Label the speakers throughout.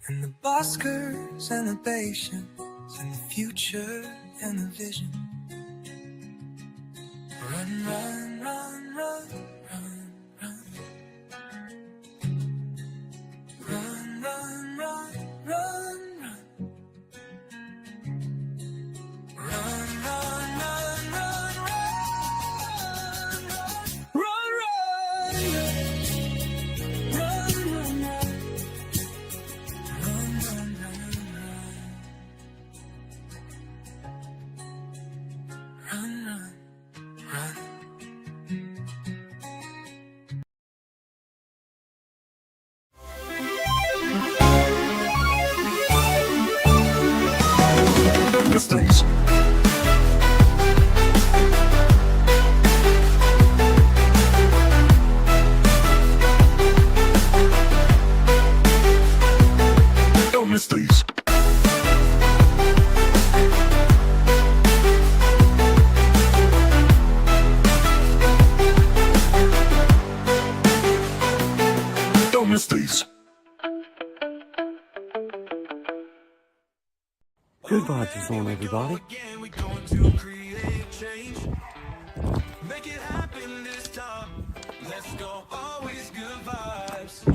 Speaker 1: And the buskers and the patience and the future and the vision. Run, run, run, run, run, run. Run, run, run, run, run. Run, run, run, run, run, run, run, run. Mistakes. Don't miss these. Don't miss these.
Speaker 2: Good vibes is on, everybody.
Speaker 1: Again, we going to create change. Make it happen this time. Let's go, always good vibes.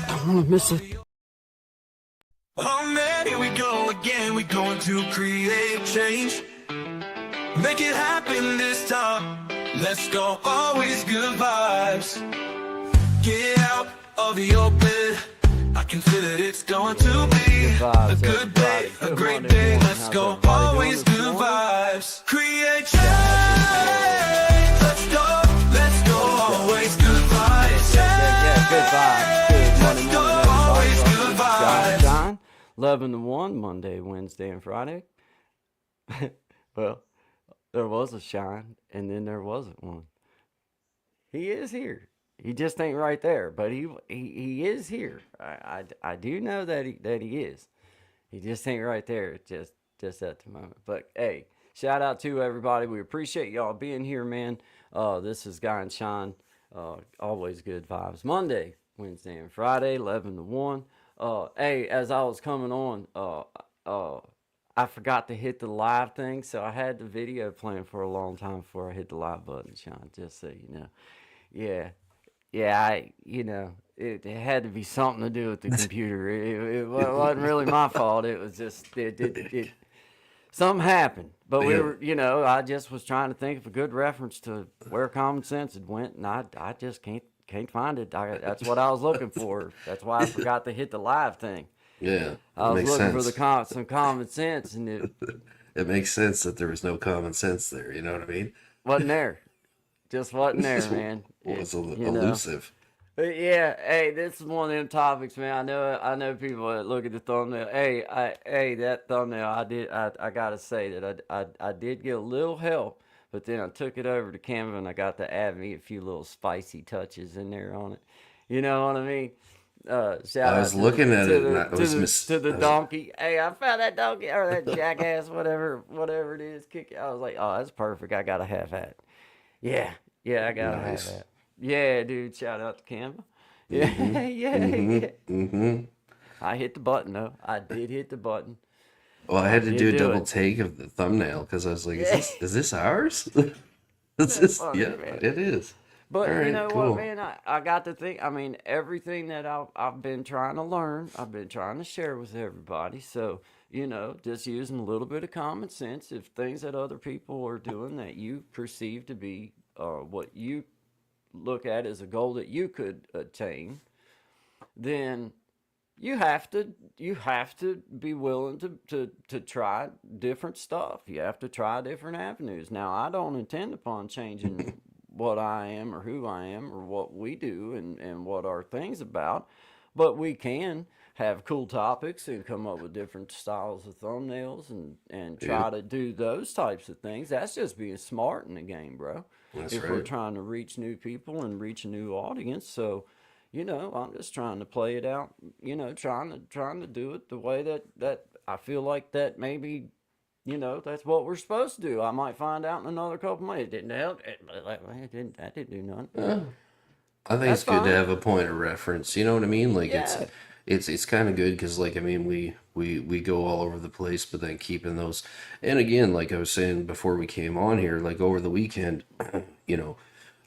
Speaker 2: I want to miss it.
Speaker 1: Oh man, here we go again. We going to create change. Make it happen this time. Let's go, always good vibes. Get out of the open. I can feel it, it's going to be a good day, a great day. Let's go, always good vibes. Create change. Let's go, always good vibes.
Speaker 2: Yeah, good vibes. Good
Speaker 1: Let's go, always good vibes.
Speaker 2: Shine, 11 to 1, Monday, Wednesday, and Friday. Well, there was a shine, and then there wasn't one. He is here. He just ain't right there, but he is here. I do know that he is. He just ain't right there just at the moment. But hey, shout out to everybody. We appreciate y'all being here, man. This is Guy and Sean. Always good vibes. Monday, Wednesday, and Friday, 11 to 1. Hey, as I was coming on, I forgot to hit the live thing, so I had the video playing for a long time before I hit the live button, Sean. Just so you know. Yeah, it had to be something to do with the computer. It wasn't really my fault. It was just, something happened. But we were, I just was trying to think of a good reference to where common sense had went, and I just can't find it. That's what I was looking for. That's why I forgot to hit the live thing.
Speaker 3: Yeah,
Speaker 2: I was looking
Speaker 3: sense.
Speaker 2: for some common sense, and
Speaker 3: it makes sense that there was no common sense there. You know what I mean?
Speaker 2: Wasn't there. Just wasn't there, man.
Speaker 3: It was elusive.
Speaker 2: But yeah, hey, this is one of them topics, man. I know people that look at the thumbnail. Hey, that thumbnail, I gotta say that I did get a little help, but then I took it over to Canva and I got to add me a few little spicy touches in there on it. You know what I mean? Shout
Speaker 3: I was
Speaker 2: out
Speaker 3: looking at it, and
Speaker 2: to the donkey. Hey, I found that donkey or that jackass, whatever it is. Kick it. I was like, oh, that's perfect. I gotta have that. Yeah, I gotta have that. Yeah, dude, shout out to Canva. Yeah, I hit the button, though. I did hit the button.
Speaker 3: Well, I had to do a double take of the thumbnail because I was like, is this ours?
Speaker 2: Funny,
Speaker 3: yeah,
Speaker 2: man.
Speaker 3: it is.
Speaker 2: But
Speaker 3: All right,
Speaker 2: you know
Speaker 3: cool.
Speaker 2: what, man? I got to think, everything that I've been trying to learn, I've been trying to share with everybody. So, just using a little bit of common sense. If things that other people are doing that you perceive to be what you look at as a goal that you could attain, then you have to be willing to try different stuff. You have to try different avenues. Now, I don't intend upon changing what I am or who I am or what we do and what our thing's about, but we can have cool topics and come up with different styles of thumbnails and try to do those types of things. That's just being smart in the game, bro.
Speaker 3: That's
Speaker 2: if
Speaker 3: right.
Speaker 2: we're trying to reach new people and reach a new audience. So, I'm just trying to play it out, trying to do it the way that I feel like that maybe, that's what we're supposed to do. I might find out in another couple months. It didn't help. That didn't do nothing.
Speaker 3: I think it's good to have a point of reference. You know what I mean? Like
Speaker 2: Yeah.
Speaker 3: it's kind of good because like I mean we go all over the place, but then keeping those. And again, like I was saying before we came on here, like over the weekend, you know,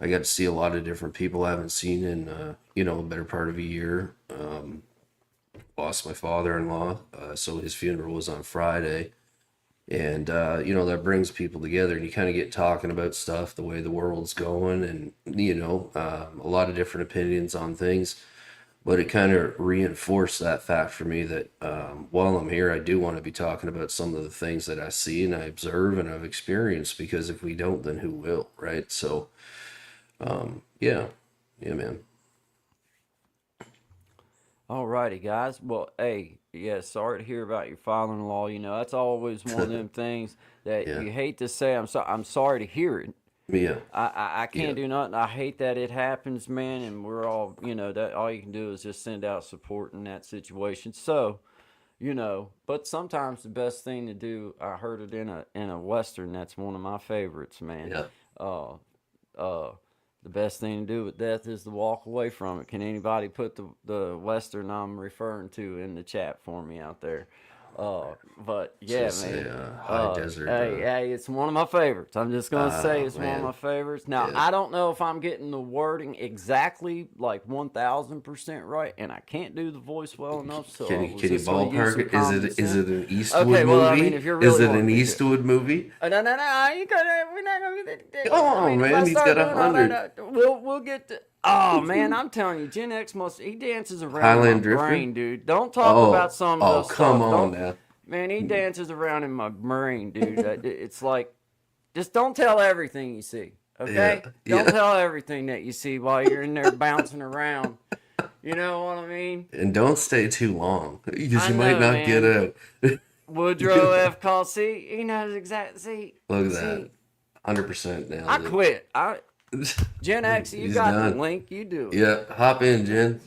Speaker 3: I got to see a lot of different people I haven't seen in you know, a better part of a year. Lost my father-in-law, so his funeral was on Friday. And you know, that brings people together, and you kind of get talking about stuff, the way the world's going, and you know, a lot of different opinions on things. But it kind of reinforced that fact for me that while I'm here, I do want to be talking about some of the things that I see and I observe and I've experienced, because if we don't, then who will, right? So yeah, yeah, man.
Speaker 2: Alrighty, guys. Well, hey, yeah, sorry to hear about your father-in-law. You know, that's always one of them things that
Speaker 3: Yeah,
Speaker 2: you hate to say. I'm sorry to hear it.
Speaker 3: yeah,
Speaker 2: I
Speaker 3: yeah.
Speaker 2: can't do nothing. I hate that it happens, man. And we're all, you know, that all you can do is just send out support in that situation. So, you know, but sometimes the best thing to do. I heard it in a western. That's one of my favorites, man.
Speaker 3: Yeah.
Speaker 2: Uh, uh, the best thing to do with death is to walk away from it. Can anybody put the western I'm referring to in the chat for me out there? But
Speaker 3: So
Speaker 2: yeah,
Speaker 3: say
Speaker 2: man.
Speaker 3: high desert.
Speaker 2: Hey, it's one of my favorites. I'm just gonna say
Speaker 3: Oh
Speaker 2: it's one of my
Speaker 3: man.
Speaker 2: favorites. Now
Speaker 3: Yeah.
Speaker 2: I don't know if I'm getting the wording exactly like 1,000% right, and I can't do the voice well enough, so I was
Speaker 3: Can you
Speaker 2: just gonna use
Speaker 3: ballpark
Speaker 2: some
Speaker 3: it? Is
Speaker 2: common
Speaker 3: is
Speaker 2: sense.
Speaker 3: it an Eastwood
Speaker 2: Okay, well, I mean,
Speaker 3: movie?
Speaker 2: if you're
Speaker 3: Is
Speaker 2: really
Speaker 3: it
Speaker 2: wanting
Speaker 3: an
Speaker 2: me to.
Speaker 3: Eastwood movie?
Speaker 2: No, you could. We're not gonna get that.
Speaker 3: Come
Speaker 2: I
Speaker 3: on,
Speaker 2: mean, if I
Speaker 3: man. He's
Speaker 2: start
Speaker 3: got
Speaker 2: doing all
Speaker 3: 100.
Speaker 2: that, we'll get to. Oh man, I'm telling you, Gen X must. He dances around in my
Speaker 3: Highland Drifter.
Speaker 2: brain, dude. Don't talk about
Speaker 3: Oh,
Speaker 2: some of
Speaker 3: oh,
Speaker 2: the
Speaker 3: come
Speaker 2: stuff.
Speaker 3: on
Speaker 2: Don't,
Speaker 3: now.
Speaker 2: man. He dances around in my brain, dude. It's like, just don't tell everything you see,
Speaker 3: Yeah,
Speaker 2: okay? Don't
Speaker 3: yeah.
Speaker 2: tell everything that you see while you're in there bouncing around. You know what I mean?
Speaker 3: And don't stay too long because
Speaker 2: I
Speaker 3: you might
Speaker 2: know,
Speaker 3: not get
Speaker 2: man.
Speaker 3: out.
Speaker 2: Woodrow F. Call. See, he knows exactly.
Speaker 3: Look at that.
Speaker 2: See.
Speaker 3: 100%
Speaker 2: I
Speaker 3: nailed
Speaker 2: quit.
Speaker 3: it.
Speaker 2: Gen X, you
Speaker 3: He's
Speaker 2: got the
Speaker 3: done.
Speaker 2: link. You do it.
Speaker 3: Yeah, hop in, Jen.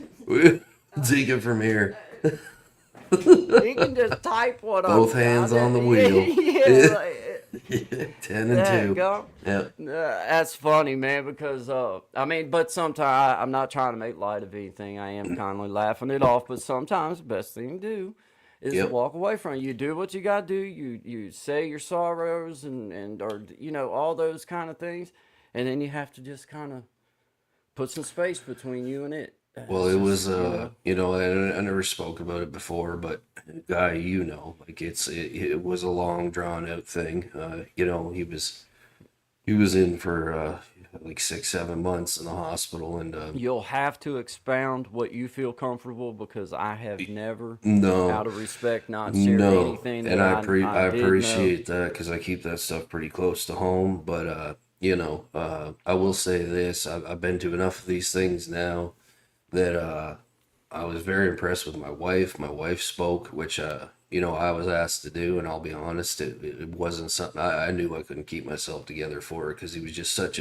Speaker 3: Take it from here.
Speaker 2: He can just type what I'm
Speaker 3: Both
Speaker 2: saying.
Speaker 3: hands on the
Speaker 2: Yeah,
Speaker 3: wheel.
Speaker 2: yeah, like,
Speaker 3: 10 and
Speaker 2: there you
Speaker 3: 2.
Speaker 2: go.
Speaker 3: Yep.
Speaker 2: That's funny, man. Because I mean, but sometimes I'm not trying to make light of anything. I am kindly laughing it off. But sometimes the best thing to do is to
Speaker 3: Yep.
Speaker 2: walk away from it. You do what you got to do. You say your sorrows and or you know all those kind of things, and then you have to just kind of put some space between you and it.
Speaker 3: Well,
Speaker 2: It's
Speaker 3: it was,
Speaker 2: just you know.
Speaker 3: you know, I never spoke about it before, but guy, you know, like it was a long drawn out thing. You know, he was in for like 6, 7 months in the hospital, and
Speaker 2: You'll have to expound what you feel comfortable because I have never,
Speaker 3: no,
Speaker 2: out of respect, not shared
Speaker 3: no,
Speaker 2: anything
Speaker 3: and
Speaker 2: that I
Speaker 3: I
Speaker 2: did know.
Speaker 3: appreciate that because I keep that stuff pretty close to home. But you know, I will say this: I've been to enough of these things now that I was very impressed with my wife. My wife spoke, which you know, I was asked to do, and I'll be honest, it wasn't something I knew I couldn't keep myself together for, because he was just such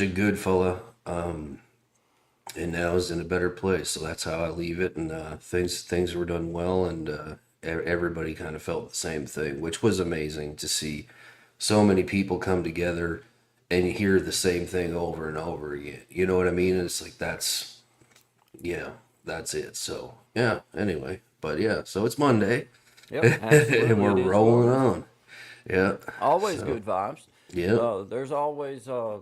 Speaker 3: a good fella. And now he's in a better place, so that's how I leave it. And things were done well, and everybody kind of felt the same thing, which was amazing to see so many people come together and hear the same thing over and over again. You know what I mean? And it's like yeah, that's it. So yeah. Anyway, but yeah, so it's Monday,
Speaker 2: Yep,
Speaker 3: and
Speaker 2: absolutely,
Speaker 3: we're
Speaker 2: it is what
Speaker 3: rolling
Speaker 2: it is.
Speaker 3: on. Yeah.
Speaker 2: Always
Speaker 3: So
Speaker 2: good vibes.
Speaker 3: yeah,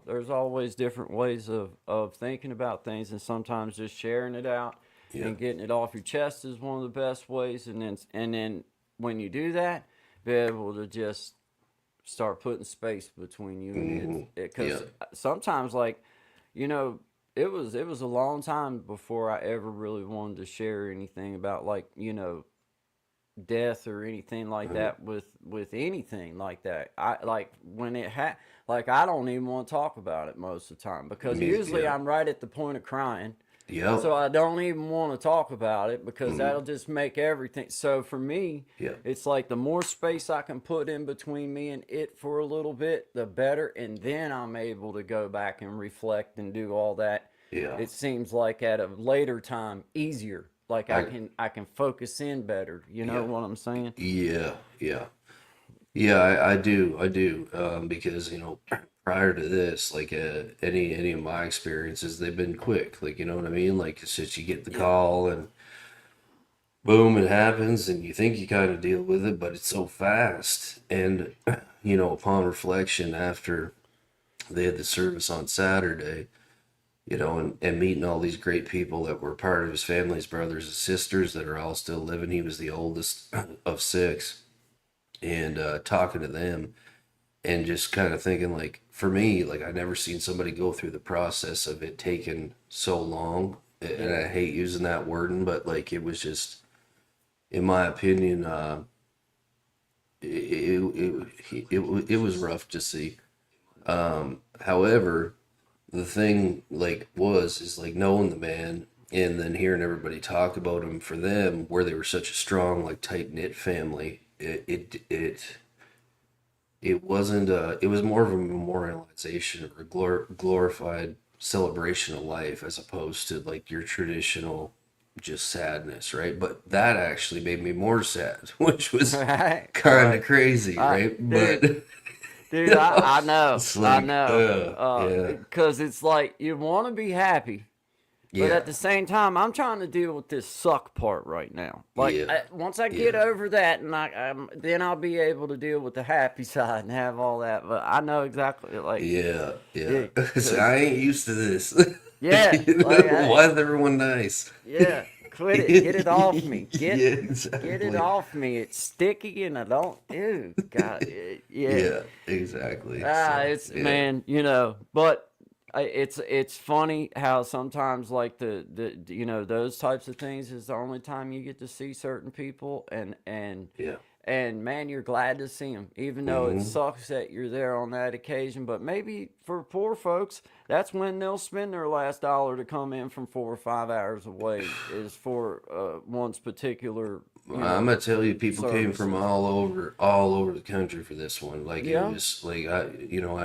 Speaker 2: There's always different ways of thinking about things, and sometimes just sharing it out
Speaker 3: yeah,
Speaker 2: and getting it off your chest is one of the best ways. And then when you do that, be able to just start putting space between you and
Speaker 3: hmm,
Speaker 2: it.
Speaker 3: yeah,
Speaker 2: Because sometimes, like, you know, it was a long time before I ever really wanted to share anything about, like, you know, death or anything like
Speaker 3: uh,
Speaker 2: that with anything like that. I like when like I don't even want to talk about it most of the time because usually
Speaker 3: yeah,
Speaker 2: I'm right at the point of crying.
Speaker 3: yep,
Speaker 2: So I don't even want to talk about it because
Speaker 3: mm,
Speaker 2: that'll just make everything. So for me,
Speaker 3: yeah,
Speaker 2: it's like the more space I can put in between me and it for a little bit, the better. And then I'm able to go back and reflect and do all that.
Speaker 3: yeah.
Speaker 2: It seems like at a later time easier. Like I
Speaker 3: I
Speaker 2: can I can focus in better. You know
Speaker 3: yeah,
Speaker 2: what I'm saying?
Speaker 3: yeah, yeah. Yeah, I do, because you know, prior to this, like any of my experiences, they've been quick. Like, you know what I mean? Like, it's just you get the
Speaker 2: Yeah.
Speaker 3: call and boom, it happens, and you think you kind of deal with it, but it's so fast. And upon reflection, after they had the service on Saturday, and meeting all these great people that were part of his family's brothers and sisters that are all still living. He was the oldest of six, and talking to them and just kind of thinking, like, for me, like, I never seen somebody go through the process of it taking so long. And I hate using that wording, but like, it was just, in my opinion, it was rough to see. However, the thing like is like knowing the man and then hearing everybody talk about him, for them, where they were such a strong, like, tight knit family. It wasn't it was more of a memorialization or a glorified celebration of life, as opposed to like your traditional just sadness, right? But that actually made me more sad, which was
Speaker 2: Right.
Speaker 3: kind
Speaker 2: Right.
Speaker 3: of crazy, right?
Speaker 2: Dude,
Speaker 3: But
Speaker 2: dude, I know.
Speaker 3: it's
Speaker 2: I
Speaker 3: like,
Speaker 2: know.
Speaker 3: yeah,
Speaker 2: Because it's like you want to be happy, but
Speaker 3: yeah,
Speaker 2: at the same time, I'm trying to deal with this suck part right now. Like,
Speaker 3: yeah,
Speaker 2: once I get
Speaker 3: yeah.
Speaker 2: over that, and then I'll be able to deal with the happy side and have all that. But I know exactly, like,
Speaker 3: Yeah, yeah.
Speaker 2: yeah,
Speaker 3: So
Speaker 2: cause
Speaker 3: I ain't used to this.
Speaker 2: yeah, like,
Speaker 3: Why is everyone nice?
Speaker 2: yeah, quit it, get it off me,
Speaker 3: Yeah,
Speaker 2: get it
Speaker 3: exactly.
Speaker 2: off me. It's sticky, and I don't. Ew, God, yeah.
Speaker 3: Yeah, exactly. So,
Speaker 2: It's
Speaker 3: yeah.
Speaker 2: man, but it's funny how sometimes like the those types of things is the only time you get to see certain people,
Speaker 3: Yeah.
Speaker 2: and man, you're glad to see them, even though it
Speaker 3: Hmm.
Speaker 2: sucks that you're there on that occasion. But maybe for poor folks, that's when they'll spend their last dollar to come in from 4 or 5 hours away, is for one's particular
Speaker 3: I'm gonna tell you, people came from
Speaker 2: services.
Speaker 3: all over the country for this one. Like, it
Speaker 2: Yeah,
Speaker 3: was like, I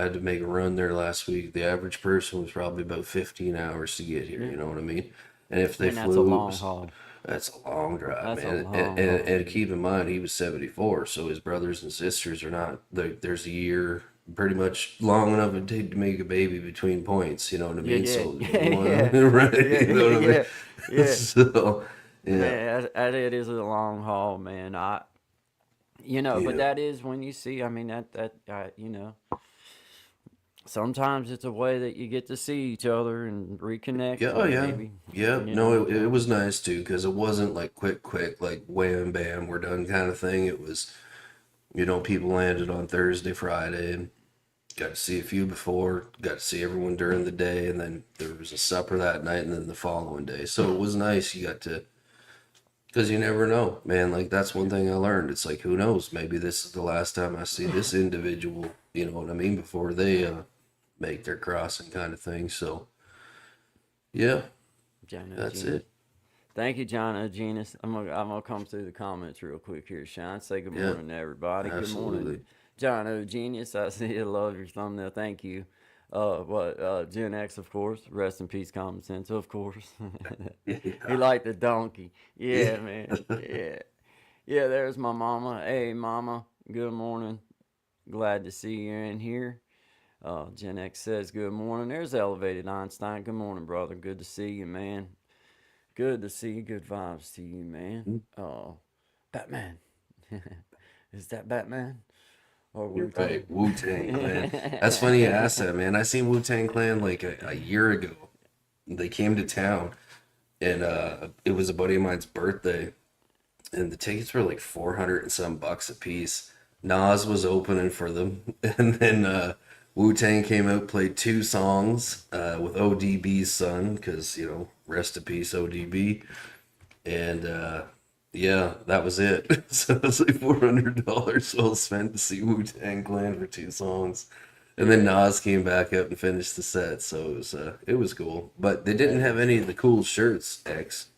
Speaker 3: had to make a run there last week. The average person was probably about 15 hours to get here.
Speaker 2: yeah,
Speaker 3: You know what I mean? And if they
Speaker 2: and that's a
Speaker 3: flew, it
Speaker 2: long
Speaker 3: was
Speaker 2: haul.
Speaker 3: That's a long drive,
Speaker 2: That's a
Speaker 3: man.
Speaker 2: long haul,
Speaker 3: And
Speaker 2: dude.
Speaker 3: keep in mind, he was 74, so his brothers and sisters are not, there's a year pretty much long enough it take to make a baby between points, you know what I
Speaker 2: Yeah,
Speaker 3: mean?
Speaker 2: yeah,
Speaker 3: So,
Speaker 2: yeah, yeah,
Speaker 3: right,
Speaker 2: yeah,
Speaker 3: you know what I mean?
Speaker 2: yeah, yeah.
Speaker 3: So, yeah,
Speaker 2: Man, it is a long haul, man. But
Speaker 3: yeah.
Speaker 2: that is when you see. I mean, sometimes it's a way that you get to see each other and
Speaker 3: Yeah,
Speaker 2: reconnect,
Speaker 3: oh
Speaker 2: and
Speaker 3: yeah.
Speaker 2: maybe,
Speaker 3: Yeah,
Speaker 2: you
Speaker 3: no,
Speaker 2: know,
Speaker 3: it was nice too, because it wasn't like quick, like wham bam, we're done kind of thing. It was, people landed on Thursday, Friday, and got to see a few before, got to see everyone during the day, and then there was a supper that night, and then the following day. So it was nice. You got to, because you never know, man. Like, that's one thing I learned. It's like, who knows? Maybe this is the last time I see this individual. You know what I mean? Before they make their crossing, kind of thing. So yeah,
Speaker 2: John
Speaker 3: that's
Speaker 2: Genius.
Speaker 3: it.
Speaker 2: Thank you, John Genius. I'm gonna come through the comments real quick here, Sean. Say good
Speaker 3: Yeah,
Speaker 2: morning to everybody. Good morning,
Speaker 3: absolutely.
Speaker 2: John Genius. I see you. Love your thumbnail. Thank you. Gen X, of course. Rest in peace, common sense, of course. He
Speaker 3: Yeah.
Speaker 2: liked the donkey.
Speaker 3: Yeah.
Speaker 2: Yeah, man. Yeah. Yeah, there's my mama. Hey, mama. Good morning. Glad to see you in here. Gen X says good morning. There's Elevated Einstein. Good morning, brother. Good to see you, man. Good to see you. Good vibes to you, man. Batman. Is that Batman? Or
Speaker 3: You're
Speaker 2: Wu Tang?
Speaker 3: right. Wu-Tang Clan. That's funny you asked that, man. I seen Wu-Tang Clan like a year ago. They came to town, and it was a buddy of mine's birthday, and the tickets were like 400 and some bucks a piece. Nas was opening for them, and then Wu-Tang came out, played two songs with ODB's son, because, rest in peace, ODB. And yeah, that was it. So it was like $400 well spent to see Wu-Tang Clan for two songs. And then
Speaker 2: Yeah,
Speaker 3: Nas came back up and finished the set, so it was cool. But they didn't
Speaker 2: that
Speaker 3: have
Speaker 2: is
Speaker 3: any of the
Speaker 2: funny.
Speaker 3: cool shirts, X.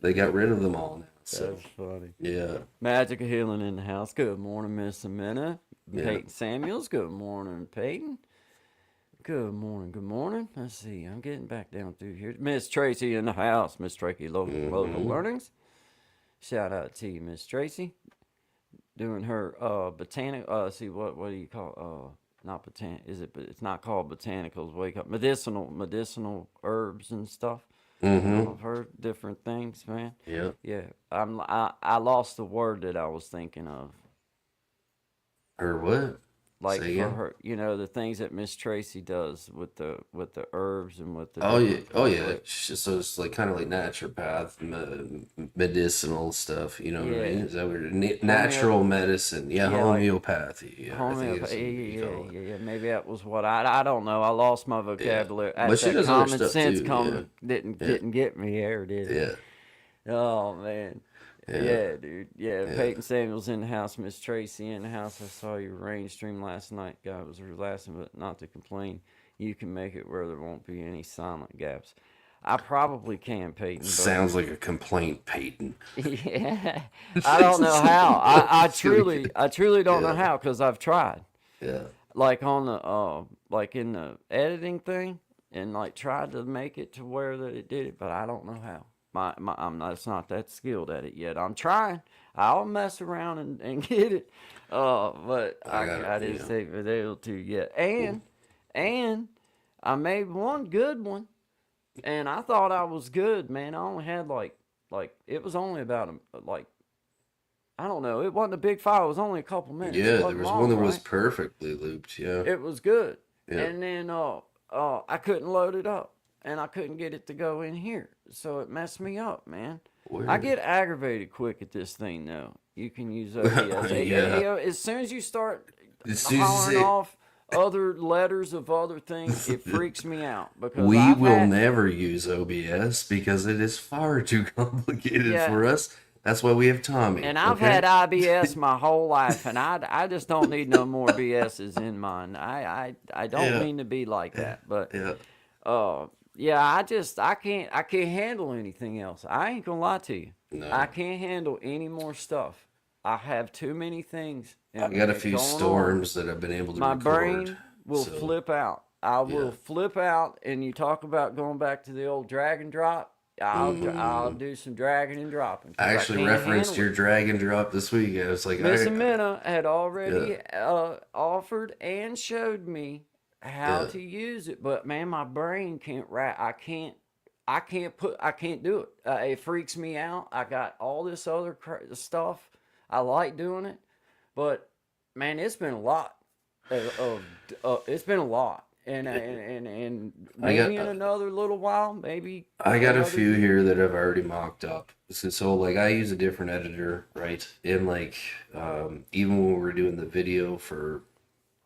Speaker 3: They got rid of them all now. So
Speaker 2: That's funny.
Speaker 3: yeah,
Speaker 2: Magic of Healing in the house. Good morning, Miss Amina.
Speaker 3: yeah.
Speaker 2: Peyton Samuels. Good morning, Peyton. Good morning. Good morning. Let's see. I'm getting back down through here. Miss Tracy in the house. Miss Tracy, local
Speaker 3: Hmm.
Speaker 2: learnings. Shout out to you, Miss Tracy. Doing her botanic. See what do you call not is it? But it's not called botanicals. Wake up, medicinal herbs and stuff.
Speaker 3: Mm-hmm.
Speaker 2: I've heard different things, man.
Speaker 3: Yeah.
Speaker 2: Yeah, I lost the word that I was thinking of.
Speaker 3: Or what?
Speaker 2: Like
Speaker 3: Say
Speaker 2: for
Speaker 3: again?
Speaker 2: her, the things that Miss Tracy does with the herbs and with the
Speaker 3: Oh yeah,
Speaker 2: different
Speaker 3: oh
Speaker 2: things.
Speaker 3: yeah.
Speaker 2: Like,
Speaker 3: So it's like kind of like naturopath, medicinal stuff. You know what I
Speaker 2: yeah,
Speaker 3: mean? Is that what
Speaker 2: homeo,
Speaker 3: natural medicine? Yeah,
Speaker 2: yeah, like
Speaker 3: homeopathy. Yeah, I think
Speaker 2: homeopathy.
Speaker 3: it's what you
Speaker 2: Yeah,
Speaker 3: call
Speaker 2: yeah,
Speaker 3: it.
Speaker 2: yeah, yeah. Maybe that was what I don't know. I lost my
Speaker 3: Yeah,
Speaker 2: vocabulary.
Speaker 3: but she
Speaker 2: That
Speaker 3: does other
Speaker 2: common
Speaker 3: stuff
Speaker 2: sense
Speaker 3: too. Yeah, yeah,
Speaker 2: didn't get me there, did it?
Speaker 3: yeah,
Speaker 2: Oh man.
Speaker 3: yeah,
Speaker 2: Yeah, dude. Yeah,
Speaker 3: yeah.
Speaker 2: Peyton Samuel's in the house. Miss Tracy in the house. I saw your rain stream last night. God, it was relaxing, but not to complain. You can make it where there won't be any silent gaps. I probably can, Peyton, but
Speaker 3: Sounds like a complaint, Peyton.
Speaker 2: yeah, I don't know how.
Speaker 3: Just kidding.
Speaker 2: I truly don't know
Speaker 3: Yeah,
Speaker 2: how because I've tried.
Speaker 3: yeah.
Speaker 2: Like on the like in the editing thing, and like tried to make it to where that it did it, but I don't know how. I'm not, it's not that skilled at it yet. I'm trying. I'll mess around and get it. But
Speaker 3: I got it.
Speaker 2: I
Speaker 3: You
Speaker 2: just
Speaker 3: know.
Speaker 2: ain't been able to yet.
Speaker 3: Well,
Speaker 2: And I made one good one, and I thought I was good, man. I only had like it was only about like I don't know. It wasn't a big file. It was only a couple minutes. It
Speaker 3: yeah, there
Speaker 2: wasn't
Speaker 3: was one
Speaker 2: long,
Speaker 3: that was
Speaker 2: right?
Speaker 3: perfectly looped. Yeah,
Speaker 2: It was good.
Speaker 3: yeah.
Speaker 2: And then I couldn't load it up, and I couldn't get it to go in here. So it messed me up, man. I
Speaker 3: Weird.
Speaker 2: get aggravated quick at this thing though. You can use OBS.
Speaker 3: Yeah.
Speaker 2: As soon as you start
Speaker 3: As soon as
Speaker 2: hollering
Speaker 3: you
Speaker 2: off other letters of other things, it
Speaker 3: say
Speaker 2: freaks me out because
Speaker 3: we
Speaker 2: I've
Speaker 3: will
Speaker 2: had
Speaker 3: never use OBS because it is far too complicated
Speaker 2: yeah,
Speaker 3: for us. That's why we have Tommy.
Speaker 2: and I've had
Speaker 3: Okay.
Speaker 2: IBS my whole life, and I just don't need no more BSs in mine. I don't
Speaker 3: Yeah.
Speaker 2: mean to be like
Speaker 3: Yeah.
Speaker 2: that, but
Speaker 3: Yeah.
Speaker 2: yeah, I can't handle anything else. I ain't gonna lie to you. I
Speaker 3: No.
Speaker 2: can't handle any more stuff. I have too many things
Speaker 3: I got a few
Speaker 2: going on.
Speaker 3: storms that I've been able to
Speaker 2: My
Speaker 3: record.
Speaker 2: brain will
Speaker 3: So
Speaker 2: flip out. I will
Speaker 3: yeah.
Speaker 2: flip out, and you talk about going back to the old drag and drop. I'll
Speaker 3: Mm.
Speaker 2: do some dragging and dropping
Speaker 3: I
Speaker 2: because I
Speaker 3: actually
Speaker 2: can't
Speaker 3: referenced
Speaker 2: handle
Speaker 3: your
Speaker 2: it.
Speaker 3: drag and drop this week. I was like,
Speaker 2: Miss Amina had
Speaker 3: yeah,
Speaker 2: already offered and showed me how
Speaker 3: yeah,
Speaker 2: to use it, but man, my brain can't wrap. I can't do it. It freaks me out. I got all this other stuff. I like doing it, but man, it's been a lot. It's been a lot, and
Speaker 3: I got
Speaker 2: maybe in another little while, maybe
Speaker 3: I got a
Speaker 2: another
Speaker 3: few
Speaker 2: year.
Speaker 3: here that I've already mocked up. So like I use a different editor, right? And like even when we're doing the video for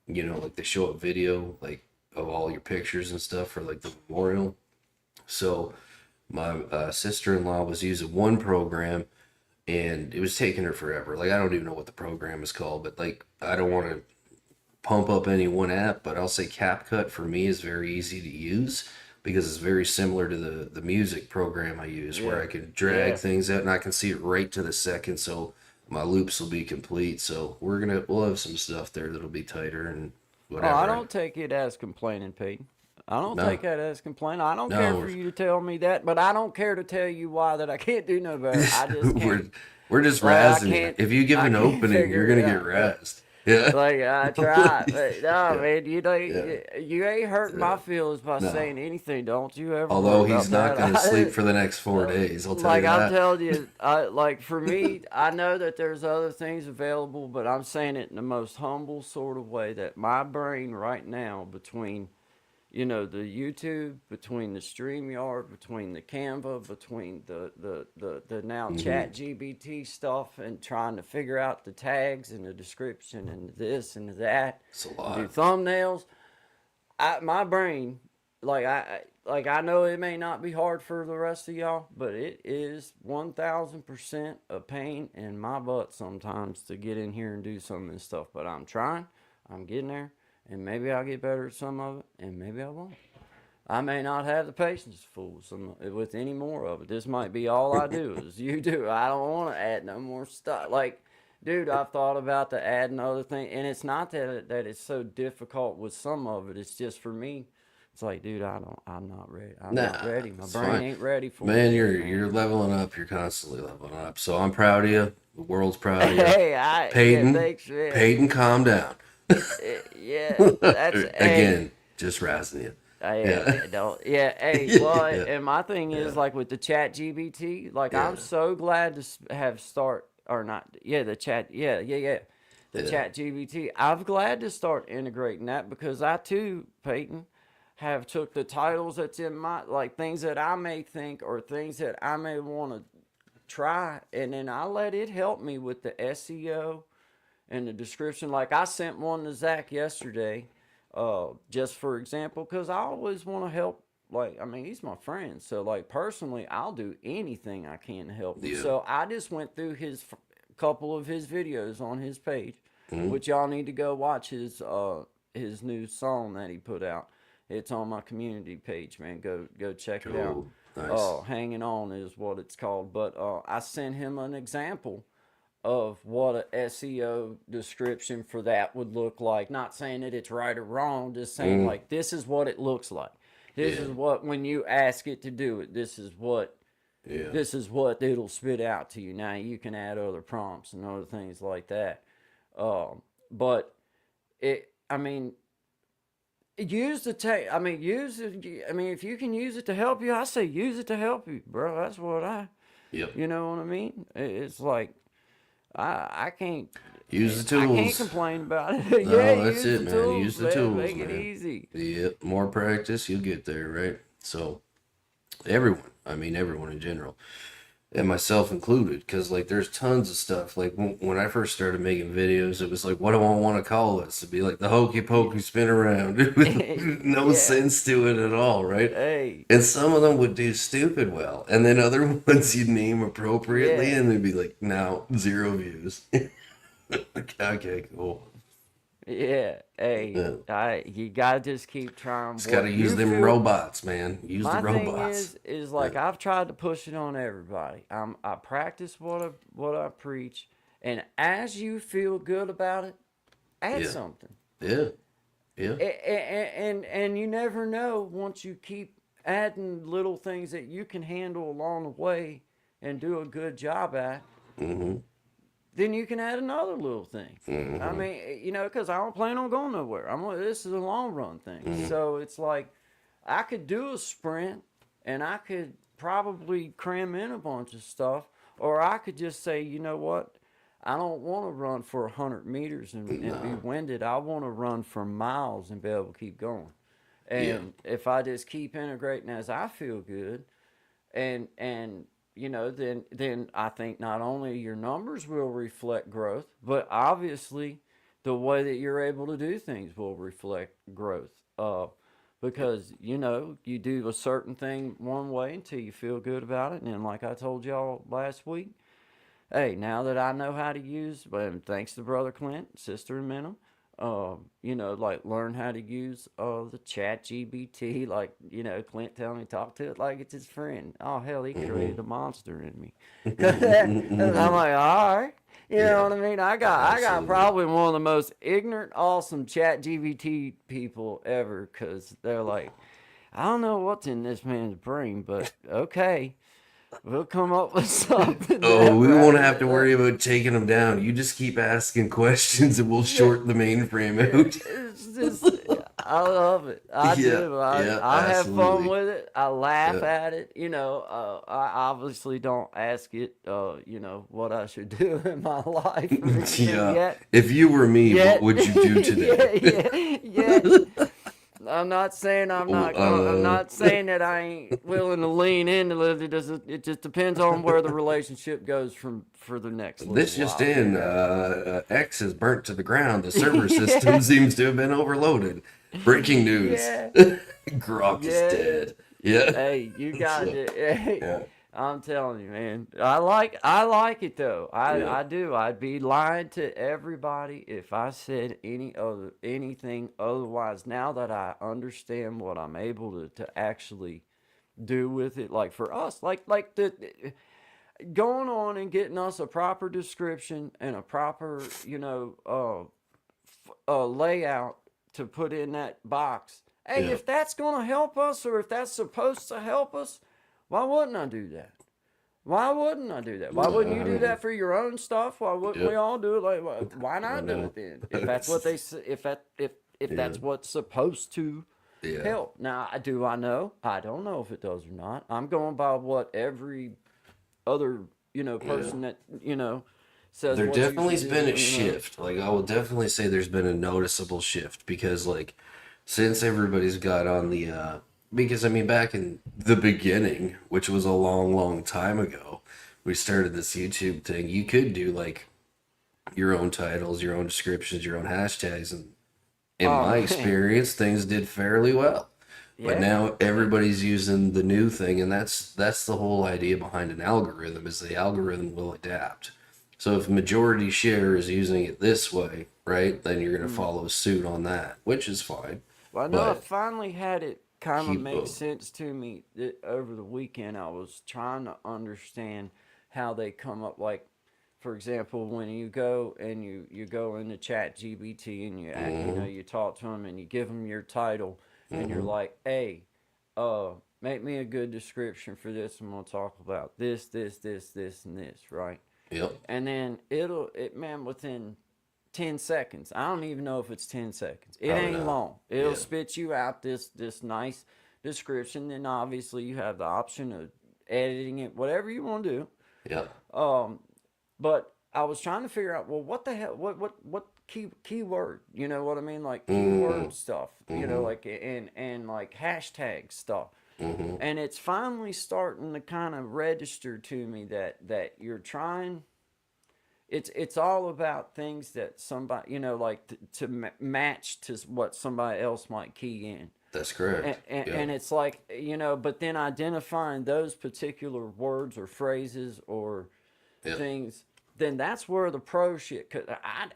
Speaker 3: like they show up video like of all your pictures and stuff for like the memorial. So my sister-in-law was using one program and it was taking her forever. Like I don't even know what the program is called, but like I don't want to pump up any one app, but I'll say CapCut for me is very easy to use because it's very similar to the music program I use where
Speaker 2: Yeah,
Speaker 3: I can drag
Speaker 2: yeah.
Speaker 3: things out and I can see it right to the second so my loops will be complete. So we'll have some stuff there that'll be tighter and
Speaker 2: Oh, I
Speaker 3: whatever.
Speaker 2: don't take it as complaining, Pete. I don't
Speaker 3: No,
Speaker 2: take that as complaining. I don't care
Speaker 3: no,
Speaker 2: for you to tell me that, but I don't care to tell you why that I can't do no better. I just can't.
Speaker 3: we're we're just
Speaker 2: Like
Speaker 3: razzing you. If you give
Speaker 2: I
Speaker 3: an
Speaker 2: can't
Speaker 3: opening, you're
Speaker 2: figure
Speaker 3: gonna
Speaker 2: it
Speaker 3: get
Speaker 2: out.
Speaker 3: razzed. Yeah.
Speaker 2: Like I try, but no,
Speaker 3: Yeah.
Speaker 2: man,
Speaker 3: Yeah.
Speaker 2: you ain't hurting
Speaker 3: Yeah.
Speaker 2: my feelings by
Speaker 3: No.
Speaker 2: saying anything. Don't you ever worry
Speaker 3: Although he's
Speaker 2: about
Speaker 3: not
Speaker 2: that.
Speaker 3: gonna sleep for the next 4 days, I'll tell
Speaker 2: Like
Speaker 3: you
Speaker 2: I'm
Speaker 3: that.
Speaker 2: telling you, like for me, I know that there's other things available, but I'm saying it in the most humble sort of way that my brain right now between the YouTube, between the StreamYard, between the Canva, between the now
Speaker 3: Hmm.
Speaker 2: Chat GBT stuff, and trying to figure out the tags and the description and this and that,
Speaker 3: It's a
Speaker 2: and do
Speaker 3: lot.
Speaker 2: thumbnails. My brain, like I know it may not be hard for the rest of y'all, but it is 1,000% a pain in my butt sometimes to get in here and do some of this stuff. But I'm trying. I'm getting there, and maybe I'll get better at some of it, and maybe I won't. I may not have the patience to fool with any more of it. This might be all I do is you do. I don't want to add no more stuff. Like, dude, I've thought about the adding other thing, and it's not that it's so difficult with some of it. It's just for me. It's like, dude, I'm not ready. I'm not
Speaker 3: Nah,
Speaker 2: ready. My
Speaker 3: it's
Speaker 2: brain
Speaker 3: fine.
Speaker 2: ain't ready for it
Speaker 3: Man,
Speaker 2: yet,
Speaker 3: you're
Speaker 2: man.
Speaker 3: leveling up. You're constantly leveling up. So I'm proud of you. The world's proud of you.
Speaker 2: Yeah,
Speaker 3: Peyton,
Speaker 2: thanks, man.
Speaker 3: Peyton, calm down.
Speaker 2: Yeah, that's hey.
Speaker 3: Again, just razzing you.
Speaker 2: Yeah,
Speaker 3: Yeah.
Speaker 2: don't. Yeah, hey, well,
Speaker 3: Yeah.
Speaker 2: and my thing is
Speaker 3: Yeah.
Speaker 2: like with the Chat GBT, like I'm
Speaker 3: Yeah.
Speaker 2: so glad to have start or not. Yeah, the chat. Yeah. The
Speaker 3: Yeah.
Speaker 2: Chat GBT. I'm glad to start integrating that because I too, Peyton, have took the titles that's in my like things that I may think or things that I may want to try, and then I let it help me with the SEO and the description. Like I sent one to Zach yesterday, just for example, because I always want to help. Like, I mean, he's my friend, so like personally, I'll do anything I can to help him.
Speaker 3: Yeah.
Speaker 2: So I just went through his couple of his videos on his page,
Speaker 3: Mhm.
Speaker 2: which y'all need to go watch his new song that he put out. It's on my community page, man. Go check it out.
Speaker 3: Cool. Nice.
Speaker 2: Hanging on is what it's called. But I sent him an example of what a SEO description for that would look like. Not saying that it's right or wrong, just saying
Speaker 3: Mm.
Speaker 2: like this is what it looks like. This
Speaker 3: Yeah.
Speaker 2: is what when you ask it to do it,
Speaker 3: Yeah.
Speaker 2: this is what it'll spit out to you. Now you can add other prompts and other things like that. But I mean, use the tech. I mean, use it. I mean, if you can use it to help you, I say use it to help you, bro. That's what
Speaker 3: Yep.
Speaker 2: you know what I mean? It's like I can't
Speaker 3: Use the
Speaker 2: I can't
Speaker 3: tools.
Speaker 2: complain about it. Yeah,
Speaker 3: No, that's
Speaker 2: use
Speaker 3: it,
Speaker 2: the
Speaker 3: man. Use
Speaker 2: tools,
Speaker 3: the
Speaker 2: man.
Speaker 3: tools,
Speaker 2: Make it
Speaker 3: man.
Speaker 2: easy.
Speaker 3: Yep. More practice, you'll get there, right? So, everyone, I mean, everyone in general, and myself included, because like there's tons of stuff. Like when I first started making videos, it was like, what do I want to call this? It'd be like the hokey pokey spin around with no
Speaker 2: Yeah.
Speaker 3: sense to it at all, right?
Speaker 2: Hey.
Speaker 3: And some of them would do stupid well, and then other ones you'd name appropriately,
Speaker 2: Yeah.
Speaker 3: and they'd be like, now 0 views. Okay, cool.
Speaker 2: Yeah. Hey.
Speaker 3: Yeah.
Speaker 2: You gotta just keep trying.
Speaker 3: Just gotta
Speaker 2: What
Speaker 3: use
Speaker 2: you
Speaker 3: them
Speaker 2: feel.
Speaker 3: robots, man. Use the
Speaker 2: My thing
Speaker 3: robots.
Speaker 2: is
Speaker 3: Yeah.
Speaker 2: like I've tried to push it on everybody. I practice what I preach, and as you feel good about it, add
Speaker 3: Yeah.
Speaker 2: something.
Speaker 3: Yeah. Yeah.
Speaker 2: And you never know once you keep adding little things that you can handle along the way and do a good job at,
Speaker 3: Mm-hmm.
Speaker 2: then you can add another little thing. I
Speaker 3: Mm-hmm.
Speaker 2: mean, because I don't plan on going nowhere. This is a long run thing.
Speaker 3: Mm-hmm.
Speaker 2: So it's like I could do a sprint and I could probably cram in a bunch of stuff, or I could just say, you know what? I don't want to run for 100 meters and be
Speaker 3: No.
Speaker 2: winded. I want to run for miles and be able to keep going.
Speaker 3: Yeah.
Speaker 2: And if I just keep integrating as I feel good, and then I think not only your numbers will reflect growth, but obviously the way that you're able to do things will reflect growth. Because you do a certain thing one way until you feel good about it, and then like I told y'all last week, hey, now that I know how to use, well, thanks to Brother Clint, Sister and Minham, like learn how to use the Chat GBT. Like, Clint telling me talk to it like it's his friend. Oh hell, he
Speaker 3: Mm-hmm.
Speaker 2: created a monster in me. And I'm like, all right. You know
Speaker 3: Yeah.
Speaker 2: what I mean? I got
Speaker 3: Absolutely.
Speaker 2: probably one of the most ignorant, awesome Chat GBT people ever, because they're like, I don't know what's in this man's brain, but okay. We'll come up with something
Speaker 3: Oh,
Speaker 2: that
Speaker 3: we won't
Speaker 2: wraps
Speaker 3: have
Speaker 2: it
Speaker 3: to
Speaker 2: up.
Speaker 3: worry about taking them down. You just keep asking questions and we'll
Speaker 2: Yeah,
Speaker 3: short the mainframe
Speaker 2: yeah,
Speaker 3: out.
Speaker 2: it's just, I love it. I
Speaker 3: Yeah.
Speaker 2: do.
Speaker 3: Yeah.
Speaker 2: I have fun
Speaker 3: Absolutely.
Speaker 2: with it. I laugh
Speaker 3: Yeah.
Speaker 2: at it. I obviously don't ask it, what I should do in my life or anything
Speaker 3: Yeah.
Speaker 2: yet.
Speaker 3: If you were me, what
Speaker 2: Yet,
Speaker 3: would you do today?
Speaker 2: yet. I'm not saying I'm not going. I'm
Speaker 3: uh,
Speaker 2: not saying that I ain't willing to lean into it. It just depends on where the relationship goes for the next little
Speaker 3: this just
Speaker 2: while.
Speaker 3: in, X is burnt to the ground. The server system
Speaker 2: Yeah,
Speaker 3: seems to have been overloaded. Breaking news.
Speaker 2: yeah,
Speaker 3: Grok is
Speaker 2: yeah.
Speaker 3: dead. Yeah.
Speaker 2: Hey, you got
Speaker 3: So,
Speaker 2: it. Hey,
Speaker 3: yeah.
Speaker 2: I'm telling you, man. I like it though.
Speaker 3: Yeah.
Speaker 2: I do. I'd be lying to everybody if I said anything otherwise. Now that I understand what I'm able to actually do with it, like for us, like the going on and getting us a proper description and a proper layout to put in that box. Hey,
Speaker 3: Yeah.
Speaker 2: if that's going to help us or if that's supposed to help us, why wouldn't I do that? Why wouldn't I do that? Why wouldn't you do that for your own stuff? Why wouldn't we
Speaker 3: Yep.
Speaker 2: all do it? Like, why
Speaker 3: I
Speaker 2: not do
Speaker 3: know.
Speaker 2: it then? If that's what they, if
Speaker 3: Yeah.
Speaker 2: that's what's supposed to
Speaker 3: Yeah.
Speaker 2: help. Now, do I know? I don't know if it does or not. I'm going by what every other,
Speaker 3: Yeah.
Speaker 2: person that, says
Speaker 3: There
Speaker 2: what you should
Speaker 3: definitely's been a
Speaker 2: do.
Speaker 3: shift. Like I will definitely say there's been a noticeable shift because like since everybody's got on the because I mean back in the beginning, which was a long, long time ago, we started this YouTube thing. You could do like your own titles, your own descriptions, your own hashtags, and in
Speaker 2: Oh
Speaker 3: my
Speaker 2: man,
Speaker 3: experience, things did fairly well. But
Speaker 2: yeah,
Speaker 3: now everybody's using the new thing, and that's the whole idea behind an algorithm is the algorithm will adapt. So if majority share is using it this way, right, then you're going to
Speaker 2: mm.
Speaker 3: follow suit on that, which is fine.
Speaker 2: Well, I know I
Speaker 3: But
Speaker 2: finally had it kind of
Speaker 3: keep
Speaker 2: make sense to me that over the weekend. I was trying to understand how they come up. Like, for example, when you go and you go into Chat GBT and
Speaker 3: mm-hmm,
Speaker 2: you talk to them and you give them your title and you're
Speaker 3: mm-hmm,
Speaker 2: like, hey, make me a good description for this. I'm gonna talk about this, and this, right?
Speaker 3: yep,
Speaker 2: And then man, within 10 seconds. I don't even know if it's 10 seconds. It
Speaker 3: oh
Speaker 2: ain't
Speaker 3: no,
Speaker 2: long. It'll
Speaker 3: yeah,
Speaker 2: spit you out this nice description. Then obviously you have the option of editing it, whatever you want to do.
Speaker 3: yep,
Speaker 2: Um, but I was trying to figure out, well, what the hell, what keyword, you know what I mean? Like
Speaker 3: mm-hmm,
Speaker 2: keyword stuff,
Speaker 3: mm-hmm,
Speaker 2: like and like hashtag stuff.
Speaker 3: mm-hmm,
Speaker 2: And it's finally starting to kind of register to me that you're trying, it's all about things that somebody, like to match to what somebody else might key in.
Speaker 3: that's
Speaker 2: and,
Speaker 3: correct.
Speaker 2: and,
Speaker 3: Yep,
Speaker 2: and it's like, but then identifying those particular words or phrases or
Speaker 3: yep.
Speaker 2: things, then that's where the pro shit, because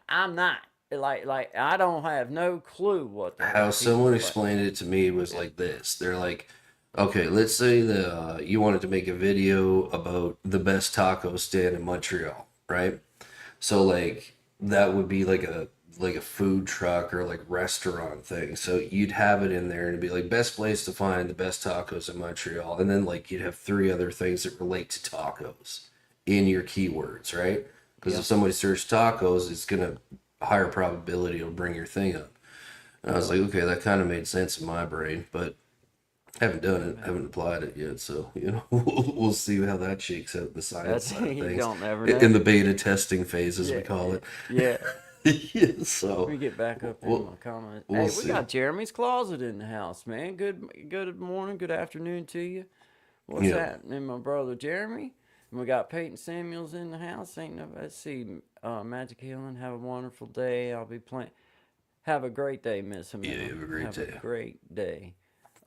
Speaker 2: I'm not like I don't have no clue what the
Speaker 3: How
Speaker 2: hell
Speaker 3: someone
Speaker 2: people like.
Speaker 3: explained it to me was like this. They're like, okay, let's say that you wanted to make a video about the best taco stand in Montreal, right? So like that would be like a food truck or like restaurant thing. So you'd have it in there and it'd be like best place to find the best tacos in Montreal, and then like you'd have three other things that relate to tacos in your keywords, right? Because
Speaker 2: Yeah.
Speaker 3: if somebody searched tacos, it's gonna higher probability it'll bring your thing up. And I was
Speaker 2: Yeah.
Speaker 3: like, okay, that kind of made sense in my brain, but haven't done
Speaker 2: Yeah,
Speaker 3: it,
Speaker 2: man.
Speaker 3: haven't applied it yet. So, we'll see how that shakes out, the science
Speaker 2: That's
Speaker 3: side of
Speaker 2: you
Speaker 3: things,
Speaker 2: don't never
Speaker 3: in
Speaker 2: know.
Speaker 3: the beta testing phase, as we
Speaker 2: Yeah.
Speaker 3: call it.
Speaker 2: Yeah.
Speaker 3: Yeah,
Speaker 2: Let
Speaker 3: so
Speaker 2: me get back up in
Speaker 3: we'll,
Speaker 2: my comments.
Speaker 3: we'll
Speaker 2: Hey, we
Speaker 3: see.
Speaker 2: got Jeremy's Closet in the house, man. Good morning, good afternoon to you. What's
Speaker 3: Yeah,
Speaker 2: happening, my brother Jeremy? And we got Peyton Samuels in the house. Let's see, Magic Healing. Have a wonderful day. I'll be playing. Have a great day, Miss
Speaker 3: yeah,
Speaker 2: Hamilla.
Speaker 3: you have a great
Speaker 2: Have a
Speaker 3: day.
Speaker 2: great day.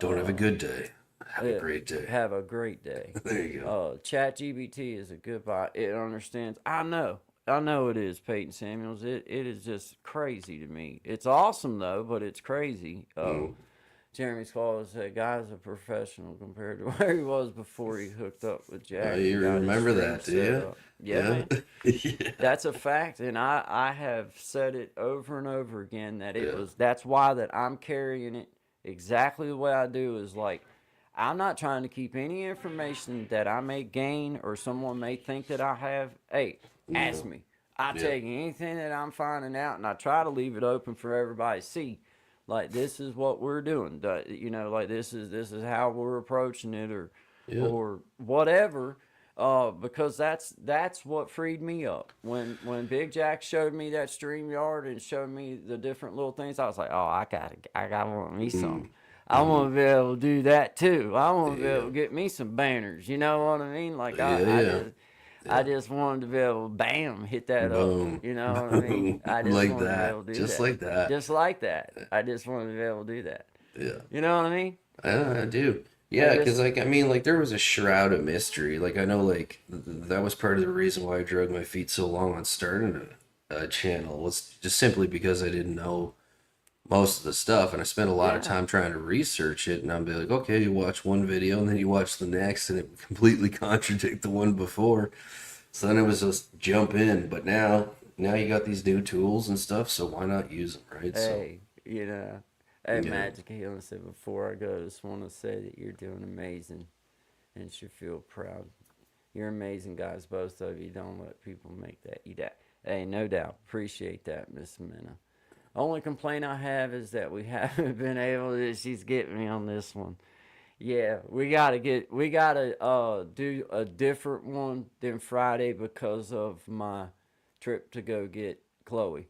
Speaker 3: Don't have a good day. Have a
Speaker 2: Yeah,
Speaker 3: great day.
Speaker 2: have a great day.
Speaker 3: There you go.
Speaker 2: ChatGPT is a good bot. It understands. I know it is, Peyton Samuels. It is just crazy to me. It's awesome though, but it's crazy.
Speaker 3: Mm.
Speaker 2: Jeremy's call said, "Guy's a professional compared to where he was before he hooked up with Jack and
Speaker 3: You
Speaker 2: got his
Speaker 3: remember
Speaker 2: stream
Speaker 3: that, do
Speaker 2: set
Speaker 3: you?
Speaker 2: up." Yeah,
Speaker 3: Yeah,
Speaker 2: man.
Speaker 3: yeah,
Speaker 2: That's a fact, and I have said it over and over again that
Speaker 3: yeah,
Speaker 2: that's why that I'm carrying it exactly the way I do, is like I'm not trying to keep any information that I may gain or someone may think that I have. Hey, ask
Speaker 3: no,
Speaker 2: me. I
Speaker 3: yeah,
Speaker 2: take anything that I'm finding out and I try to leave it open for everybody to see. Like this is what we're doing. Like this is how we're approaching it,
Speaker 3: yeah,
Speaker 2: or whatever, because that's what freed me up. When Big Jack showed me that StreamYard and showed me the different little things, I was like, oh, I got want me some.
Speaker 3: mm,
Speaker 2: I
Speaker 3: mm,
Speaker 2: want to be able to do that too. I want to be able
Speaker 3: yeah,
Speaker 2: to get me some banners. You know what I mean? Like
Speaker 3: yeah, yeah,
Speaker 2: I
Speaker 3: yeah.
Speaker 2: just wanted to be able to bam hit that up.
Speaker 3: Boom,
Speaker 2: You know what I mean?
Speaker 3: boom,
Speaker 2: I just
Speaker 3: like
Speaker 2: wanted to be able
Speaker 3: that,
Speaker 2: to do
Speaker 3: just
Speaker 2: that,
Speaker 3: like that.
Speaker 2: just like that. I just wanted to be able to do that.
Speaker 3: Yeah.
Speaker 2: You know what I mean?
Speaker 3: I do.
Speaker 2: I
Speaker 3: Yeah, because
Speaker 2: just
Speaker 3: like I mean, like there was a shroud of mystery. Like I know, like that was part of the reason why I dragged my feet so long on starting a channel was just simply because I didn't know most of the stuff, and I spent a lot of
Speaker 2: yeah.
Speaker 3: time trying to research it. And I'd be like, okay, you watch one video, and then you watch the next, and it would completely contradict the one before. So then it was just jump in. But now you got these new tools and stuff, so why not use them, right? So
Speaker 2: Hey, hey,
Speaker 3: yeah,
Speaker 2: Magic Healing said, before I go, I just want to say that you're doing amazing and should feel proud. You're amazing guys, both of you. Don't let people make that you that. Hey, no doubt. Appreciate that, Miss Minna. Only complaint I have is that we haven't been able to. She's getting me on this one. Yeah, we gotta do a different one than Friday because of my trip to go get Chloe.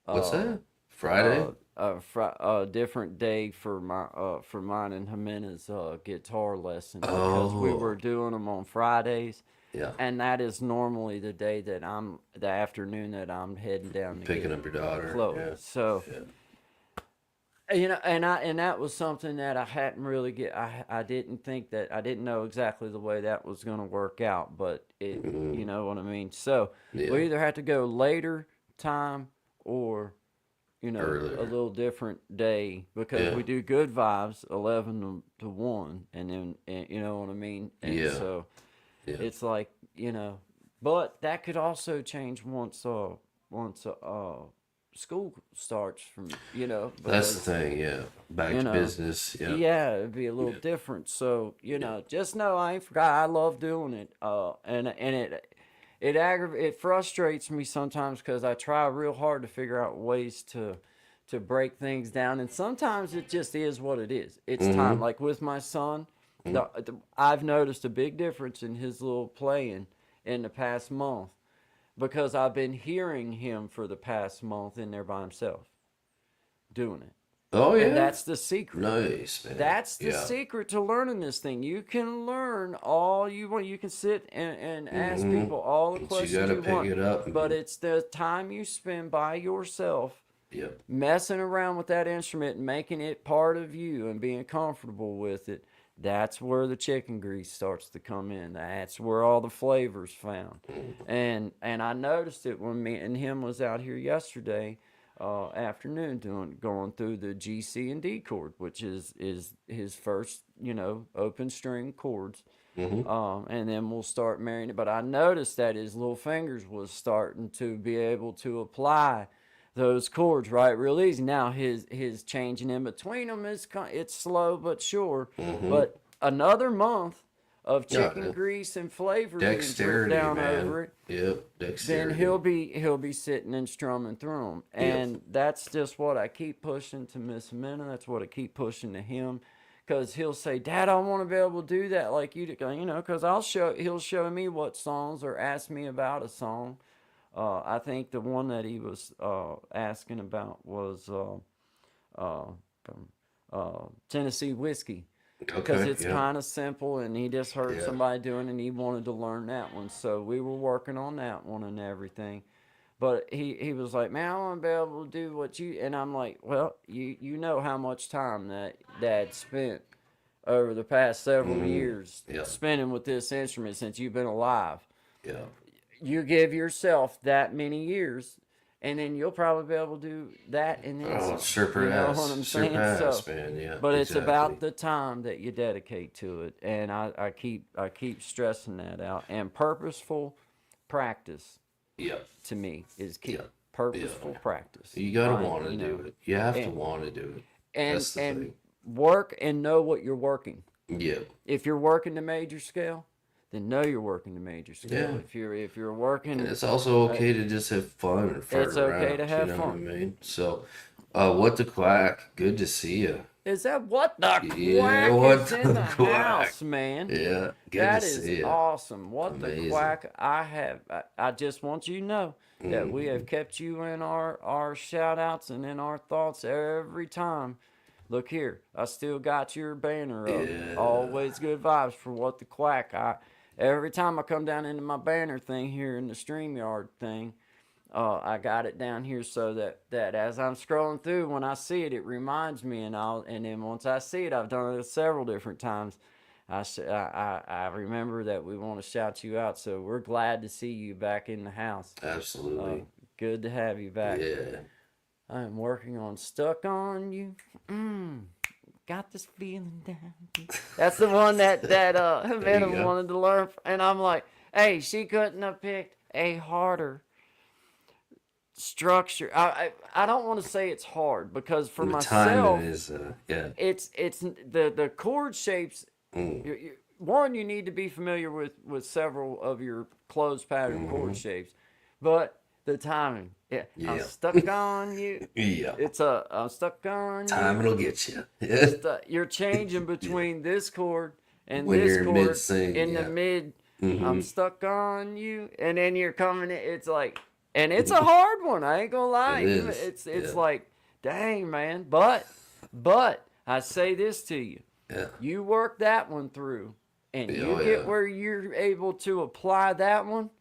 Speaker 3: What's
Speaker 2: Uh,
Speaker 3: that? Friday?
Speaker 2: a different day for my for mine and Jimenez guitar lesson because we were
Speaker 3: Oh,
Speaker 2: doing them on Fridays,
Speaker 3: yeah.
Speaker 2: and that is normally the afternoon that I'm heading down to
Speaker 3: Picking
Speaker 2: get
Speaker 3: up your daughter.
Speaker 2: Chloe.
Speaker 3: Yeah.
Speaker 2: So
Speaker 3: Yeah.
Speaker 2: and that was something that I hadn't really I didn't think that I didn't know exactly the way that was going to work out, but it
Speaker 3: Hmm.
Speaker 2: you know what I mean. So
Speaker 3: Yeah.
Speaker 2: we either had to go later time or a
Speaker 3: Earlier.
Speaker 2: little different day because
Speaker 3: Yeah.
Speaker 2: we do good vibes 11 to 1 and then you know what I mean, and
Speaker 3: Yeah.
Speaker 2: so
Speaker 3: Yeah.
Speaker 2: it's like but that could also change once school starts from
Speaker 3: That's the
Speaker 2: because
Speaker 3: thing. Yeah. Back
Speaker 2: you
Speaker 3: to
Speaker 2: know
Speaker 3: business. Yeah.
Speaker 2: yeah, it'd be a little
Speaker 3: Yeah.
Speaker 2: different. So
Speaker 3: Yeah.
Speaker 2: just know I ain't forgot. I love doing it. And it frustrates me sometimes because I try real hard to figure out ways to break things down, and sometimes it just is what it is. It's time.
Speaker 3: Mm-hmm.
Speaker 2: Like with my son,
Speaker 3: Mm-hmm.
Speaker 2: I've noticed a big difference in his little playing in the past month because I've been hearing him for the past month in there by himself doing it.
Speaker 3: Oh
Speaker 2: And
Speaker 3: yeah.
Speaker 2: that's the secret.
Speaker 3: Nice, man.
Speaker 2: That's the
Speaker 3: Yeah.
Speaker 2: secret to learning this thing. You can learn all you want. You can sit and ask
Speaker 3: Mm-hmm.
Speaker 2: people all the
Speaker 3: But you
Speaker 2: questions
Speaker 3: gotta
Speaker 2: you
Speaker 3: pick
Speaker 2: want.
Speaker 3: it up.
Speaker 2: But it's the time you spend by yourself
Speaker 3: Yep.
Speaker 2: messing around with that instrument and making it part of you and being comfortable with it. That's where the chicken grease starts to come in. That's where all the flavors found. And I noticed it when me and him was out here yesterday afternoon going through the G, C, and D chord, which is his first open string chords.
Speaker 3: Mm-hmm.
Speaker 2: And then we'll start marrying it. But I noticed that his little fingers was starting to be able to apply those chords right real easy. Now his changing in between them it's slow but sure.
Speaker 3: Mm-hmm.
Speaker 2: But another month of
Speaker 3: Yeah.
Speaker 2: chicken grease and flavor being dripped
Speaker 3: Dexterity,
Speaker 2: down
Speaker 3: man.
Speaker 2: over it,
Speaker 3: Yep.
Speaker 2: then
Speaker 3: Dexterity.
Speaker 2: he'll be sitting and strumming through them,
Speaker 3: Yep.
Speaker 2: and that's just what I keep pushing to Miss Minna. That's what I keep pushing to him, because he'll say, "Dad, I want to be able to do that like you do," because he'll show me what songs or ask me about a song. I think the one that he was asking about was uh, Tennessee whiskey because
Speaker 3: Okay.
Speaker 2: it's
Speaker 3: Yeah.
Speaker 2: kind of simple, and he just heard
Speaker 3: Yeah.
Speaker 2: somebody doing it and he wanted to learn that one, so we were working on that one and everything. But he was like, "Man, I want to be able to do what you," and I'm like, "Well, you know how much time that Dad spent over the past several
Speaker 3: Mm-hmm.
Speaker 2: years
Speaker 3: Yeah.
Speaker 2: spending with this instrument since you've been alive.
Speaker 3: Yeah.
Speaker 2: You give yourself that many years, and then you'll probably be able to do that and then
Speaker 3: Oh,
Speaker 2: some. You know what I'm saying? So,
Speaker 3: surpass, man. Yeah.
Speaker 2: but it's
Speaker 3: Exactly.
Speaker 2: about the time that you dedicate to it, and I keep stressing that out. And purposeful practice
Speaker 3: Yep.
Speaker 2: to me is key.
Speaker 3: Yep.
Speaker 2: Purposeful
Speaker 3: Yeah.
Speaker 2: practice.
Speaker 3: You gotta
Speaker 2: Find
Speaker 3: want to
Speaker 2: you
Speaker 3: do
Speaker 2: know,
Speaker 3: it. You have to
Speaker 2: and
Speaker 3: want to do it.
Speaker 2: and
Speaker 3: That's the
Speaker 2: and
Speaker 3: thing.
Speaker 2: work and know what you're working.
Speaker 3: Yeah.
Speaker 2: If you're working the major scale, then know you're working the major scale.
Speaker 3: Yeah.
Speaker 2: If you're
Speaker 3: And
Speaker 2: working,
Speaker 3: it's also
Speaker 2: uh,
Speaker 3: okay to just have fun and fart
Speaker 2: it's okay to
Speaker 3: around. You
Speaker 2: have
Speaker 3: know what I
Speaker 2: fun.
Speaker 3: mean? So, what the quack? Good to see you.
Speaker 2: Is that what the
Speaker 3: Yeah.
Speaker 2: quack
Speaker 3: What
Speaker 2: is in
Speaker 3: the
Speaker 2: the
Speaker 3: quack?
Speaker 2: house, man?
Speaker 3: Yeah. Good to
Speaker 2: That is
Speaker 3: see you.
Speaker 2: awesome. What the
Speaker 3: Amazing.
Speaker 2: quack I just want you to know that we have
Speaker 3: Hmm.
Speaker 2: kept you in our shout outs and in our thoughts every time. Look here, I still got your banner up.
Speaker 3: Yeah.
Speaker 2: Always good vibes for what the quack. Every time I come down into my banner thing here in the StreamYard thing, I got it down here so that as I'm scrolling through, when I see it, it reminds me, and then once I see it, I've done it several different times. I remember that we want to shout you out, so we're glad to see you back in the house. Uh,
Speaker 3: Absolutely.
Speaker 2: Good to have you back.
Speaker 3: Yeah.
Speaker 2: I am working on "Stuck on You." Got this feeling down. That's the one that
Speaker 3: There you
Speaker 2: Venom
Speaker 3: go.
Speaker 2: wanted to learn, and I'm like, hey, she couldn't have picked a harder structure. I don't want to say it's hard because for
Speaker 3: The timing
Speaker 2: myself,
Speaker 3: is yeah.
Speaker 2: it's the chord shapes.
Speaker 3: Mm.
Speaker 2: one, you need to be familiar with several of your closed pattern chord shapes, but the timing. Yeah, I'm
Speaker 3: Yeah.
Speaker 2: stuck on you.
Speaker 3: Yeah.
Speaker 2: I'm stuck on
Speaker 3: Time
Speaker 2: you.
Speaker 3: it'll get you. Yeah.
Speaker 2: You're changing
Speaker 3: Yeah.
Speaker 2: between this chord and
Speaker 3: When
Speaker 2: this
Speaker 3: you're in mid
Speaker 2: chord
Speaker 3: sing,
Speaker 2: in the
Speaker 3: yeah.
Speaker 2: mid. I'm
Speaker 3: Mm-hmm.
Speaker 2: stuck on you, and then you're coming in. It's like, and it's a hard one. I ain't gonna lie.
Speaker 3: It is.
Speaker 2: It's
Speaker 3: Yeah.
Speaker 2: like, dang man. But I say this to you:
Speaker 3: Yeah.
Speaker 2: you work that one through, and
Speaker 3: Yeah,
Speaker 2: you
Speaker 3: oh,
Speaker 2: get
Speaker 3: yeah.
Speaker 2: where you're able to apply that one,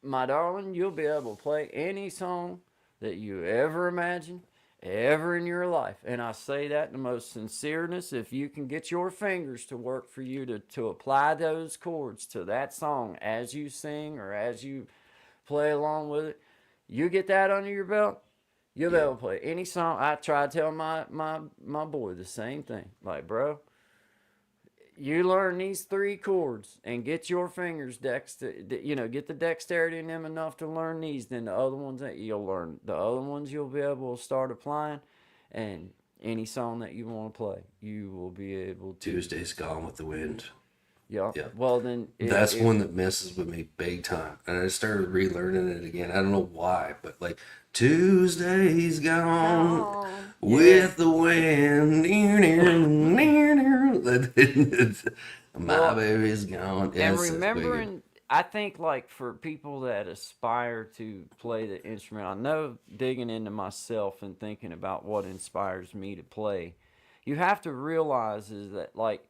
Speaker 2: my darling. You'll be able to play any song that you ever imagined ever in your life. And I say that in the most sincereness. If you can get your fingers to work for you to apply those chords to that song as you sing or as you play along with it, you get that under your belt, you'll be
Speaker 3: Yeah.
Speaker 2: able to play any song. I try to tell my boy the same thing. Like, bro, you learn these three chords and get your fingers get the dexterity in them enough to learn these, then the other ones that you'll learn, the other ones you'll be able to start applying, and any song that you want to play, you will be able to.
Speaker 3: Tuesday's Gone with the Wind.
Speaker 2: Yeah.
Speaker 3: Yeah.
Speaker 2: Well, then
Speaker 3: That's one that messes with me big time. And I started relearning it again. I don't know why, but like Tuesday's gone
Speaker 2: Oh,
Speaker 3: with the wind. My
Speaker 2: Well,
Speaker 3: baby's gone. Yeah,
Speaker 2: and
Speaker 3: it's wicked.
Speaker 2: remembering, I think like for people that aspire to play the instrument, I know digging into myself and thinking about what inspires me to play, you have to realize is that like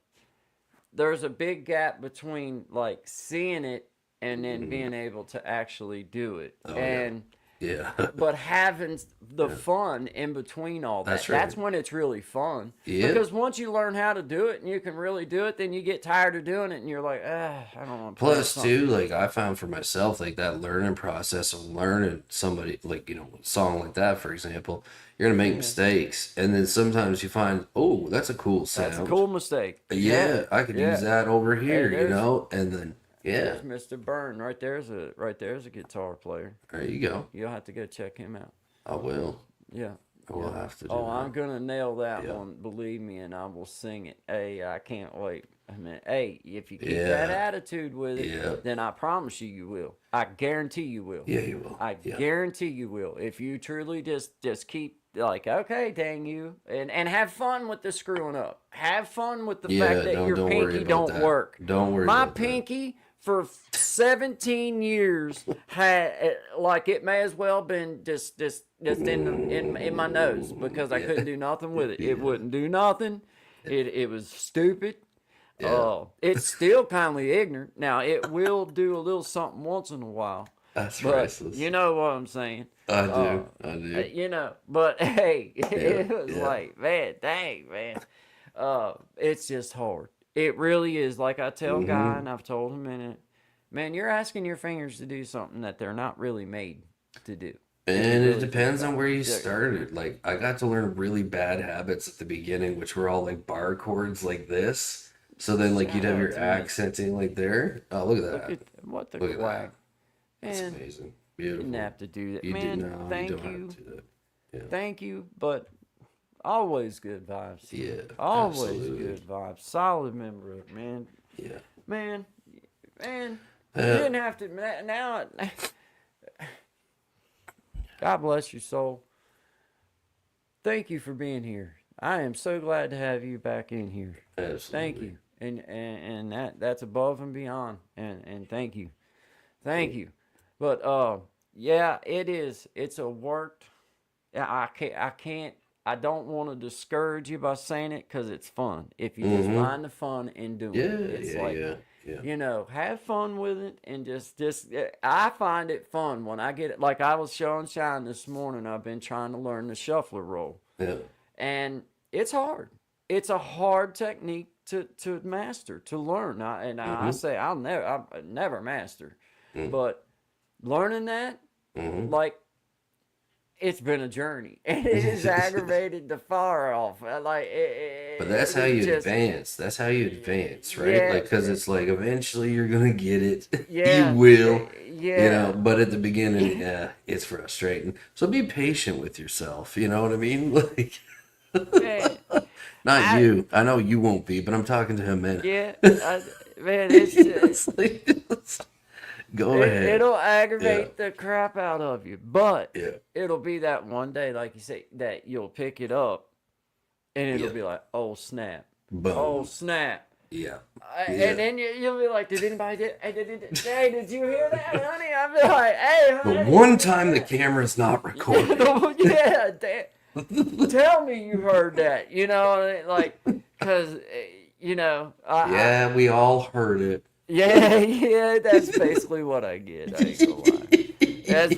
Speaker 2: there's a big gap between like seeing it and then being able to actually do it.
Speaker 3: Oh,
Speaker 2: And
Speaker 3: yeah.
Speaker 2: but having the fun in between all that,
Speaker 3: That's right.
Speaker 2: that's when it's really fun.
Speaker 3: Yeah.
Speaker 2: Because once you learn how to do it and you can really do it, then you get tired of doing it and you're like, I don't want to play
Speaker 3: Plus,
Speaker 2: this
Speaker 3: too, like I found for myself, like that learning process of learning somebody, like, a song like that, for example, you're going to make mistakes. And then sometimes you find, oh, that's a cool sound.
Speaker 2: That's a cool mistake.
Speaker 3: Yeah, I could use that over here,
Speaker 2: there's-
Speaker 3: and then, yeah,
Speaker 2: There's Mr. Byrne. Right there's a guitar player.
Speaker 3: there you go.
Speaker 2: You'll have to go check him out.
Speaker 3: I will.
Speaker 2: Yeah.
Speaker 3: I will have to do
Speaker 2: Oh,
Speaker 3: that.
Speaker 2: I'm gonna nail that
Speaker 3: Yeah.
Speaker 2: one. Believe me, and I will sing it. Hey, I can't wait. I mean, hey, if you keep
Speaker 3: Yeah.
Speaker 2: that attitude with it,
Speaker 3: Yeah.
Speaker 2: then I promise you will. I guarantee you will.
Speaker 3: Yeah, you will.
Speaker 2: I
Speaker 3: Yeah.
Speaker 2: guarantee you will. If you truly just keep like, okay, dang you, and have fun with the screwing up. Have fun with the
Speaker 3: Yeah,
Speaker 2: fact that your
Speaker 3: don't worry
Speaker 2: pinky
Speaker 3: about
Speaker 2: don't
Speaker 3: that.
Speaker 2: work.
Speaker 3: Don't worry
Speaker 2: My
Speaker 3: about that.
Speaker 2: pinky for 17 years had like it may as well been just in my nose because I couldn't do nothing with it. It wouldn't do nothing. It was stupid.
Speaker 3: Yeah.
Speaker 2: It's still kindly ignorant. Now it will do a little something once in a while.
Speaker 3: That's
Speaker 2: But
Speaker 3: priceless.
Speaker 2: you know what I'm saying.
Speaker 3: I do.
Speaker 2: But hey, it was
Speaker 3: yeah.
Speaker 2: like, man, dang, man. It's just hard. It really is. Like I tell Guy, and I've told him in it, man, you're asking your fingers to do something that they're not really made to do.
Speaker 3: And it depends on where you started. Like, I got to learn really bad habits at the beginning, which were all like bar chords like this. So then, like, you'd have your accenting like there. Oh, look at that.
Speaker 2: What the
Speaker 3: Look at
Speaker 2: quack.
Speaker 3: That's
Speaker 2: Man,
Speaker 3: amazing.
Speaker 2: you
Speaker 3: Beautiful.
Speaker 2: didn't have to do that.
Speaker 3: You
Speaker 2: Man,
Speaker 3: do, no,
Speaker 2: thank
Speaker 3: you don't
Speaker 2: you.
Speaker 3: have to do that. Yeah.
Speaker 2: Thank you, but always good vibes.
Speaker 3: Yeah,
Speaker 2: Always
Speaker 3: absolutely.
Speaker 2: good vibes. Solid member, man.
Speaker 3: Yeah.
Speaker 2: Man, you
Speaker 3: Yeah.
Speaker 2: didn't have to. Now, God bless your soul. Thank you for being here. I am so glad to have you back in here.
Speaker 3: Absolutely.
Speaker 2: Thank you, and that's above and beyond. And thank you. But yeah, it is. It's a work. I don't want to discourage you by saying it because it's fun. If you just find the fun in doing
Speaker 3: Yeah,
Speaker 2: it, it's
Speaker 3: yeah,
Speaker 2: like,
Speaker 3: yeah.
Speaker 2: have fun with it and just. I find it fun when I get it. Like I was showing Shine this morning. I've been trying to learn the shuffler roll,
Speaker 3: Yeah.
Speaker 2: and it's hard. It's a hard technique to master, to learn. I say I'll never master, but learning that, like, it's been a journey, and it is aggravated the far off. Like,
Speaker 3: But that's how you advance. That's how you advance, right?
Speaker 2: Yeah.
Speaker 3: Like, because it's like eventually you're gonna get it.
Speaker 2: Yeah.
Speaker 3: You will.
Speaker 2: Yeah.
Speaker 3: But at the beginning, it's frustrating. So be patient with yourself. You know what I mean? Like,
Speaker 2: Man,
Speaker 3: Not
Speaker 2: I
Speaker 3: you. I know you won't be, but I'm talking to him, man.
Speaker 2: yeah, man, it's
Speaker 3: It's like, go ahead.
Speaker 2: it'll
Speaker 3: Yeah.
Speaker 2: aggravate the crap out of you, but
Speaker 3: Yeah.
Speaker 2: it'll be that one day, like you say, that you'll pick it up and it'll
Speaker 3: Yeah.
Speaker 2: be like, oh snap, oh
Speaker 3: Boom.
Speaker 2: snap.
Speaker 3: Yeah.
Speaker 2: And
Speaker 3: Yeah.
Speaker 2: then you'll be like, did anybody hey, did you hear that, honey? I'll be like, hey,
Speaker 3: The
Speaker 2: honey,
Speaker 3: one
Speaker 2: did you
Speaker 3: time
Speaker 2: hear
Speaker 3: the
Speaker 2: that?
Speaker 3: camera's not
Speaker 2: Yeah,
Speaker 3: recording.
Speaker 2: yeah, tell me you heard that, like, because,
Speaker 3: Yeah, we all heard it.
Speaker 2: yeah, yeah, that's basically what I get. I ain't gonna lie. That's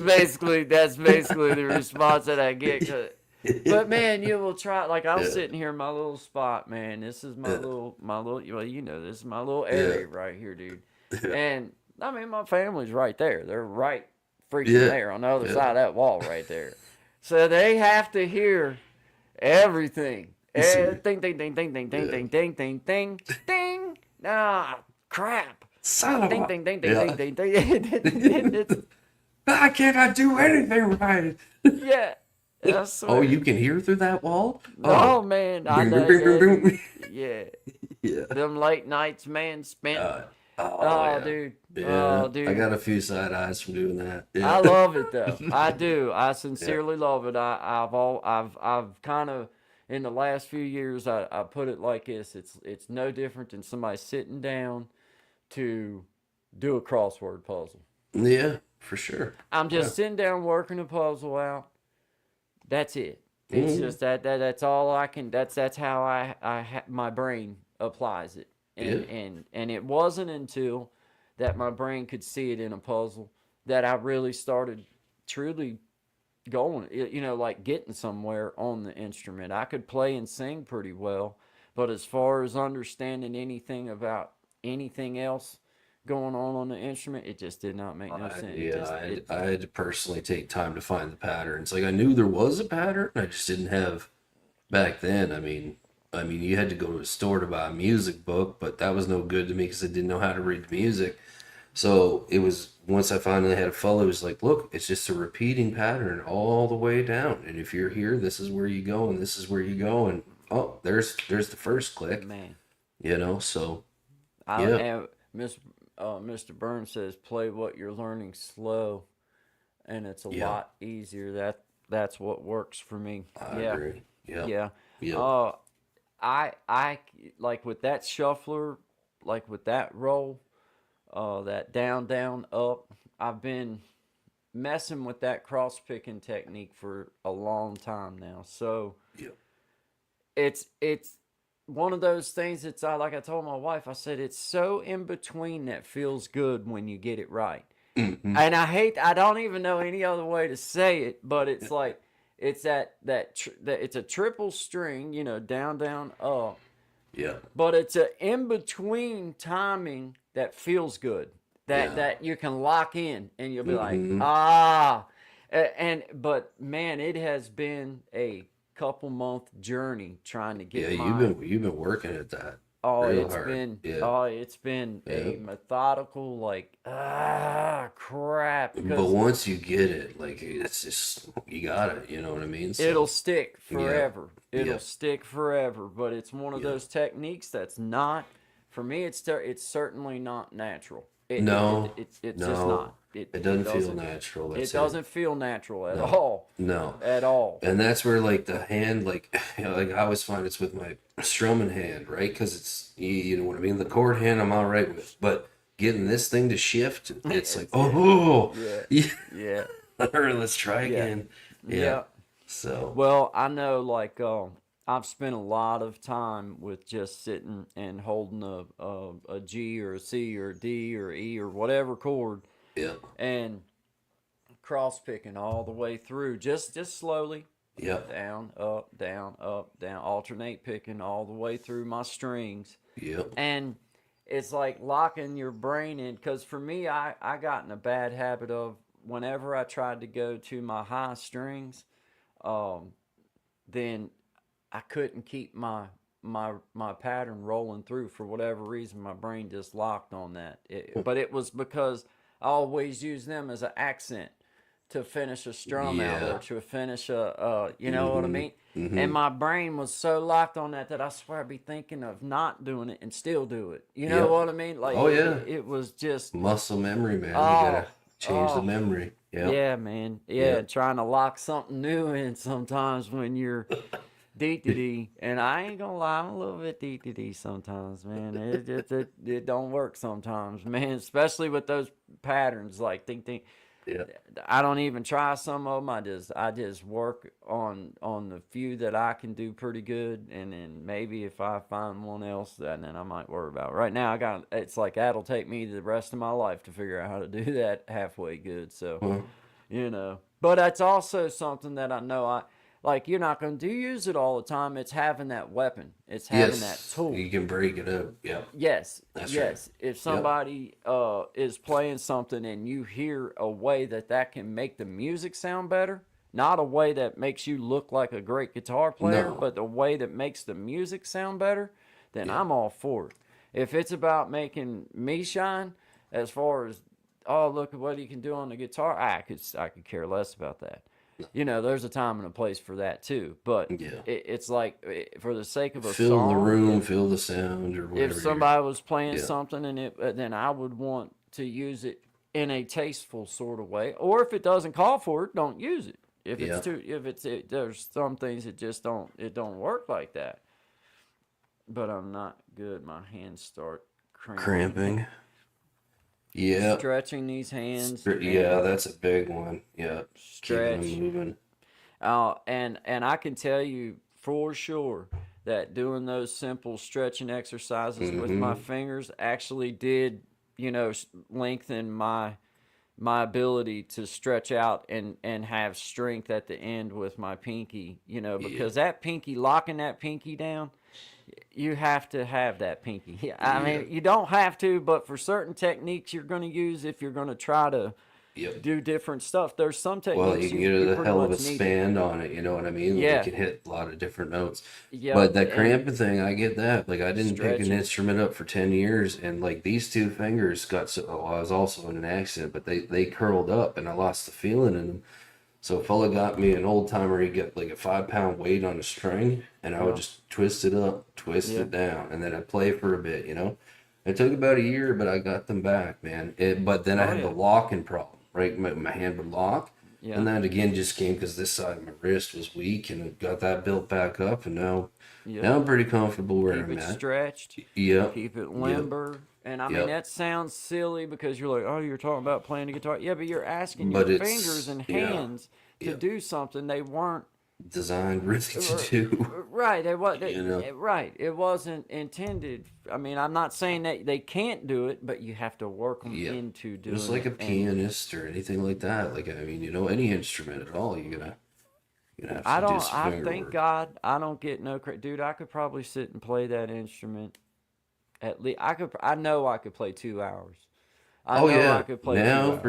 Speaker 2: basically the response that I get. But man, you will try. Like I'm
Speaker 3: Yeah.
Speaker 2: sitting here in my little spot, man. This is
Speaker 3: Yeah.
Speaker 2: my little. Well, this is my little
Speaker 3: Yeah.
Speaker 2: area right here, dude.
Speaker 3: Yeah.
Speaker 2: And I mean, my family's right there. They're right freaking
Speaker 3: Yeah.
Speaker 2: there on the other
Speaker 3: Yeah.
Speaker 2: side of that wall right there. So they have to hear everything.
Speaker 3: See.
Speaker 2: Ding, ding, ding, ding, ding, ding,
Speaker 3: Yeah.
Speaker 2: ding, ding, ding, ding, ding. Ah, crap.
Speaker 3: Son of
Speaker 2: Ding,
Speaker 3: a.
Speaker 2: ding, ding, ding,
Speaker 3: Yeah.
Speaker 2: ding, ding, ding. It's,
Speaker 3: I cannot do anything right.
Speaker 2: yeah. I
Speaker 3: Oh,
Speaker 2: swear.
Speaker 3: you can hear through that wall?
Speaker 2: Oh,
Speaker 3: Oh.
Speaker 2: man. I
Speaker 3: Bing,
Speaker 2: know.
Speaker 3: bing, bing,
Speaker 2: Yeah,
Speaker 3: bing,
Speaker 2: dude.
Speaker 3: bing.
Speaker 2: Yeah.
Speaker 3: Yeah.
Speaker 2: Them late nights, man, spent.
Speaker 3: Oh,
Speaker 2: Oh,
Speaker 3: yeah.
Speaker 2: dude.
Speaker 3: Yeah.
Speaker 2: Oh, dude.
Speaker 3: I got a few side eyes from doing that.
Speaker 2: I
Speaker 3: Yeah.
Speaker 2: love it though. I do. I sincerely love it. I've kind of in the last few years I put it like this. It's no different than somebody sitting down to do a crossword puzzle.
Speaker 3: Yeah, for sure.
Speaker 2: I'm
Speaker 3: Yeah.
Speaker 2: just sitting down working a puzzle out. That's it. It's
Speaker 3: Mhm.
Speaker 2: just that's all I can. That's how my brain applies it.
Speaker 3: Yeah.
Speaker 2: And it wasn't until that my brain could see it in a puzzle that I really started truly going, like getting somewhere on the instrument. I could play and sing pretty well, but as far as understanding anything about anything else going on the instrument, it just did not make no sense.
Speaker 3: I had to personally take time to find the patterns. Like I knew there was a pattern, I just didn't have back then. I mean, you had to go to a store to buy a music book, but that was no good to me because I didn't know how to read the music. So it was once I finally had a follow, it was like, look, it's just a repeating pattern all the way down. And if you're here, this is where you go, and this is where you go, and oh, there's the first click.
Speaker 2: Man,
Speaker 3: So
Speaker 2: I
Speaker 3: yeah,
Speaker 2: and Mr. Burns says play what you're learning slow, and it's a
Speaker 3: yeah,
Speaker 2: lot easier. That's what works for me.
Speaker 3: I
Speaker 2: Yeah,
Speaker 3: agree. Yeah,
Speaker 2: yeah.
Speaker 3: yeah,
Speaker 2: Uh, I like with that shuffler, like with that roll, that down, down, up. I've been messing with that cross picking technique for a long time now. So
Speaker 3: yeah.
Speaker 2: it's one of those things that's like I told my wife, I said it's so in between that feels good when you get it right.
Speaker 3: Hmm.
Speaker 2: And I don't even know any other way to say it, but it's like it's that it's a triple string, down, down, up,
Speaker 3: Yeah,
Speaker 2: but it's a in between timing that feels good. That
Speaker 3: yeah.
Speaker 2: that you can lock in and you'll be like,
Speaker 3: Hmm.
Speaker 2: ah. But man, it has been a couple month journey trying to
Speaker 3: Yeah,
Speaker 2: get
Speaker 3: you've been working at that real hard. Yeah,
Speaker 2: it's been
Speaker 3: yeah.
Speaker 2: a methodical, like, crap,
Speaker 3: But
Speaker 2: because
Speaker 3: once you get it, like it's just you got it. You know what I mean?
Speaker 2: it'll
Speaker 3: So
Speaker 2: stick
Speaker 3: yeah,
Speaker 2: forever. It'll
Speaker 3: yeah,
Speaker 2: stick forever. But it's one of
Speaker 3: yeah.
Speaker 2: those techniques that's not, for me. It's certainly not natural.
Speaker 3: No,
Speaker 2: It's just
Speaker 3: no,
Speaker 2: not.
Speaker 3: it doesn't feel natural.
Speaker 2: It
Speaker 3: That's it.
Speaker 2: doesn't feel natural at
Speaker 3: No,
Speaker 2: all.
Speaker 3: no.
Speaker 2: At all.
Speaker 3: And that's where like the hand, like like I always find it's with my strumming hand, right? Because it's you know what I mean. The chord hand I'm all right with, but getting this thing to shift, it's like oh
Speaker 2: Yeah.
Speaker 3: yeah.
Speaker 2: Yeah.
Speaker 3: Or let's try
Speaker 2: Yeah.
Speaker 3: again. Yeah.
Speaker 2: Yeah.
Speaker 3: So
Speaker 2: Well, I know, like, I've spent a lot of time with just sitting and holding a G or a C or a D or E or whatever chord
Speaker 3: yeah,
Speaker 2: and cross picking all the way through, just slowly,
Speaker 3: yeah,
Speaker 2: down, up, down, alternate picking all the way through my strings.
Speaker 3: yeah,
Speaker 2: And it's like locking your brain in, because for me, I got in a bad habit of whenever I tried to go to my high strings, um, then I couldn't keep my pattern rolling through for whatever reason. My brain just locked on that. But it was because I always use them as an accent to finish a strum out
Speaker 3: Yeah.
Speaker 2: or to finish a you know what I mean?
Speaker 3: Mm-hmm.
Speaker 2: And my brain was so locked on that I swear I'd be thinking of not doing it and still do it. You know
Speaker 3: Yep.
Speaker 2: what I mean? Like
Speaker 3: Oh yeah.
Speaker 2: it was just
Speaker 3: Muscle memory, man. You gotta
Speaker 2: oh
Speaker 3: change the
Speaker 2: oh
Speaker 3: memory. Yep.
Speaker 2: yeah, man. Yeah,
Speaker 3: Yep.
Speaker 2: trying to lock something new in sometimes when you're DTD, and I ain't gonna lie, I'm a little bit DTD sometimes, man. It don't work sometimes, man. Especially with those patterns, like think.
Speaker 3: Yeah.
Speaker 2: I don't even try some of them. I just work on the few that I can do pretty good, and then maybe if I find one else, then I might worry about it. Right now, it's like that'll take me the rest of my life to figure out how to do that halfway good. So,
Speaker 3: Well,
Speaker 2: but that's also something that I know I like. You're not going to use it all the time. It's having that weapon. It's having that
Speaker 3: yes,
Speaker 2: tool.
Speaker 3: you can break it up. Yep.
Speaker 2: Yes,
Speaker 3: That's right.
Speaker 2: yes. If somebody is playing something and you hear a way that can make the music sound better, not a way that makes you look like a great guitar player,
Speaker 3: No.
Speaker 2: but the way that makes the music sound better, then
Speaker 3: Yeah.
Speaker 2: I'm all for it. If it's about making me shine, as far as oh look at what he can do on the guitar, I could care less about that. There's a time and a place for that too. But
Speaker 3: Yeah.
Speaker 2: it's like for the sake of a
Speaker 3: Fill the
Speaker 2: song,
Speaker 3: room, fill the sound, or
Speaker 2: if
Speaker 3: whatever.
Speaker 2: somebody was playing
Speaker 3: Yeah.
Speaker 2: something and then I would want to use it in a tasteful sort of way. Or if it doesn't call for it, don't use it. If
Speaker 3: Yeah.
Speaker 2: there's some things that just don't work like that. But I'm not good. My hands start
Speaker 3: Cramping. Yeah.
Speaker 2: Stretching these hands.
Speaker 3: Yeah, that's a big one. Yeah. Keeping
Speaker 2: Stretch.
Speaker 3: them moving.
Speaker 2: And I can tell you for sure that doing those simple stretching exercises with my fingers actually did, lengthen my ability to stretch out and have strength at the end with my pinky, because that pinky, locking that pinky down, you have to have that pinky. I mean, you don't have to, but for certain techniques you're going to use, if you're going to try to
Speaker 3: Yep.
Speaker 2: do different stuff, there's some techniques
Speaker 3: Well, you can get
Speaker 2: you
Speaker 3: a
Speaker 2: pretty
Speaker 3: hell of a
Speaker 2: much need.
Speaker 3: span on it, you know what I mean?
Speaker 2: Yeah.
Speaker 3: You can hit a lot of different notes.
Speaker 2: Yep,
Speaker 3: But that
Speaker 2: and
Speaker 3: cramping thing, I get that. Like, I didn't pick an
Speaker 2: stretching.
Speaker 3: instrument up for 10 years, and like these two fingers got so, oh, I was also in an accident, but they curled up and I lost the feeling in them. So a fella got me an old timer, he got like a 5 pound weight on a string, and I would just twist it up, twist it down, and then I'd play for a bit, It took about a year, but I got them back, man. But then I had the locking problem, right? My hand would lock.
Speaker 2: Yeah.
Speaker 3: And that again just came because this side of my wrist was weak, and it got that built back up, and now I'm pretty comfortable where
Speaker 2: Keep
Speaker 3: I'm
Speaker 2: it
Speaker 3: at.
Speaker 2: stretched.
Speaker 3: Yep.
Speaker 2: Keep it limber. And I mean, that sounds silly because you're like, oh, you're talking about playing the guitar. Yeah, but you're asking your fingers and hands to do something they weren't
Speaker 3: designed really to do.
Speaker 2: right. Right. It wasn't intended. I mean, I'm not saying that they can't do it, but you have to work them into doing it.
Speaker 3: Just like a pianist or anything like that. Like, I mean, any instrument at all, you're gonna have to do some finger
Speaker 2: thank
Speaker 3: work.
Speaker 2: God I don't get no credit. Dude, I could probably sit and play that instrument. At least I know I could play 2 hours. I could play 2
Speaker 3: now
Speaker 2: hours.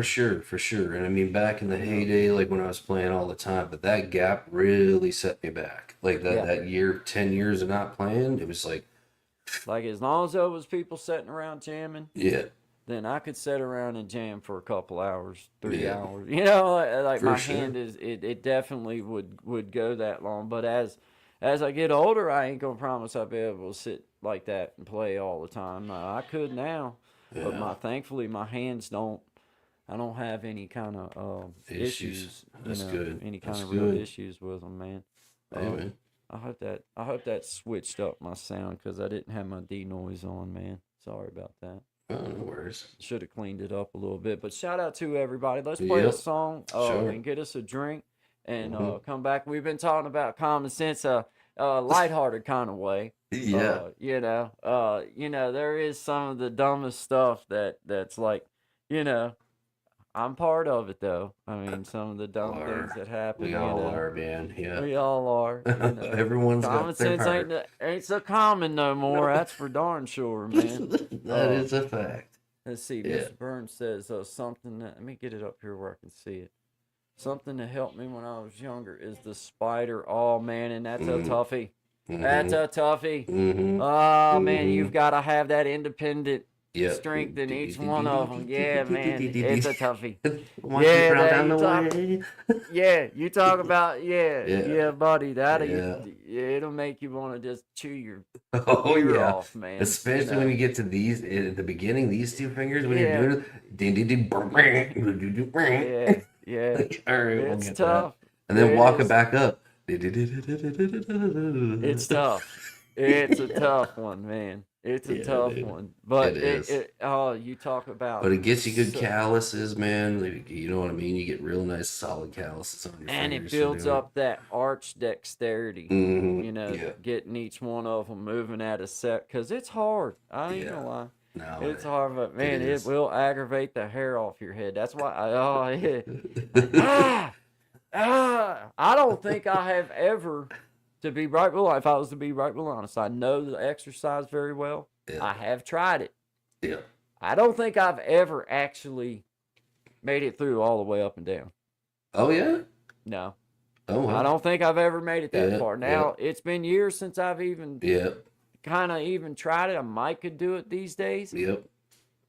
Speaker 3: for sure. And I mean, back in the heyday, like when I was playing all the time, but that gap really set me back. Like that year, 10 years of not playing, it was like
Speaker 2: as long as there was people sitting around jamming, then I could sit around and jam for a couple hours, 3 hours. Like
Speaker 3: For
Speaker 2: my
Speaker 3: sure.
Speaker 2: hand it definitely would go that long. But as I get older, I ain't gonna promise I'll be able to sit like that and play all the time. I could now, but thankfully my hands don't. I don't have any kind of issues.
Speaker 3: That's good.
Speaker 2: Any kind
Speaker 3: That's
Speaker 2: of real
Speaker 3: good.
Speaker 2: issues with them, man.
Speaker 3: Hey, man.
Speaker 2: I hope that switched up my sound because I didn't have my denoise on, man. Sorry about that.
Speaker 3: Oh, no worries.
Speaker 2: Should have cleaned it up a little bit. But shout out to everybody. Let's play a song
Speaker 3: Sure.
Speaker 2: and get us a drink and come back. We've been talking about common sense, lighthearted kind of way.
Speaker 3: Yeah.
Speaker 2: There is some of the dumbest stuff that's like, I'm part of it though. I mean, some of the dumb things that happen.
Speaker 3: We all are, man. Yeah.
Speaker 2: We all are.
Speaker 3: Everyone's
Speaker 2: Common
Speaker 3: got their
Speaker 2: sense
Speaker 3: part.
Speaker 2: ain't so common no more. That's for darn sure, man.
Speaker 3: That is a fact.
Speaker 2: Let's see.
Speaker 3: Yeah.
Speaker 2: Mr. Burns says something. Let me get it up here where I can see it. Something that helped me when I was younger is the spider. Oh man, and that's a toughie. That's a toughie. Oh man, you've got to have that independent
Speaker 3: Yep.
Speaker 2: strengthen each one of them. Yeah, man, it's a toughie.
Speaker 3: Watch me
Speaker 2: Yeah,
Speaker 3: crawl
Speaker 2: that
Speaker 3: down
Speaker 2: you
Speaker 3: the
Speaker 2: talk.
Speaker 3: way.
Speaker 2: Yeah, you talk about
Speaker 3: Yeah.
Speaker 2: yeah, buddy.
Speaker 3: Yeah.
Speaker 2: It'll make you want to just chew your
Speaker 3: Oh
Speaker 2: ear
Speaker 3: yeah.
Speaker 2: off, man. You
Speaker 3: Especially when
Speaker 2: know.
Speaker 3: you get to these at the beginning, these two fingers when you're
Speaker 2: Yeah,
Speaker 3: doing it. Ding, ding, ding, brr, brr, do, do, do, brr.
Speaker 2: yeah, yeah.
Speaker 3: Like, all right, we'll
Speaker 2: It's
Speaker 3: get that.
Speaker 2: tough.
Speaker 3: And then walk it
Speaker 2: It's
Speaker 3: back up.
Speaker 2: it's tough. It's a tough one, man. It's a
Speaker 3: Yeah,
Speaker 2: tough
Speaker 3: dude.
Speaker 2: one.
Speaker 3: It
Speaker 2: But
Speaker 3: is.
Speaker 2: oh, you talk about
Speaker 3: But it gets you good
Speaker 2: so,
Speaker 3: calluses, man. Like, you know what I mean? You get real nice solid calluses on your
Speaker 2: and it
Speaker 3: fingers for
Speaker 2: builds
Speaker 3: doing it.
Speaker 2: up that arch dexterity.
Speaker 3: Hmm.
Speaker 2: You know,
Speaker 3: Yeah.
Speaker 2: getting each one of them moving at a set because it's hard. I ain't gonna
Speaker 3: Yeah.
Speaker 2: lie.
Speaker 3: No,
Speaker 2: It's hard, but
Speaker 3: it
Speaker 2: man, it
Speaker 3: is.
Speaker 2: will aggravate the hair off your head. That's why ah, I don't think I have ever, to be right real, if I was to be right real honest, I know the exercise very well.
Speaker 3: Yeah.
Speaker 2: I have tried it.
Speaker 3: Yeah.
Speaker 2: I don't think I've ever actually made it through all the way up and down.
Speaker 3: Oh yeah.
Speaker 2: No,
Speaker 3: Oh
Speaker 2: I
Speaker 3: well.
Speaker 2: don't think I've ever made it that
Speaker 3: Yeah,
Speaker 2: far. Now, it's been years since I've even
Speaker 3: Yep.
Speaker 2: kind of even tried it. I might could do it these days,
Speaker 3: Yep.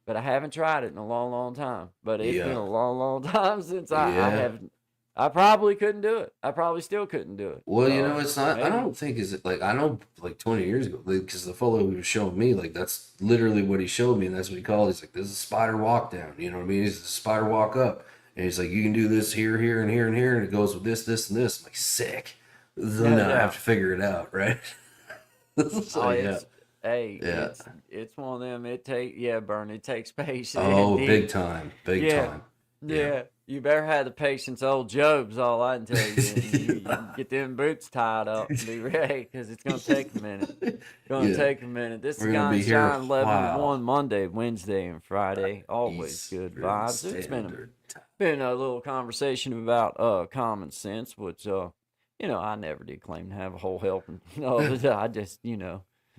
Speaker 2: but I haven't tried it in a long, long time. But it's been
Speaker 3: Yeah.
Speaker 2: a long, long time since I
Speaker 3: Yeah.
Speaker 2: haven't. I probably couldn't do it. I probably still couldn't do it.
Speaker 3: Well, you know, it's not. I
Speaker 2: Maybe.
Speaker 3: don't think is it like I know like 20 years ago because the fellow who was showing me like that's literally what he showed me and that's what he called. He's like, this is a spider walk down. You know what I mean? He's a spider walk up, and he's like, you can do this here, here, and here, and here, and it goes with this, this, and this. I'm like, sick. So
Speaker 2: No
Speaker 3: now I
Speaker 2: doubt.
Speaker 3: have to figure it out, right? So,
Speaker 2: Oh,
Speaker 3: yeah.
Speaker 2: hey,
Speaker 3: Yeah.
Speaker 2: it's one of them. Bern. It takes patience.
Speaker 3: Oh,
Speaker 2: Indeed.
Speaker 3: big time, big
Speaker 2: Yeah.
Speaker 3: time.
Speaker 2: Yeah, you better have the patience. Old Job's all I can tell you. You get them boots tied up and be ready because it's gonna take a minute. It's gonna
Speaker 3: Yeah.
Speaker 2: take a minute. This
Speaker 3: We're
Speaker 2: is
Speaker 3: gonna
Speaker 2: Guy
Speaker 3: be here a
Speaker 2: Shine 11
Speaker 3: while.
Speaker 2: 1 Monday, Wednesday, and Friday. Always good
Speaker 3: Eastern
Speaker 2: vibes. It's
Speaker 3: Standard Time.
Speaker 2: been a little conversation about common sense, which I never did claim to have a whole helping. No, I just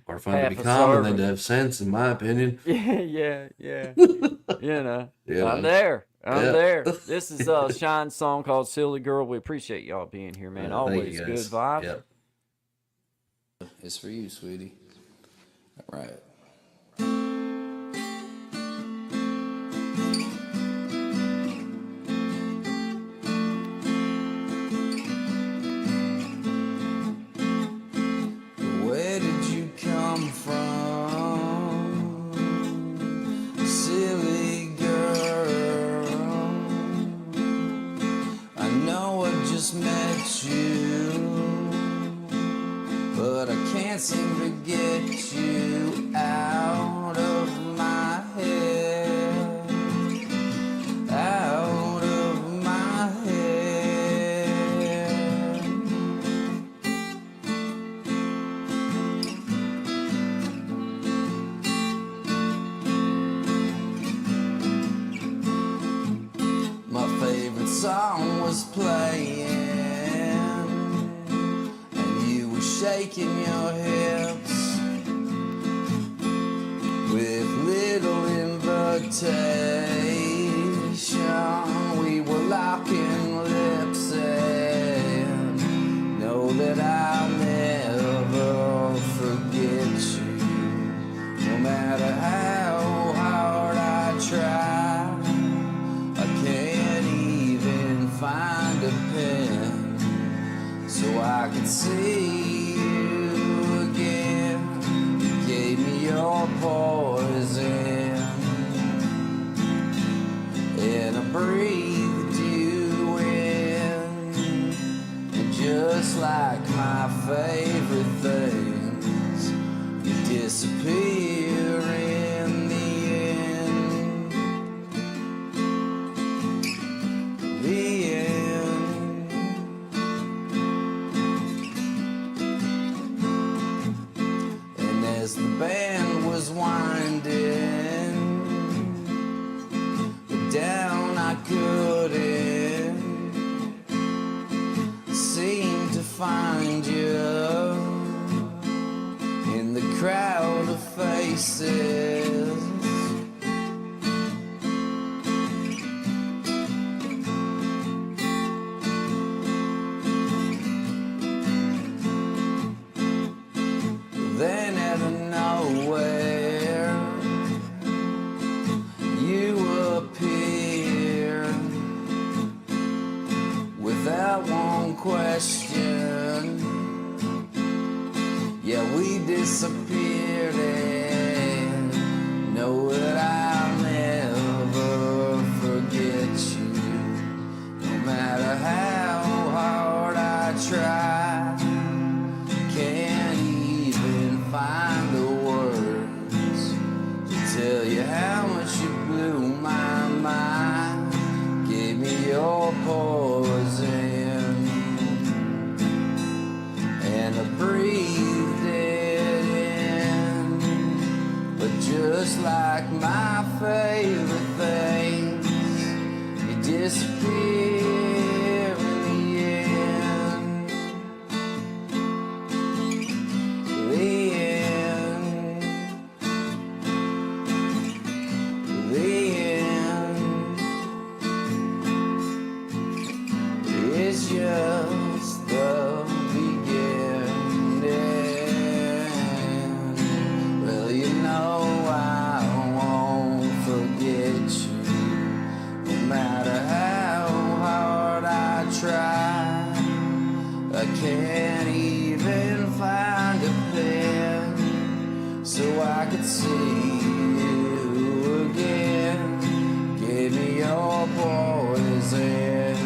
Speaker 3: More fun to
Speaker 2: half
Speaker 3: be
Speaker 2: a
Speaker 3: common than
Speaker 2: servant.
Speaker 3: to have sense, in my opinion.
Speaker 2: Yeah.
Speaker 3: Yeah.
Speaker 2: I'm there. I'm
Speaker 3: Yeah.
Speaker 2: there. This is a Shine song called Silly Girl. We appreciate y'all being here, man.
Speaker 3: Thank you,
Speaker 2: Always
Speaker 3: guys.
Speaker 2: good vibes.
Speaker 3: Yep.
Speaker 4: It's for you, sweetie. All right. Where did you come from, silly girl? I know I just met you, but I can't seem to get you out of my head, out of my head. My favorite song was playing, and you were shaking your hips with little invitation. We were locking lips, and know that I'll never forget you, no matter how hard I try. I can't even find a pen so I could see you again. You gave me your poison, and I breathed you in. And just like my favorite things, you disappear in the end. question. Yeah, we disappeared and know that I'll never forget you. No matter how hard I try, can't even find the words to tell you how much you blew my mind. Gave me your poison and I breathed it in, but just like my favorite things, you disappear in the end. The end. The end. It's just the beginning. Well, you know I won't forget you, no matter how hard I try. I can't even find a pen so I could see you again. Give me your poison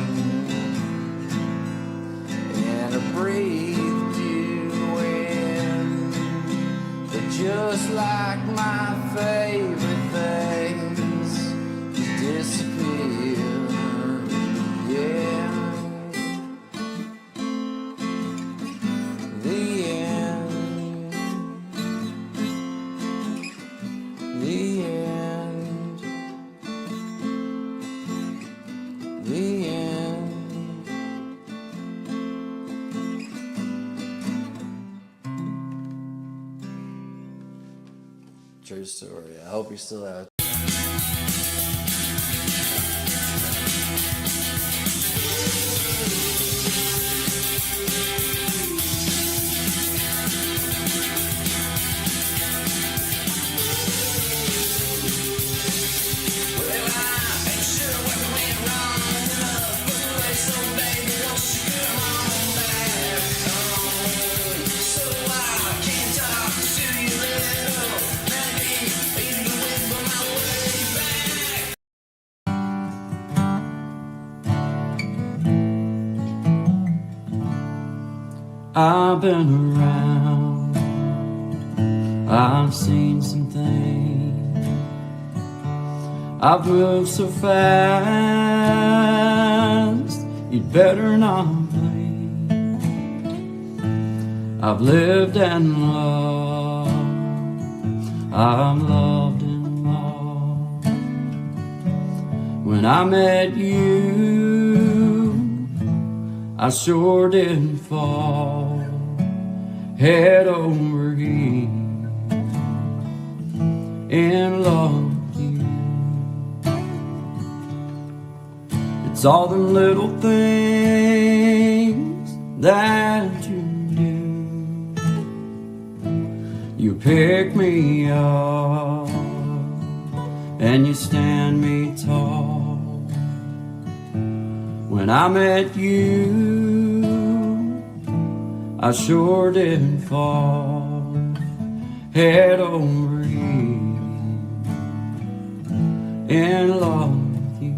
Speaker 4: and I breathed you in, but just like my favorite things, you disappear. Yeah. The end. The end. The end. True story. I hope you're still out.
Speaker 2: I've been around, I've seen some things, I've moved so fast, you'd better not blink. I've lived and loved, I've loved and lost. When I met you, I sure did fall head over heels in love with you. It's all the little things that you do. You pick me up and you stand me tall. When I met you, I sure did fall head over heels in love with you.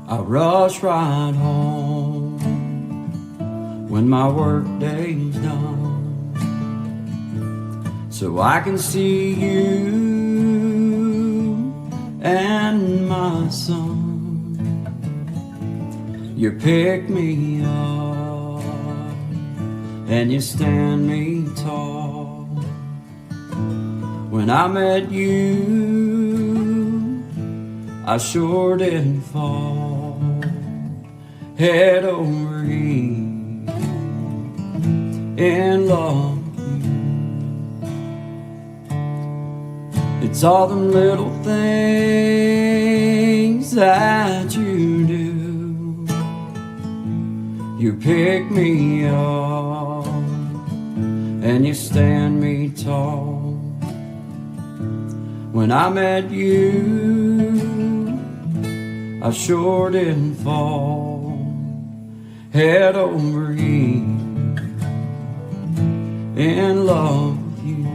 Speaker 2: I rush right home when my work day's done, so I can see you and my son. You pick me up and you stand me tall. When I met you, I sure did fall head over heels in love with you. It's all them little things that you do. You You pick me up and you stand me tall. When I met you, I sure didn't fall head over heels in love with you.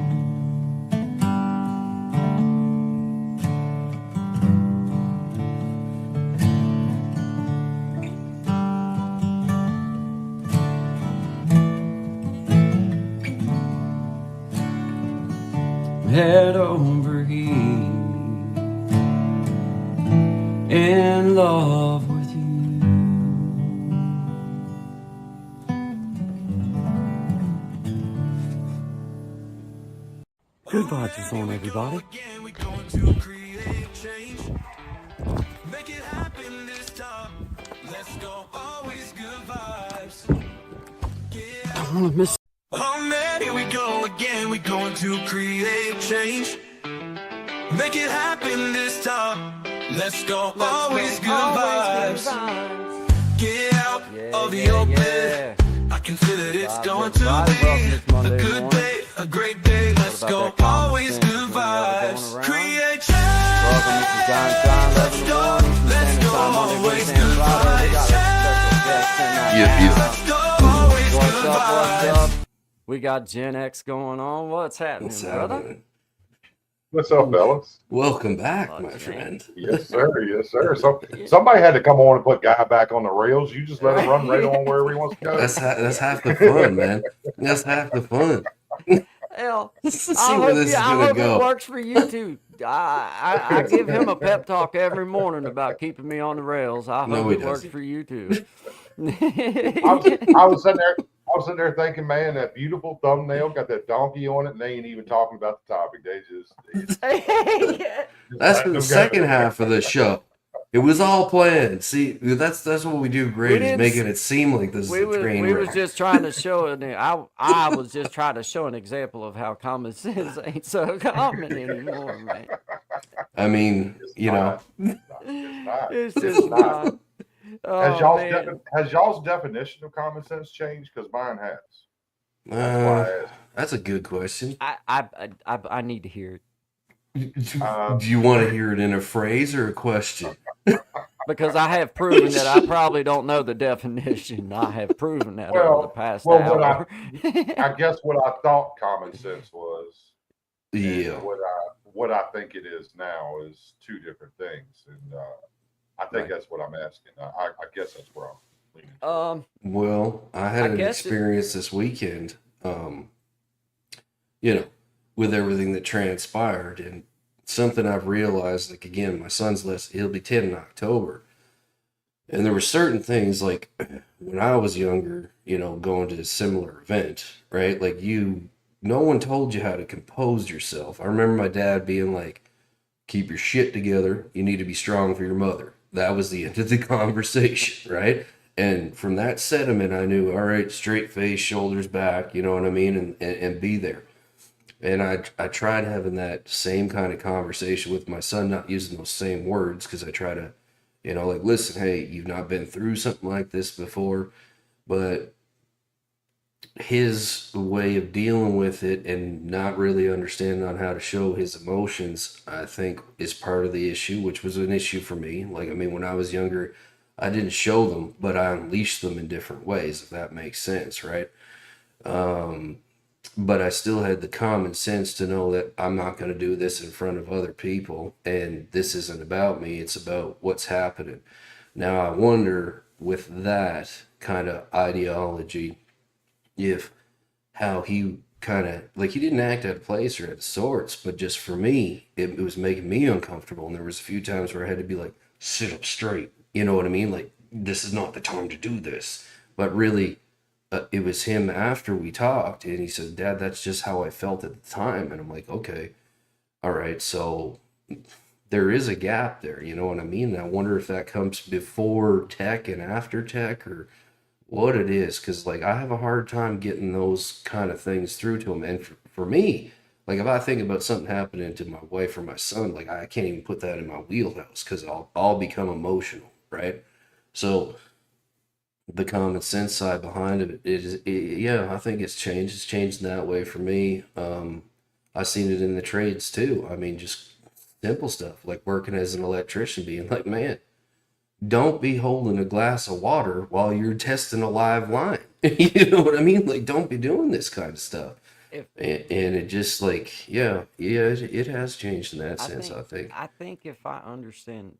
Speaker 2: Head over heels in love with you. Good vibes is on, everybody.
Speaker 1: Again, we're going to create change. Make it happen this time. Let's go, always good vibes. Yeah.
Speaker 2: I want to miss.
Speaker 1: Oh man, here we go again. We're going to create change. Make it happen this time. Let's go, always good vibes. Get out of the open. I can feel that it's going to be a good day, a great day. Let's go, always good vibes. Create change. Let's go, always good vibes. Let's go, always good vibes.
Speaker 2: We got Gen X going on. What's happening,
Speaker 3: What's
Speaker 2: brother?
Speaker 3: happening?
Speaker 5: What's up, fellas?
Speaker 3: Welcome back, my
Speaker 2: man.
Speaker 3: friend.
Speaker 5: Yes, sir. Yes, sir. So somebody had to come on and put Guy back on the rails. You just let him run right on wherever he wants to go.
Speaker 3: That's half the fun, man. That's half the fun.
Speaker 2: Hell,
Speaker 3: Let's
Speaker 2: I
Speaker 3: see where
Speaker 2: hope,
Speaker 3: this is
Speaker 2: I
Speaker 3: gonna
Speaker 2: hope it
Speaker 3: go.
Speaker 2: works for you too. I give him a pep talk every morning about keeping me on the rails. I
Speaker 3: No,
Speaker 2: hope
Speaker 3: he
Speaker 2: it works
Speaker 3: doesn't.
Speaker 2: for you too.
Speaker 5: I was sitting there thinking, man, that beautiful thumbnail got that donkey on it, and they ain't even talking about the topic. They just
Speaker 3: That's for the second half of the show. It was all planned. See, that's what we do great, is
Speaker 2: didn't
Speaker 3: making it seem like this is a train
Speaker 2: we
Speaker 3: wreck.
Speaker 2: was just trying to show it. I was just trying to show an example of how common sense ain't so common anymore, man.
Speaker 3: I mean, you know,
Speaker 2: It's just not. Oh, man.
Speaker 5: Has y'all's definition of common sense changed? Because mine has. That's why I asked.
Speaker 3: that's a good question.
Speaker 2: I need to hear it
Speaker 3: Do you want to hear it in a phrase or a question?
Speaker 2: because I have proven that I probably don't know the definition. I have proven that over the past hour.
Speaker 5: I guess what I thought common sense was,
Speaker 3: Yeah.
Speaker 5: and what I think it is now is two different things, and I think that's what I'm asking. I guess that's where I'm leaning.
Speaker 3: Well, I had an experience this weekend, with everything that transpired, and something I've realized, like, again, my son's he'll be 10 in October. And there were certain things, like when I was younger, going to a similar event, right? Like no one told you how to compose yourself. I remember my dad being like, keep your shit together. You need to be strong for your mother. That was the end of the conversation, right? And from that sentiment, I knew, all right, straight face, shoulders back, you know what I mean? And be there. And I tried having that same kind of conversation with my son, not using those same words, because I try to, like, listen, hey, you've not been through something like this before, but his way of dealing with it and not really understanding on how to show his emotions, I think, is part of the issue, which was an issue for me. Like, I mean, when I was younger, I didn't show them, but I unleashed them in different ways, if that makes sense, right? But I still had the common sense to know that I'm not going to do this in front of other people, and this isn't about me, it's about what's happening. Now, I wonder, with that kind of ideology, if how he kind of, like, he didn't act out of place or out of sorts, but just for me, it was making me uncomfortable. And there was a few times where I had to be like, sit up straight, you know what I mean? Like, this is not the time to do this. But really, it was him after we talked, and he said, Dad, that's just how I felt at the time. And I'm like, okay, all right, so there is a gap there, you know what I mean? And I wonder if that comes before tech and after tech, or what it is, because, like, I have a hard time getting those kind of things through to him. And for me, like, if I think about something happening to my wife or my son, like, I can't even put that in my wheelhouse, because I'll become emotional, right? So the common sense side behind yeah, I think it's changed. It's changed in that way for me. I seen it in the trades too. I mean, just simple stuff like working as an electrician, being like, man, don't be holding a glass of water while you're testing a live line. You know what I mean? Like, don't be doing this kind of stuff.
Speaker 2: If
Speaker 3: And it just like, yeah, it has changed in that
Speaker 2: I
Speaker 3: sense,
Speaker 2: think
Speaker 3: I think.
Speaker 2: I think if I understand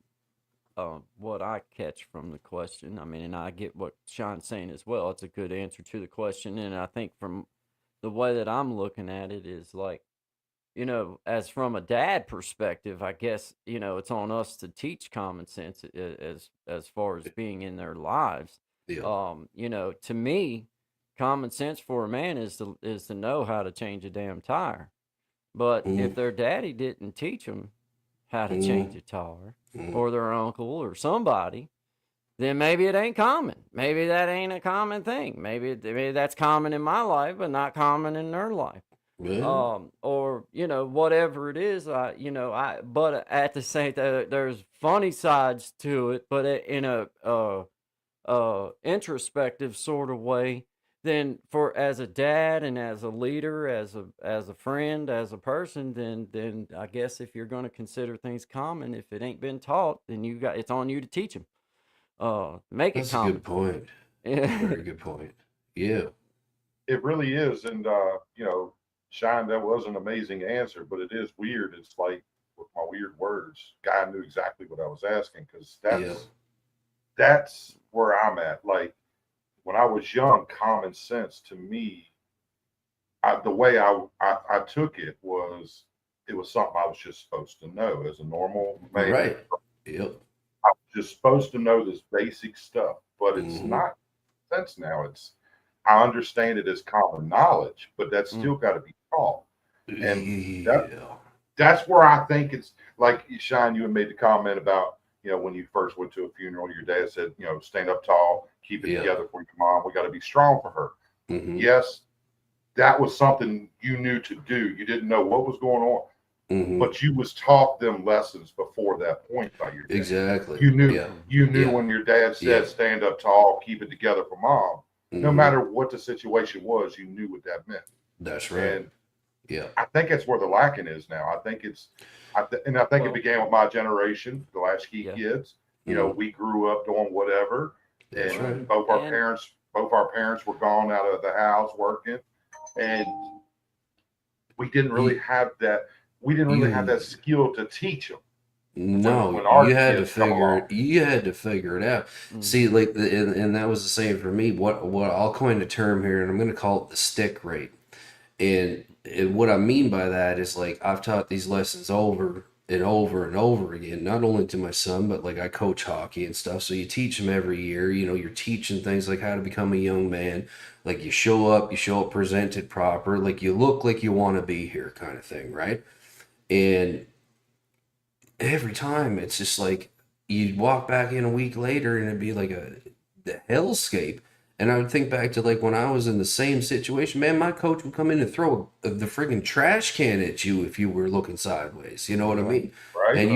Speaker 2: what I catch from the question, I mean, and I get what Sean's saying as well. It's a good answer to the question, and I think from the way that I'm looking at it is like, as from a dad perspective, I guess, it's on us to teach common sense as far as being in their lives.
Speaker 3: Yeah.
Speaker 2: To me, common sense for a man is to know how to change a damn tire. But if
Speaker 3: Mm,
Speaker 2: their daddy didn't teach them how to change
Speaker 3: mm,
Speaker 2: a tire,
Speaker 3: mm.
Speaker 2: or their uncle or somebody, then maybe it ain't common. Maybe that ain't a common thing. Maybe that's common in my life, but not common in their life.
Speaker 3: Well,
Speaker 2: Or whatever it is. But at the same time, there's funny sides to it, but in a introspective sort of way. Then for as a dad and as a leader, as a friend, as a person, then I guess if you're going to consider things common, if it ain't been taught, then it's on you to teach them. Make it
Speaker 3: that's a good
Speaker 2: common.
Speaker 3: point.
Speaker 2: Yeah.
Speaker 3: Very good point. Yeah.
Speaker 5: It really is. And, Shine, that was an amazing answer, but it is weird. It's like with my weird words, guy knew exactly what I was asking because
Speaker 3: Yeah.
Speaker 5: that's where I'm at. Like when I was young, common sense to me, the way I took it was something I was just supposed to know as a normal man.
Speaker 3: Right. Yep.
Speaker 5: I was just supposed to know this basic stuff, but it's
Speaker 3: Hmm.
Speaker 5: not sense now. I understand it as common knowledge, but that's
Speaker 2: Mm.
Speaker 5: still got to be taught. And that
Speaker 3: Yeah.
Speaker 5: that's where I think it's like Shine, you had made the comment about, when you first went to a funeral, your dad said, stand up tall, keep it
Speaker 3: Yeah.
Speaker 5: together for your mom. We got to be strong for her.
Speaker 3: Hmm.
Speaker 5: Yes, that was something you knew to do. You didn't know what was going on,
Speaker 3: Hmm.
Speaker 5: but you was taught them lessons before that point by your dad.
Speaker 3: Exactly.
Speaker 5: You knew
Speaker 3: Yeah.
Speaker 5: you knew
Speaker 3: Yeah.
Speaker 5: when your dad
Speaker 3: Yeah.
Speaker 5: said stand up tall, keep it together for mom. No
Speaker 3: Hmm.
Speaker 5: matter what the situation was, you knew what that meant.
Speaker 3: That's right.
Speaker 5: And
Speaker 3: Yeah.
Speaker 5: I think that's where the lacking is now. And I think it
Speaker 2: Well,
Speaker 5: began with my generation, the latchkey
Speaker 2: yeah.
Speaker 5: kids.
Speaker 3: Hmm.
Speaker 5: We grew up doing whatever,
Speaker 3: That's
Speaker 5: and
Speaker 2: Well,
Speaker 3: right.
Speaker 2: and
Speaker 5: both our parents were gone out of the house working, and we didn't really
Speaker 3: You,
Speaker 5: have that. We didn't really have
Speaker 3: you,
Speaker 5: that skill to teach them
Speaker 3: no,
Speaker 5: when our kids come along.
Speaker 3: you had to figure it out.
Speaker 2: mm,
Speaker 3: See, like and that was the same for me. What I'll coin a term here, and I'm going to call it the stick rate. And what I mean by that is like I've taught these lessons over and over and over again, not only to my son, but like I coach hockey and stuff. So you teach them every year. You're teaching things like how to become a young man. Like you show up presented proper, like you look like you want to be here, kind of thing, right? And every time it's just like you'd walk back in a week later and it'd be like the hellscape. And I would think back to like when I was in the same situation, man, my coach would come in and throw the friggin' trash can at you if you were looking sideways. You know what I
Speaker 2: right,
Speaker 3: mean?
Speaker 5: Right?
Speaker 3: And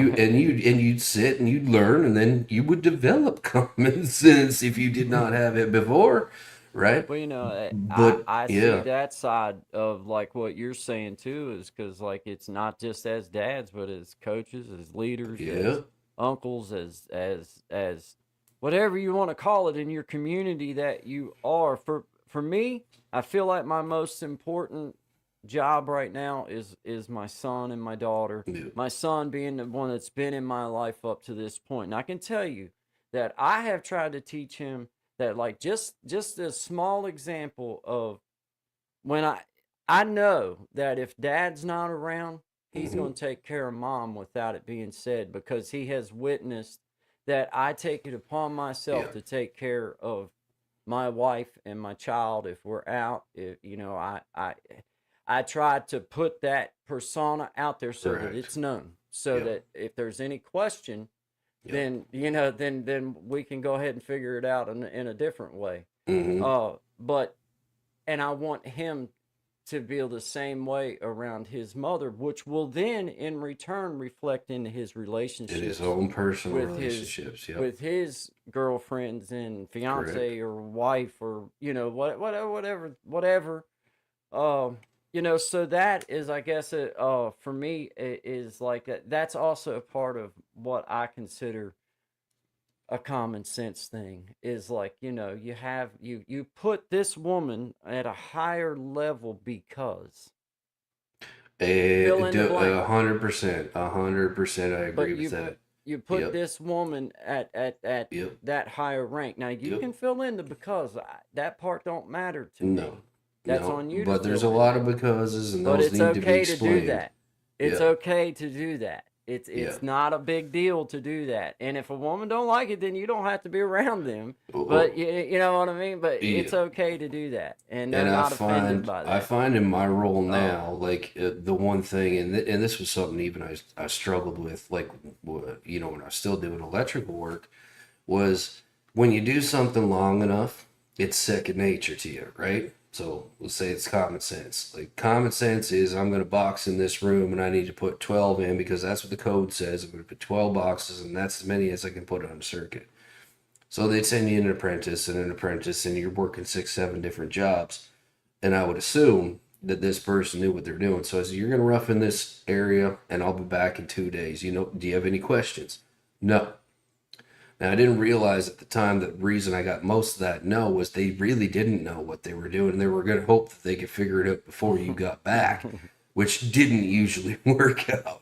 Speaker 3: you'd sit and you'd learn and then you would develop common sense if you did not have it before, right?
Speaker 2: Well, I
Speaker 3: But
Speaker 2: I see
Speaker 3: yeah,
Speaker 2: that side of like what you're saying too, is because like it's not just as dads, but as coaches, as leaders,
Speaker 3: yeah,
Speaker 2: as uncles, as whatever you want to call it in your community that you are. For me, I feel like my most important job right now is my son and my daughter.
Speaker 3: yeah,
Speaker 2: My son being the one that's been in my life up to this point, and I can tell you that I have tried to teach him that, like, just a small example of when I know that if dad's not around, he's
Speaker 3: hmm,
Speaker 2: going to take care of mom without it being said, because he has witnessed that I take it upon
Speaker 3: yeah,
Speaker 2: myself to take care of my wife and my child if we're out. If I try to put that persona out there so that
Speaker 3: correct.
Speaker 2: it's known, so
Speaker 3: Yeah,
Speaker 2: that if there's any question,
Speaker 3: yeah,
Speaker 2: then we can go ahead and figure it out in a different way.
Speaker 3: hmm,
Speaker 2: But and I want him to feel the same way around his mother, which will then in return reflect in his
Speaker 3: In
Speaker 2: relationships
Speaker 3: his own personal
Speaker 2: with his
Speaker 3: relationships. Yep.
Speaker 2: with his girlfriends and
Speaker 3: Correct.
Speaker 2: fiance or wife, or whatever. Um, so that is, I guess, for me, it is like that's also a part of what I consider a common sense thing. Is like, you put this woman at a higher level because fill in the blank.
Speaker 3: 100%. 100%. I
Speaker 2: But
Speaker 3: agree with that.
Speaker 2: you put
Speaker 3: Yep.
Speaker 2: this woman at
Speaker 3: Yep.
Speaker 2: that higher rank. Now you
Speaker 3: Yep.
Speaker 2: can fill in the because. That part don't matter to me.
Speaker 3: No.
Speaker 2: That's
Speaker 3: No.
Speaker 2: on you to
Speaker 3: But there's a
Speaker 2: fill in.
Speaker 3: lot of becauses, and
Speaker 2: But
Speaker 3: those
Speaker 2: it's
Speaker 3: need to be
Speaker 2: okay to do
Speaker 3: explained.
Speaker 2: that. It's
Speaker 3: Yeah.
Speaker 2: okay to do that. It's
Speaker 3: Yeah.
Speaker 2: not a big deal to do that. And if a woman don't like it, then you don't have to be around them.
Speaker 3: Oh,
Speaker 2: But you know what I mean? But it's
Speaker 3: yeah.
Speaker 2: okay to do that. And they're
Speaker 3: And
Speaker 2: not offended by
Speaker 3: I
Speaker 2: that.
Speaker 3: find in my role now, like the one thing, and this was something even I struggled with, like when I was still doing electrical work, was when you do something long enough, it's second nature to you, right? So let's say it's common sense. Like common sense is I'm going to box in this room and I need to put 12 in because that's what the code says. I'm going to put 12 boxes and that's as many as I can put on a circuit. So they'd send you an apprentice, and you're working 6, 7 different jobs. And I would assume that this person knew what they're doing. So I said, you're going to rough in this area and I'll be back in 2 days. Do you have any questions? No. Now, I didn't realize at the time that the reason I got most of that no was they really didn't know what they were doing. They were going to hope that they could figure it out before you got back, which didn't usually work out.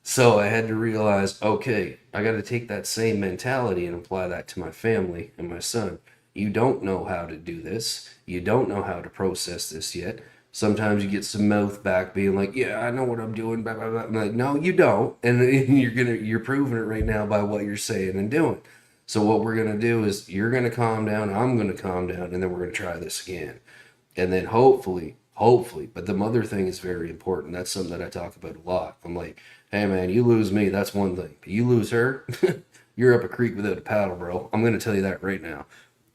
Speaker 3: So I had to realize, okay, I got to take that same mentality and apply that to my family and my son. You don't know how to do this. You don't know how to process this yet. Sometimes you get some mouth back being like, yeah, I know what I'm doing. Blah, blah, blah. I'm like, no, you don't. And you're proving it right now by what you're saying and doing. So what we're going to do is you're going to calm down. I'm going to calm down. And then we're going to try this again. And then hopefully, but the mother thing is very important. That's something that I talk about a lot. I'm like, hey man, you lose me, that's one thing. But you lose her, you're up a creek without a paddle, bro. I'm going to tell you that right now,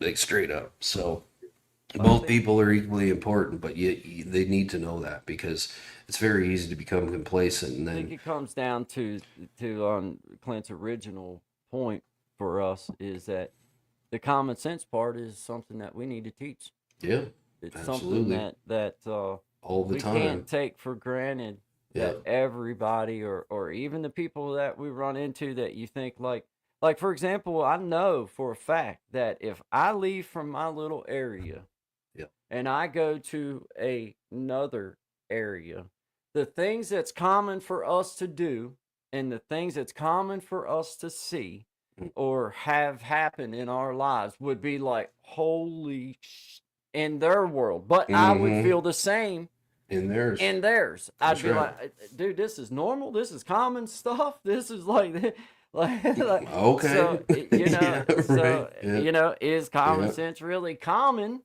Speaker 3: like straight up. So both people are equally important, but they need to know that because it's very easy to become complacent. And
Speaker 2: I think
Speaker 3: then,
Speaker 2: it comes down to Clint's original point for us is that the common sense part is something that we need to teach.
Speaker 3: yeah,
Speaker 2: It's
Speaker 3: absolutely.
Speaker 2: something that
Speaker 3: All the
Speaker 2: we
Speaker 3: time.
Speaker 2: can't take for granted
Speaker 3: Yeah.
Speaker 2: that everybody or even the people that we run into that you think like for example, I know for a fact that if I leave from my little area
Speaker 3: Yeah.
Speaker 2: and I go to another area, the things that's common for us to do and the things that's common for us to see or have happen in our lives would be like holy in their world, but I would
Speaker 3: Mhm.
Speaker 2: feel the same
Speaker 3: In theirs.
Speaker 2: in theirs.
Speaker 3: That's
Speaker 2: I'd be
Speaker 3: right.
Speaker 2: like, dude, this is normal. This is common stuff. This is like, like
Speaker 3: Okay.
Speaker 2: so,
Speaker 3: Yeah, right. Yeah.
Speaker 2: is common
Speaker 3: Yeah.
Speaker 2: sense really common?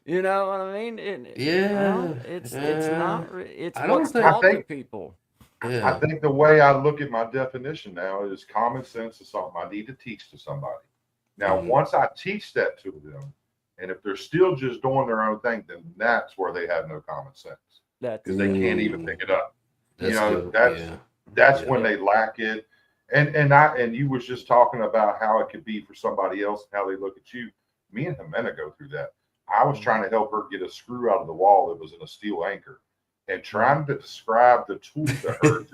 Speaker 2: You know what I mean?
Speaker 3: Yeah.
Speaker 2: It's
Speaker 3: Yeah.
Speaker 2: not. It's
Speaker 3: I don't
Speaker 2: what's
Speaker 3: think-
Speaker 2: taught to
Speaker 5: think-
Speaker 2: people.
Speaker 5: I
Speaker 3: Yeah.
Speaker 5: think the way I look at my definition now is common sense is something I need to teach to somebody. Now,
Speaker 3: Mhm.
Speaker 5: once I teach that to them, and if they're still just doing their own thing, then that's where they have no common sense
Speaker 2: That's
Speaker 5: because they can't even pick it up.
Speaker 3: That's good.
Speaker 5: That's
Speaker 3: Yeah.
Speaker 5: when they lack it. And you was just talking about how it could be for somebody else and how they look at you. Me and Jimena go through that. I was trying to help her get a screw out of the wall that was in a steel anchor, and trying to describe the tool to her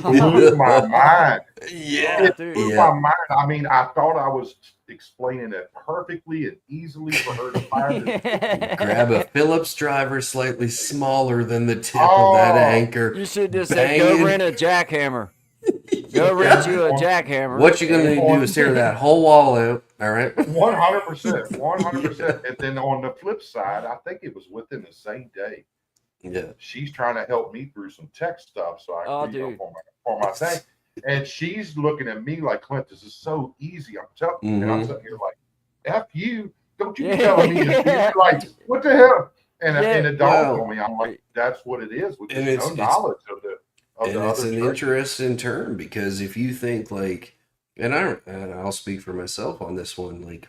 Speaker 5: blew my mind.
Speaker 3: Yeah.
Speaker 5: It
Speaker 2: dude.
Speaker 5: blew my mind. I mean, I thought I was explaining it perfectly and easily for her to find it.
Speaker 3: Grab a Phillips driver slightly smaller than the tip
Speaker 5: Oh,
Speaker 3: of that anchor.
Speaker 2: You should just
Speaker 3: Bang
Speaker 2: say, go
Speaker 3: it.
Speaker 2: rent a jackhammer. Go rent you a jackhammer.
Speaker 3: What you're gonna do is tear that whole wall out. All right.
Speaker 5: 100%, 100%. And then on the flip side, I think it was within the same day.
Speaker 3: Yeah.
Speaker 5: She's trying to help me through some tech stuff so I can
Speaker 2: dude.
Speaker 5: for my thing. And she's looking at me like, Clint, this is so easy. I'm telling you. And I'm sitting here like, F you. Don't you be telling me this. You're like, what the hell? And it dawned on me. I'm like, that's what it is. With no knowledge of the
Speaker 3: it's
Speaker 5: other
Speaker 3: an
Speaker 5: churches.
Speaker 3: interesting term because if you think like, and I'll speak for myself on this one. Like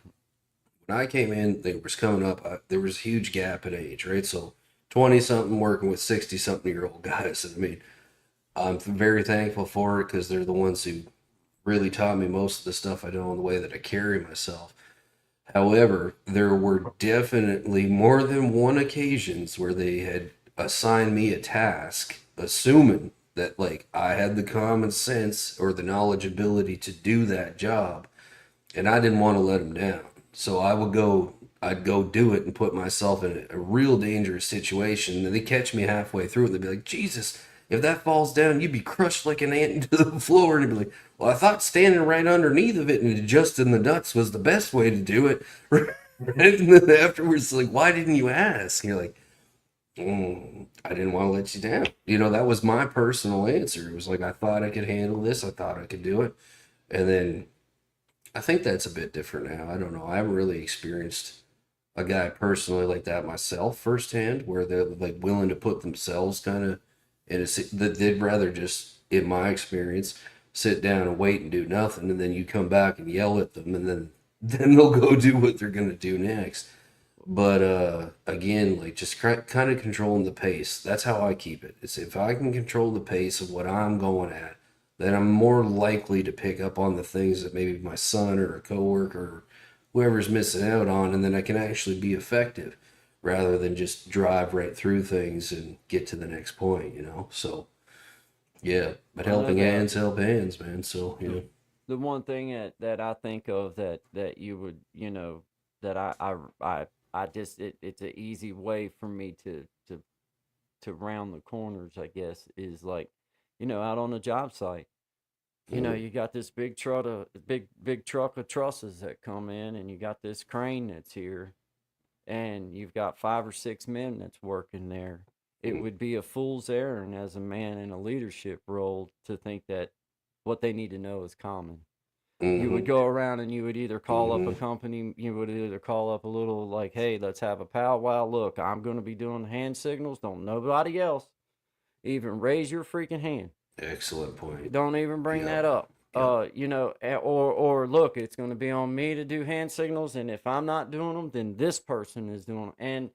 Speaker 3: when I came in, it was coming up. There was a huge gap in age, right? So 20 something working with 60 something year old guys. I mean, I'm very thankful for it because they're the ones who really taught me most of the stuff I know in the way that I carry myself. However, there were definitely more than one occasions where they had assigned me a task, assuming that like I had the common sense or the knowledge ability to do that job, and I didn't want to let them down. So I'd go do it and put myself in a real dangerous situation. And they catch me halfway through it. They'd be like, Jesus, if that falls down, you'd be crushed like an ant into the floor. And I'd be like, well, I thought standing right underneath of it and adjusting the nuts was the best way to do it. And then afterwards, like, why didn't you ask? And you're like, I didn't want to let you down. That was my personal answer. It was like, I thought I could handle this. I thought I could do it. And then I think that's a bit different now. I don't know. I haven't really experienced a guy personally like that myself firsthand, where they're like willing to put themselves kind of in that they'd rather just, in my experience, sit down and wait and do nothing, and then you come back and yell at them, and then they'll go do what they're gonna do next. But again, like just kind of controlling the pace. That's how I keep it. It's if I can control the pace of what I'm going at, then I'm more likely to pick up on the things that maybe my son or a coworker or whoever's missing out on, and then I can actually be effective rather than just drive right through things and get to the next point. So yeah, but
Speaker 2: I know
Speaker 3: helping
Speaker 2: that
Speaker 3: hands help hands, man. So
Speaker 2: the one thing that I think of that you would, that I just it's an easy way for me to round the corners, I guess, is like, out on a job site. You got this big truck of trusses that come in, and you got this crane that's here, and you've got 5 or 6 men that's working there. It would be a fool's errand as a man in a leadership role to think that what they need to know is common. You would go around and you would either call up a company, you would either call up a little like, hey, let's have a powwow. Look, I'm going to be doing hand signals. Don't nobody else even raise your freaking hand.
Speaker 3: Excellent point.
Speaker 2: Don't even bring that up. Or look, it's going to be on me to do hand signals, and if I'm not doing them, then this person is doing them, and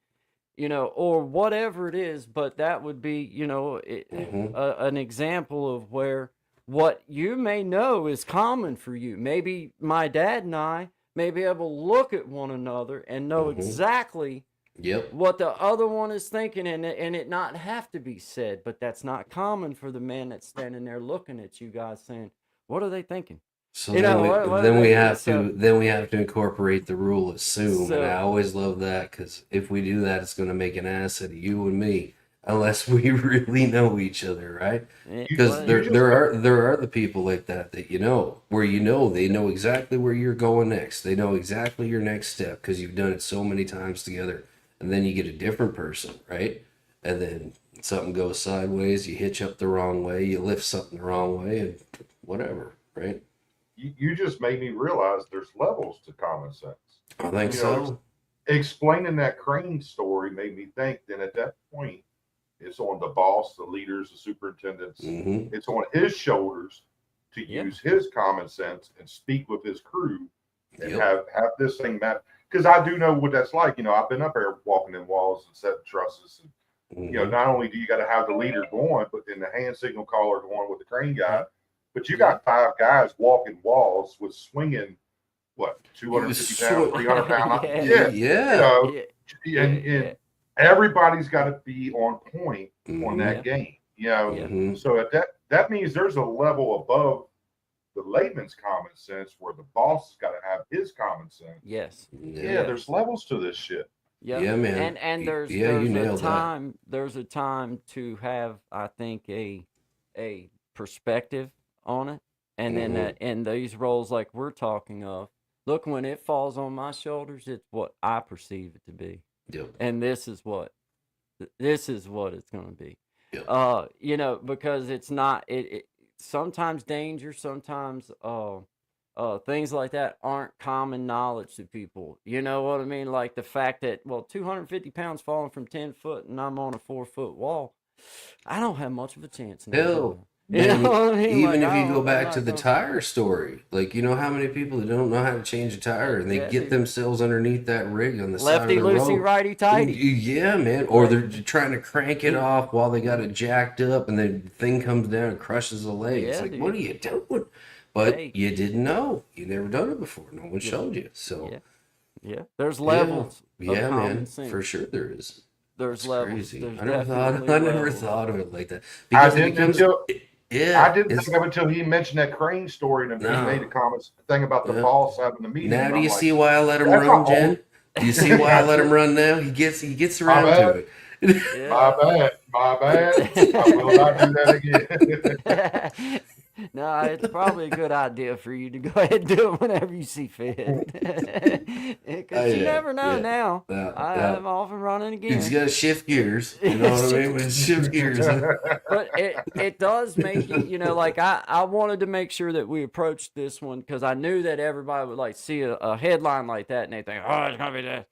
Speaker 2: or whatever it is. But that would be, an example of where what you may know is common for you. Maybe my dad and I may be able to look at one another and know exactly
Speaker 3: Yep.
Speaker 2: what the other one is thinking, and it not have to be said, but that's not common for the man that's standing there looking at you guys saying, what are they thinking?
Speaker 3: So
Speaker 2: what are
Speaker 3: then
Speaker 2: they
Speaker 3: we
Speaker 2: thinking?
Speaker 3: have to incorporate the rule assume, and I
Speaker 2: So
Speaker 3: always love that because if we do that, it's going to make an ass out of you and me, unless we really know each other, right? Because
Speaker 2: well,
Speaker 3: there are the people like that where they know exactly where you're going next. They know exactly your next step because you've done it so many times together. And then you get a different person, right? And then something goes sideways, you hitch up the wrong way, you lift something the wrong way, and whatever, right?
Speaker 5: You just made me realize there's levels to common sense.
Speaker 3: I think so.
Speaker 5: Explaining that crane story made me think. Then at that point, it's on the boss, the leaders, the superintendents. It's on his shoulders to use his common sense and speak with his crew and have this thing matter. Because I do know what that's like. I've been up there walking in walls and setting trusses. And, not only do you got to have the leader going, but then the hand signal caller going with the crane guy. But you got 5 guys walking walls with swinging, 250 pounds, 300 pounds? And everybody's got to be on point on that game. So that means there's a level above the layman's common sense where the boss has got to have his common sense.
Speaker 2: Yes.
Speaker 5: There's levels to this shit.
Speaker 3: Yeah, man.
Speaker 2: And there's
Speaker 3: you
Speaker 2: a time there's a time to have, I think, a perspective on it, and then in these roles like we're talking of, look, when it falls on my shoulders, it's what I perceive it to be. And this is what it's going to be. Because it's not it sometimes danger, sometimes things like that aren't common knowledge to people. You know what I mean? Like the fact that 250 pounds falling from 10 foot and I'm on a 4-foot wall, I don't have much of a chance now. You know what I mean?
Speaker 3: Even
Speaker 2: Like,
Speaker 3: if you go
Speaker 2: I'm
Speaker 3: back to
Speaker 2: not
Speaker 3: the
Speaker 2: gonna.
Speaker 3: tire story, like you know how many people that don't know how to change a tire and they
Speaker 2: Yeah,
Speaker 3: get
Speaker 2: dude.
Speaker 3: themselves underneath that rig on the side of
Speaker 2: Lefty
Speaker 3: the
Speaker 2: loosey,
Speaker 3: road.
Speaker 2: righty tighty.
Speaker 3: Yeah, man. Or
Speaker 2: Like,
Speaker 3: they're trying to crank it off while they got it jacked up and the thing comes down and crushes the leg. It's
Speaker 2: yeah,
Speaker 3: like, what
Speaker 2: dude.
Speaker 3: are you doing? But
Speaker 2: Hey,
Speaker 3: you didn't know. You never done it before. No one
Speaker 2: yeah,
Speaker 3: showed you. So
Speaker 2: yeah, yeah. There's
Speaker 3: yeah.
Speaker 2: levels of
Speaker 3: Yeah,
Speaker 2: common
Speaker 3: man. For
Speaker 2: sense.
Speaker 3: sure there is.
Speaker 2: There's
Speaker 3: That's
Speaker 2: levels.
Speaker 3: crazy.
Speaker 2: There's
Speaker 3: I never thought
Speaker 2: definitely
Speaker 3: I never
Speaker 2: levels.
Speaker 3: thought of it like that.
Speaker 5: I
Speaker 3: Because it
Speaker 5: didn't
Speaker 3: becomes
Speaker 5: until I
Speaker 3: yeah,
Speaker 5: didn't think
Speaker 3: it's
Speaker 5: of it until he mentioned that crane story and he made a
Speaker 3: no.
Speaker 5: comment thing about the
Speaker 3: Yeah.
Speaker 5: boss having the meeting,
Speaker 3: Now
Speaker 5: and
Speaker 3: do
Speaker 5: I'm
Speaker 3: you
Speaker 5: like,
Speaker 3: see why I let him
Speaker 5: that's
Speaker 3: run,
Speaker 5: not
Speaker 3: Jen?
Speaker 5: old.
Speaker 3: Do you see why I
Speaker 5: I
Speaker 3: let
Speaker 5: said,
Speaker 3: him run now? He gets
Speaker 5: my
Speaker 3: around to
Speaker 5: bad,
Speaker 3: it.
Speaker 5: my
Speaker 2: Yeah.
Speaker 5: bad, my bad. I will not do that again.
Speaker 2: No, it's probably a good idea for you to go ahead and do it whenever you see fit. Because you
Speaker 3: Yeah,
Speaker 2: never know
Speaker 3: yeah.
Speaker 2: now.
Speaker 3: Yeah, yeah.
Speaker 2: I'm off and running
Speaker 3: He's
Speaker 2: again.
Speaker 3: got to shift gears. You know what I mean? When it shift gears.
Speaker 2: But it does make you, like I wanted to make sure that we approached this one because I knew that everybody would like see a headline like that and they think, oh, it's gonna be this.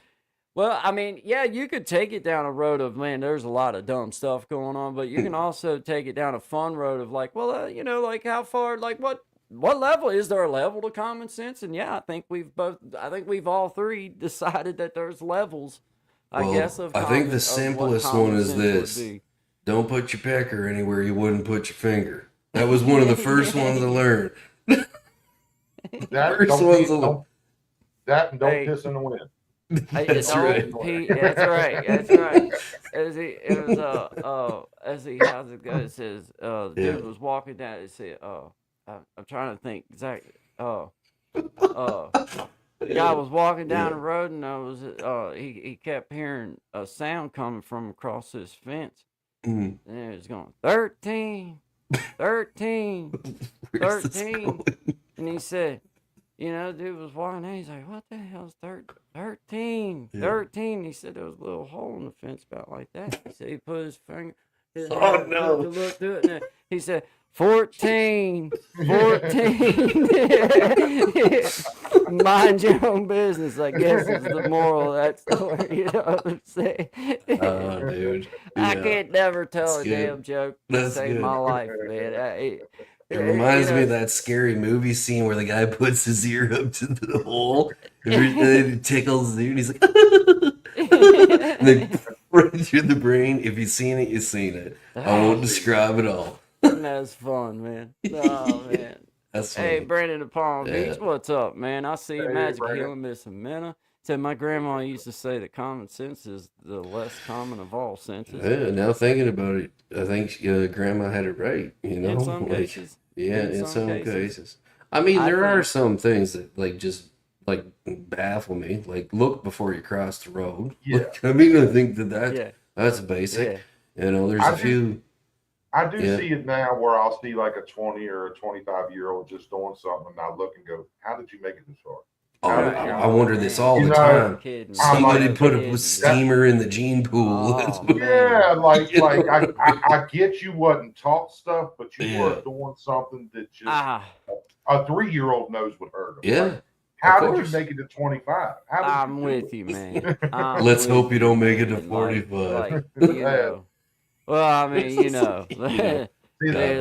Speaker 2: Well, I mean, yeah, you could take it down a road of, man, there's a lot of dumb stuff going on, but you can also take it down a fun road of like, well, like how far, like what level is there a level to common sense? And yeah, I think we've all three decided that there's levels, I guess,
Speaker 3: Well,
Speaker 2: of
Speaker 3: I think the
Speaker 2: what
Speaker 3: simplest one
Speaker 2: common
Speaker 3: is
Speaker 2: sense would
Speaker 3: this.
Speaker 2: be.
Speaker 3: Don't put your pecker anywhere you wouldn't put your finger. That was one of the first ones I learned.
Speaker 5: That
Speaker 3: First
Speaker 5: don't
Speaker 3: ones
Speaker 5: pee,
Speaker 3: I learned.
Speaker 5: don't that and don't
Speaker 2: Hey,
Speaker 5: piss in the wind.
Speaker 3: That's right.
Speaker 2: don't pee. That's right. That's right. As he how's it go? It says the
Speaker 3: Yeah.
Speaker 2: dude was walking down. It said I'm trying to think exactly. The guy was walking down
Speaker 3: Yeah.
Speaker 2: the road and he kept hearing a sound coming from across this fence
Speaker 3: Mm.
Speaker 2: and it was going 13, 13,
Speaker 3: Where's this
Speaker 2: 13,
Speaker 3: going?
Speaker 2: and he said. Dude was walking in. He's like, what the hell's 13?
Speaker 3: Yeah.
Speaker 2: 13. He said there was a little hole in the fence about like that. He said he put his his
Speaker 3: Oh,
Speaker 2: hand
Speaker 3: no.
Speaker 2: to look through it. And then he said, 14, 14. Mind your own business, I guess is the moral of that story. You know what I'm saying?
Speaker 3: Oh, dude.
Speaker 2: I
Speaker 3: Yeah.
Speaker 2: can't never tell
Speaker 3: That's
Speaker 2: a
Speaker 3: good.
Speaker 2: damn joke to
Speaker 3: That's
Speaker 2: save
Speaker 3: good.
Speaker 2: my life, man.
Speaker 3: It reminds me of that scary movie scene where the guy puts his ear up to the hole and it tickles the dude. He's like, and then right through the brain. If you've seen it, you've seen it. I won't describe it all.
Speaker 2: That's fun, man. Oh, man.
Speaker 3: That's
Speaker 2: Hey,
Speaker 3: funny.
Speaker 2: Brandon of Palm
Speaker 3: Yeah.
Speaker 2: Beach, what's up, man? I see you,
Speaker 5: Hey,
Speaker 2: Magic
Speaker 5: Brandon.
Speaker 2: Healing, Miss Amena. Said my grandma used to say that common sense is the less common of all senses.
Speaker 3: Yeah, now thinking about it, I think Grandma had it right. You know,
Speaker 2: In some
Speaker 3: like
Speaker 2: cases.
Speaker 3: yeah, in some cases. I mean,
Speaker 2: I
Speaker 3: there are
Speaker 2: think-
Speaker 3: some things that like just like baffle me. Like look before you cross the road.
Speaker 5: Yeah.
Speaker 3: Like, I mean, I think that's
Speaker 2: Yeah.
Speaker 3: that's basic.
Speaker 2: Yeah.
Speaker 3: You know, there's
Speaker 5: I
Speaker 3: a
Speaker 5: do-
Speaker 3: few.
Speaker 5: I do
Speaker 3: Yeah.
Speaker 5: see it now where I'll see like a 20 or a 25-year-old just doing something and I look and go, how did you make it this far?
Speaker 3: Oh,
Speaker 5: How did
Speaker 3: I
Speaker 5: you-
Speaker 3: wonder this all
Speaker 5: You
Speaker 3: the
Speaker 5: know,
Speaker 3: time.
Speaker 2: Kidding.
Speaker 3: Somebody
Speaker 5: like,
Speaker 3: put
Speaker 2: Kidding.
Speaker 3: a steamer in the gene pool.
Speaker 2: Oh,
Speaker 5: Yeah, like
Speaker 3: You
Speaker 5: like
Speaker 3: know?
Speaker 5: I get you wasn't taught stuff, but you
Speaker 3: Yeah.
Speaker 5: were doing something that just
Speaker 2: Ah,
Speaker 5: a 3-year-old knows would hurt him.
Speaker 3: Yeah.
Speaker 5: Like, how did
Speaker 3: course.
Speaker 5: you make it to 25? How did
Speaker 2: I'm
Speaker 5: you do
Speaker 2: with
Speaker 5: it?
Speaker 2: you, man. I'm
Speaker 3: Let's
Speaker 2: with
Speaker 3: hope you don't make it to
Speaker 2: man.
Speaker 3: 45.
Speaker 2: Well, I mean,
Speaker 3: Yeah.
Speaker 5: See,
Speaker 2: Yeah,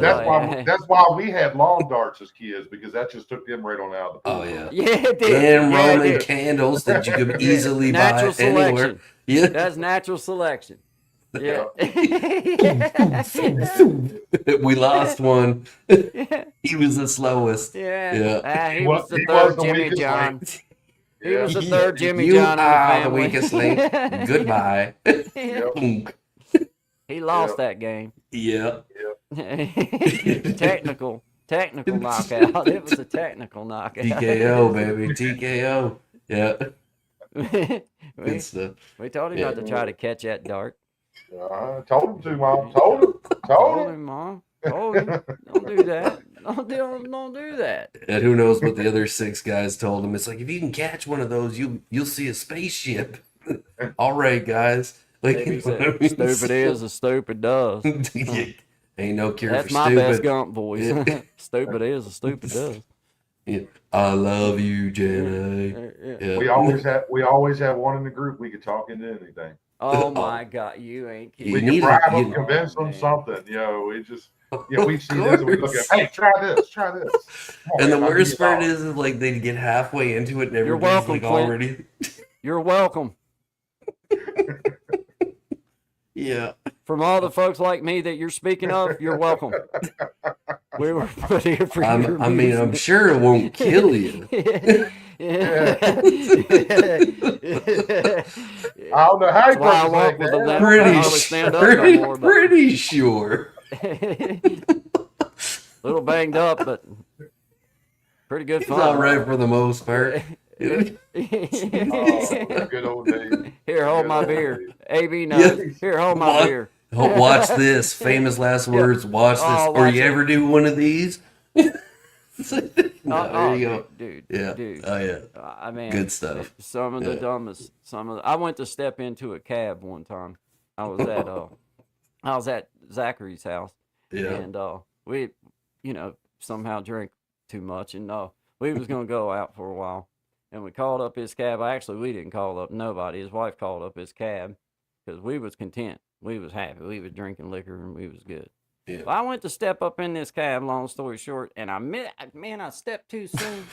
Speaker 5: that's why we had lawn darts as kids because that just took them right on out of the pool.
Speaker 3: Oh, yeah.
Speaker 2: Yeah, it did.
Speaker 3: And
Speaker 2: Yeah, it
Speaker 3: Roman
Speaker 2: did.
Speaker 3: candles that you could
Speaker 2: Yeah.
Speaker 3: easily
Speaker 2: Natural
Speaker 3: buy anywhere.
Speaker 2: selection.
Speaker 3: Yeah.
Speaker 2: That's natural selection. Yeah.
Speaker 3: We lost one.
Speaker 2: Yeah.
Speaker 3: He was the slowest.
Speaker 2: Yeah.
Speaker 3: Yeah.
Speaker 2: He was the
Speaker 5: He
Speaker 2: third
Speaker 5: was the
Speaker 2: Jimmy
Speaker 5: weakest
Speaker 2: John.
Speaker 5: link.
Speaker 2: He was the
Speaker 5: Yeah.
Speaker 2: third Jimmy
Speaker 3: You
Speaker 2: John in the
Speaker 3: are the
Speaker 2: family.
Speaker 3: weakest link. Goodbye.
Speaker 5: Yep.
Speaker 2: He lost
Speaker 5: Yeah.
Speaker 2: that game.
Speaker 3: Yeah.
Speaker 2: Technical knockout. It was a technical knockout.
Speaker 3: TKO, baby. TKO. Yeah. Good
Speaker 2: we,
Speaker 3: stuff.
Speaker 2: we told him
Speaker 3: Yeah.
Speaker 2: not to try to catch that dart.
Speaker 5: I told him to, Mom. Told him. Told him.
Speaker 2: him, Mom. Told him. Don't do that. Don't do that.
Speaker 3: And who knows what the other 6 guys told him. It's like, if you can catch one of those, you'll see a spaceship. All right, guys. Like,
Speaker 2: Maybe he
Speaker 3: you know
Speaker 2: said,
Speaker 3: what I mean?
Speaker 2: stupid is as stupid does.
Speaker 3: Yeah. Ain't no cure
Speaker 2: That's
Speaker 3: for
Speaker 2: my
Speaker 3: stupid.
Speaker 2: best Gump voice.
Speaker 3: Yeah.
Speaker 2: Stupid is as stupid does.
Speaker 3: Yeah. I love you, Jenny.
Speaker 2: Yeah.
Speaker 3: Yeah.
Speaker 5: We always have one in the group we could talk into anything.
Speaker 2: Oh my God, you ain't
Speaker 3: You
Speaker 5: We
Speaker 2: kidding.
Speaker 5: can
Speaker 3: need
Speaker 5: bribe
Speaker 3: it.
Speaker 5: them,
Speaker 3: You,
Speaker 5: convince
Speaker 2: Oh,
Speaker 5: them
Speaker 2: man.
Speaker 5: something. We just,
Speaker 3: of
Speaker 5: we see this and we look at,
Speaker 3: course.
Speaker 5: hey, try this, try this. Come on,
Speaker 3: And the
Speaker 5: man, I'll give you
Speaker 3: worst part
Speaker 5: $1.
Speaker 3: is like they get halfway into it and
Speaker 2: You're
Speaker 3: everybody's
Speaker 2: welcome,
Speaker 3: like
Speaker 2: Clint.
Speaker 3: already.
Speaker 2: You're welcome.
Speaker 3: Yeah.
Speaker 2: From all the folks like me that you're speaking of, you're welcome. We were put here for your
Speaker 3: I mean, I'm
Speaker 2: amusement.
Speaker 3: sure it won't kill you.
Speaker 5: I don't know how you
Speaker 2: That's why I
Speaker 5: broke his
Speaker 2: walk
Speaker 5: leg,
Speaker 2: with a
Speaker 5: Dad.
Speaker 2: limp. I
Speaker 3: Pretty,
Speaker 2: don't hardly stand up no more. But
Speaker 3: pretty sure.
Speaker 2: little banged up, but pretty good
Speaker 3: He's
Speaker 2: fun.
Speaker 3: all right for the most part.
Speaker 5: Oh, the good old days.
Speaker 2: Here, hold
Speaker 5: Good
Speaker 2: my
Speaker 5: old
Speaker 2: beer.
Speaker 5: days.
Speaker 2: AB knows.
Speaker 3: Yeah.
Speaker 2: Here, hold my beer.
Speaker 3: Watch this. Famous last
Speaker 2: Yeah.
Speaker 3: words. Watch this.
Speaker 2: Oh,
Speaker 3: Or
Speaker 2: watch
Speaker 3: you
Speaker 2: it.
Speaker 3: ever do one of these? No, there you go.
Speaker 2: Dude,
Speaker 3: Yeah.
Speaker 2: dude.
Speaker 3: Oh yeah.
Speaker 2: I mean,
Speaker 3: Good stuff.
Speaker 2: Some of the
Speaker 3: Yeah.
Speaker 2: dumbest. I went to step into a cab one time. I was at Zachary's house,
Speaker 3: Yeah.
Speaker 2: and we, somehow drank too much, and we was gonna go out for a while, and we called up his cab. Actually, we didn't call up nobody. His wife called up his cab because we was content. We was happy. We was drinking liquor, and we was good.
Speaker 3: Yeah.
Speaker 2: Well, I went to step up in this cab, long story short, and I stepped too soon.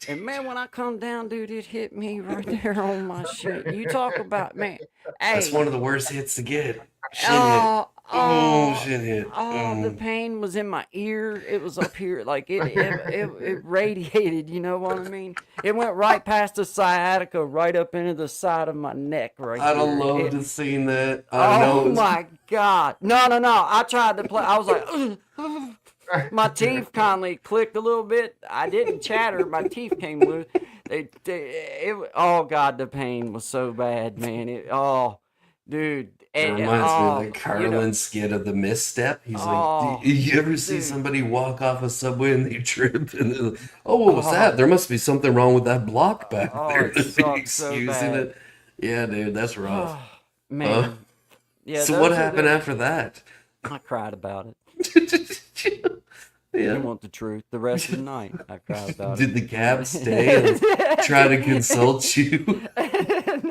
Speaker 2: And man, when I come down, dude, it hit me right there on my shit. You talk about, man. Hey.
Speaker 3: That's one of the worst hits to get. Shit
Speaker 2: Oh,
Speaker 3: hit. Oh, shit hit.
Speaker 2: the pain was in my ear. It was up here, like it radiated. You know what I mean? It went right past the sciatica, right up into the side of my neck, right
Speaker 3: I'd
Speaker 2: there.
Speaker 3: have loved to have seen that. I know.
Speaker 2: Oh my God! No! I tried to play. I was like, my teeth kindly clicked a little bit. I didn't chatter. My teeth came loose. Oh God, the pain was so bad, man. Dude.
Speaker 3: It reminds me of the Carlin skit of the misstep. He's like, you ever see somebody walk off a subway and they trip? And they're like, oh, what was that? There must be something wrong with that block back there.
Speaker 2: It sucks so bad.
Speaker 3: It. Yeah, dude, that's rough.
Speaker 2: Man. Yeah.
Speaker 3: So what happened after that?
Speaker 2: I cried about it.
Speaker 3: Yeah.
Speaker 2: You want the truth? The rest of the night, I cried about
Speaker 3: Did the cab stay and try to consult you?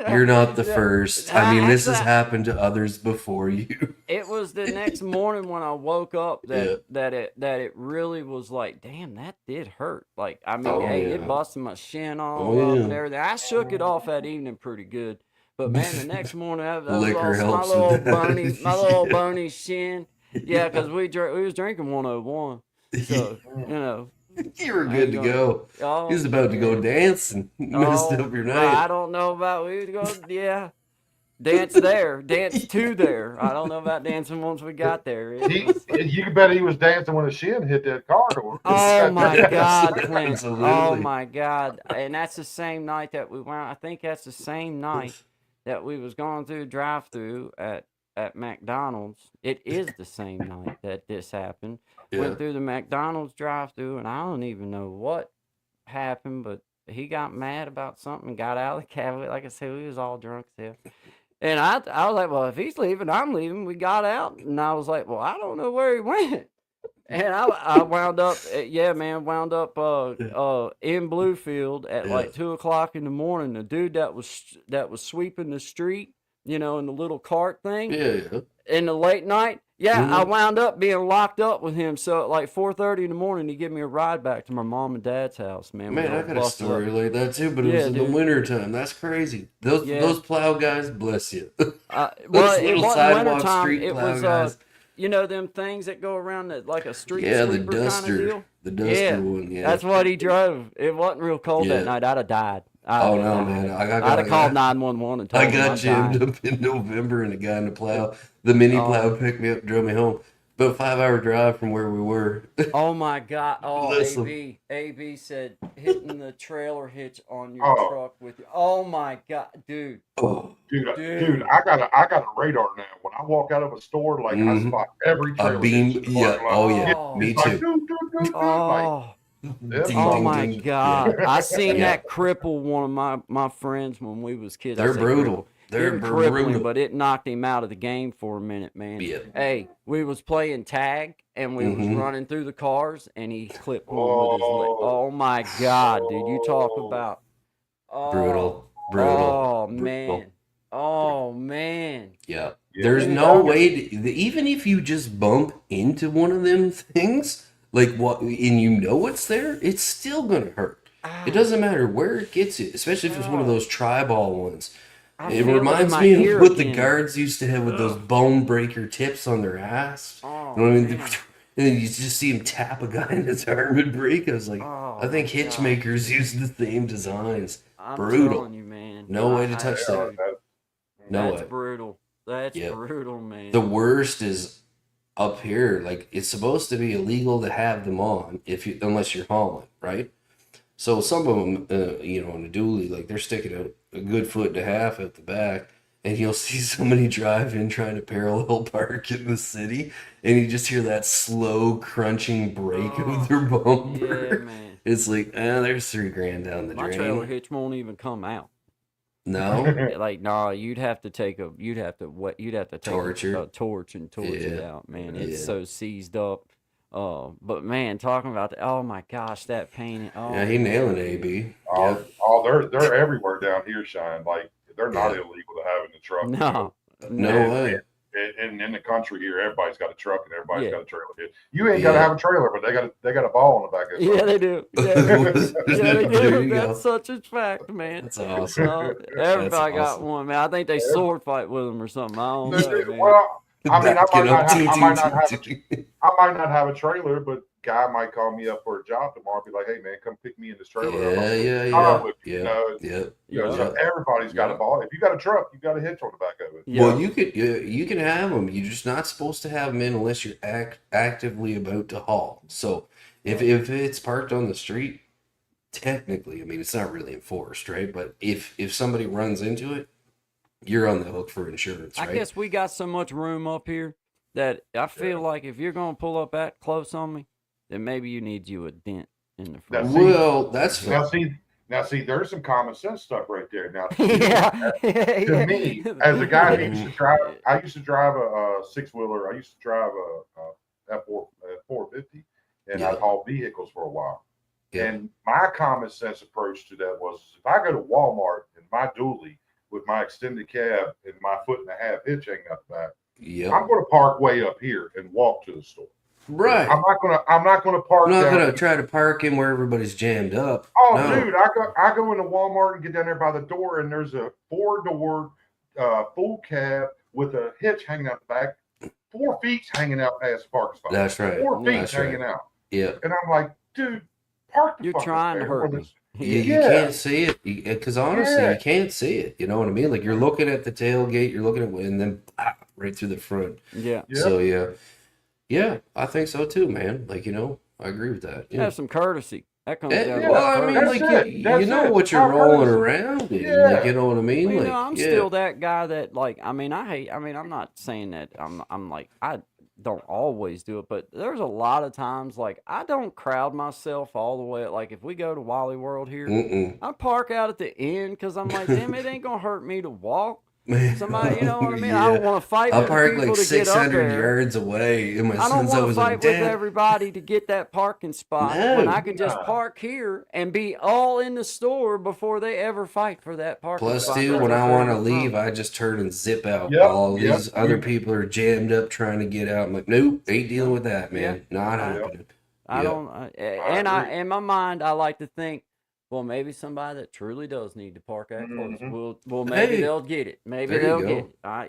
Speaker 3: You're not the first. I mean, this has happened to others before you.
Speaker 2: It was the next morning when I woke up that it really was like, damn, that did hurt. Like, I mean, it busted my shin all up and everything. I shook it off that evening pretty good. But man, the next morning,
Speaker 3: Liquor helps
Speaker 2: my little
Speaker 3: with that.
Speaker 2: my little bony shin. Yeah, because we was drinking 101. So,
Speaker 3: You were good to go.
Speaker 2: Oh,
Speaker 3: He was about to go dance and messed up your night.
Speaker 2: I don't know about we would go. Yeah, dance there, dance to there. I don't know about dancing once we got there.
Speaker 5: You can bet he was dancing when a shin hit that car door.
Speaker 2: Oh my God, Clint!
Speaker 3: Absolutely.
Speaker 2: Oh my God! And that's the same night that we went. I think that's the same night that we was going through drive-through at McDonald's. It is the same night that this happened.
Speaker 3: Yeah.
Speaker 2: Went through the McDonald's drive-through, and I don't even know what happened, but he got mad about something, got out of the cab. Like I said, we was all drunk still. And I was like, well, if he's leaving, I'm leaving. We got out, and I was like, well, I don't know where he went. And I wound up, in Bluefield at like 2:00 in the morning. The dude that was sweeping the street, in the little cart thing.
Speaker 3: Yeah.
Speaker 2: In the late night, I wound up being locked up with him. So at like 4:30 in the morning, he gave me a ride back to my mom and dad's house. Man,
Speaker 3: I got a story like that too, but it was in the winter time. That's crazy. Those plow guys, bless you.
Speaker 2: Well, it
Speaker 3: little
Speaker 2: wasn't
Speaker 3: sidewalk
Speaker 2: wintertime.
Speaker 3: street
Speaker 2: It
Speaker 3: plow
Speaker 2: was
Speaker 3: guys.
Speaker 2: Them things that go around like a street
Speaker 3: Yeah, the
Speaker 2: sweeper kind of
Speaker 3: duster.
Speaker 2: deal.
Speaker 3: The duster one, yeah.
Speaker 2: That's what he drove. It wasn't real cold that night. I'd have died.
Speaker 3: Man.
Speaker 2: I'd have called 911 and told
Speaker 3: I
Speaker 2: him
Speaker 3: got
Speaker 2: I
Speaker 3: jammed
Speaker 2: died.
Speaker 3: up in November and a guy in the plow. The mini plow picked me up and drove me home. About a 5-hour drive from where we were.
Speaker 2: Oh my God. Oh,
Speaker 3: Listen.
Speaker 2: AB said hitting the trailer hitch on your truck with you. Oh my God, dude.
Speaker 3: Oh.
Speaker 5: Dude, I got a radar now. When I walk out of a store, like I spot every trailer.
Speaker 3: A beam,
Speaker 5: hitch.
Speaker 3: yeah. Oh, yeah.
Speaker 2: Oh.
Speaker 3: Me
Speaker 5: Like,
Speaker 3: too.
Speaker 5: doo, doo, doo, doo,
Speaker 2: Oh.
Speaker 5: like,
Speaker 3: Ding,
Speaker 2: Oh
Speaker 3: ding,
Speaker 2: my
Speaker 3: ding.
Speaker 2: God!
Speaker 3: Yeah.
Speaker 2: I seen
Speaker 3: Yeah.
Speaker 2: that cripple one of my friends when we was kids. I
Speaker 3: They're
Speaker 2: say
Speaker 3: brutal.
Speaker 2: cripple.
Speaker 3: They're
Speaker 2: Didn't cripple him,
Speaker 3: brutal.
Speaker 2: but it knocked him out of the game for a minute, man.
Speaker 3: Yeah.
Speaker 2: Hey, we was playing tag and we was running through the cars and he clipped one with his leg. Oh my God, dude! You talk about
Speaker 3: Brutal.
Speaker 2: Oh man, Oh man.
Speaker 3: Yeah.
Speaker 5: Yeah,
Speaker 3: There's
Speaker 5: dude,
Speaker 3: no way even if you just bump into one of them things, like what, and you know it's there, it's still gonna hurt. It doesn't matter where it gets you, especially if it's one of those tri-ball ones.
Speaker 2: I
Speaker 3: It
Speaker 2: feel it in
Speaker 3: reminds
Speaker 2: my
Speaker 3: me
Speaker 2: ear
Speaker 3: of what the
Speaker 2: again.
Speaker 3: guards used to have with those bone breaker tips on their ass.
Speaker 2: Oh,
Speaker 3: You know what I mean?
Speaker 2: man.
Speaker 3: And then you just see him tap a guy and his arm would break. I was like,
Speaker 2: Oh,
Speaker 3: I think
Speaker 2: my God.
Speaker 3: hitchmakers use the same designs.
Speaker 2: I'm
Speaker 3: Brutal.
Speaker 2: telling you, man.
Speaker 3: No way to touch
Speaker 5: yeah,
Speaker 3: that.
Speaker 5: that,
Speaker 3: No
Speaker 2: That's
Speaker 3: way.
Speaker 2: brutal. That's
Speaker 3: Yep.
Speaker 2: brutal, man.
Speaker 3: The worst is up here. Like it's supposed to be illegal to have them on if you unless you're hauling, right? So some of them, you know, in a dually, like they're sticking out a good foot and a half at the back, and you'll see somebody drive in trying to parallel park in the city, and you just hear that slow crunching brake of their bumper.
Speaker 2: Yeah, man.
Speaker 3: It's like, there's $3,000 down the
Speaker 2: My
Speaker 3: drain.
Speaker 2: trailer hitch won't even come out.
Speaker 3: No,
Speaker 2: Like, nah, you'd have to take a
Speaker 3: Torture.
Speaker 2: a torch and torch it
Speaker 3: Yeah.
Speaker 2: out, man. It's
Speaker 3: Yeah.
Speaker 2: so seized up. But man, talking about the, oh my gosh, that pain. Oh,
Speaker 3: yeah, he nailing it, AB.
Speaker 5: oh, oh, they're everywhere down here, Shine. Like they're not
Speaker 3: Yeah.
Speaker 5: illegal to have in the truck.
Speaker 2: No,
Speaker 3: No way.
Speaker 5: And in the country here, everybody's got a truck and everybody's
Speaker 2: Yeah.
Speaker 5: got a trailer. You ain't got to
Speaker 3: Yeah.
Speaker 5: have a trailer, but they got a ball on the back of it.
Speaker 2: yeah, they do. Yeah, they
Speaker 3: There
Speaker 2: do.
Speaker 3: you go.
Speaker 2: That's such a fact, man.
Speaker 3: That's awesome.
Speaker 2: Everybody got
Speaker 3: awesome.
Speaker 2: one, man. I think they sword fight with them or something. I don't know, man.
Speaker 5: Well, I mean, I
Speaker 3: Backing
Speaker 5: might
Speaker 3: up.
Speaker 5: not have a trailer, but guy might call me up for a job tomorrow and be like, "Hey, man, come pick me in this trailer."
Speaker 3: Yeah.
Speaker 5: You
Speaker 3: Yeah.
Speaker 5: know,
Speaker 3: Yeah.
Speaker 5: so everybody's got a ball. If you got a truck, you got a hitch on the back of it.
Speaker 2: Yeah.
Speaker 3: Well, you can have them. You're just not supposed to have them in unless you're actively about to haul. So if it's parked on the street, technically, I mean, it's not really enforced, right? But if somebody runs into it, you're on the hook for insurance, right?
Speaker 2: I guess we got so much room up here that I feel like if you're gonna pull up that close on me, then maybe you need you a dent in the front.
Speaker 3: Well, that's fair.
Speaker 5: Now see, there's some common sense stuff right there. Now,
Speaker 2: Yeah.
Speaker 5: to me, as a guy who used to drive, I used to drive a six-wheeler. I used to drive a F450, and
Speaker 3: Yeah.
Speaker 5: I'd haul vehicles for a while.
Speaker 3: Yeah.
Speaker 5: And my common sense approach to that was, if I go to Walmart in my dually with my extended cab and my 1.5-foot hitch hanging out the back,
Speaker 3: Yep.
Speaker 5: I'm going to park way up here and walk to the store.
Speaker 3: Right.
Speaker 5: I'm not going to park.
Speaker 3: I'm not
Speaker 5: down
Speaker 3: gonna try to park in where everybody's jammed up.
Speaker 5: Oh,
Speaker 3: No.
Speaker 5: dude, I go into Walmart and get down there by the door, and there's a 4-door full cab with a hitch hanging out the back, 4 feet hanging out past the parking spot.
Speaker 3: That's right.
Speaker 5: 4 feet
Speaker 3: That's
Speaker 5: hanging
Speaker 3: right.
Speaker 5: out.
Speaker 3: Yeah.
Speaker 5: And I'm like, dude, park the
Speaker 2: You're
Speaker 5: fuck up
Speaker 2: trying to
Speaker 5: there
Speaker 2: hurt
Speaker 5: where
Speaker 2: me.
Speaker 3: You
Speaker 5: Yeah.
Speaker 3: can't see it because honestly,
Speaker 5: Yeah.
Speaker 3: you can't see it. You know what I mean? Like you're looking at the tailgate, you're looking at, and then right through the front.
Speaker 2: Yeah.
Speaker 5: Yep.
Speaker 3: So yeah, I think so too, man. Like I agree with that. Yeah.
Speaker 2: Have some courtesy. That comes
Speaker 3: Eh,
Speaker 2: down to
Speaker 3: well, I mean,
Speaker 5: That's
Speaker 3: like
Speaker 5: it.
Speaker 3: you
Speaker 5: That's
Speaker 3: know
Speaker 5: it.
Speaker 3: what you're
Speaker 5: Have
Speaker 3: rolling
Speaker 5: courtesy.
Speaker 3: around in.
Speaker 5: Yeah.
Speaker 3: Like you know what I mean?
Speaker 2: Well,
Speaker 3: like
Speaker 2: I'm still that guy that like. I mean, I'm not saying that I'm like I don't always do it, but there's a lot of times like I don't crowd myself all the way. Like if we go to Wally World here,
Speaker 3: Mm-mm.
Speaker 2: I park out at the end because I'm like, damn, it ain't gonna hurt me to walk. Somebody, you know what I mean? I don't want to fight
Speaker 3: I
Speaker 2: with
Speaker 3: park
Speaker 2: people
Speaker 3: like
Speaker 2: to get up
Speaker 3: 600
Speaker 2: there.
Speaker 3: yards away, and my
Speaker 2: I don't
Speaker 3: son's
Speaker 2: want to
Speaker 3: always
Speaker 2: fight
Speaker 3: like,
Speaker 2: with
Speaker 3: "Dad."
Speaker 2: everybody to get that parking spot when I could just park here and be all in the store before they ever fight for that parking
Speaker 3: Plus,
Speaker 2: spot.
Speaker 3: dude,
Speaker 2: That's
Speaker 3: when I
Speaker 2: where
Speaker 3: want to
Speaker 2: I'm
Speaker 3: leave,
Speaker 2: from.
Speaker 3: I just turn and zip out.
Speaker 5: Yep,
Speaker 3: All
Speaker 5: yep.
Speaker 3: these other people are jammed up trying to get out. I'm like, nope, ain't dealing with that, man. Not happening.
Speaker 2: I
Speaker 3: Yep.
Speaker 2: don't, in my mind, I like to think, well, maybe somebody that truly does need to park that close.
Speaker 5: Mhm.
Speaker 2: Well, maybe
Speaker 3: Hey,
Speaker 2: they'll get it. Maybe
Speaker 3: there you
Speaker 2: they'll
Speaker 3: go.
Speaker 2: get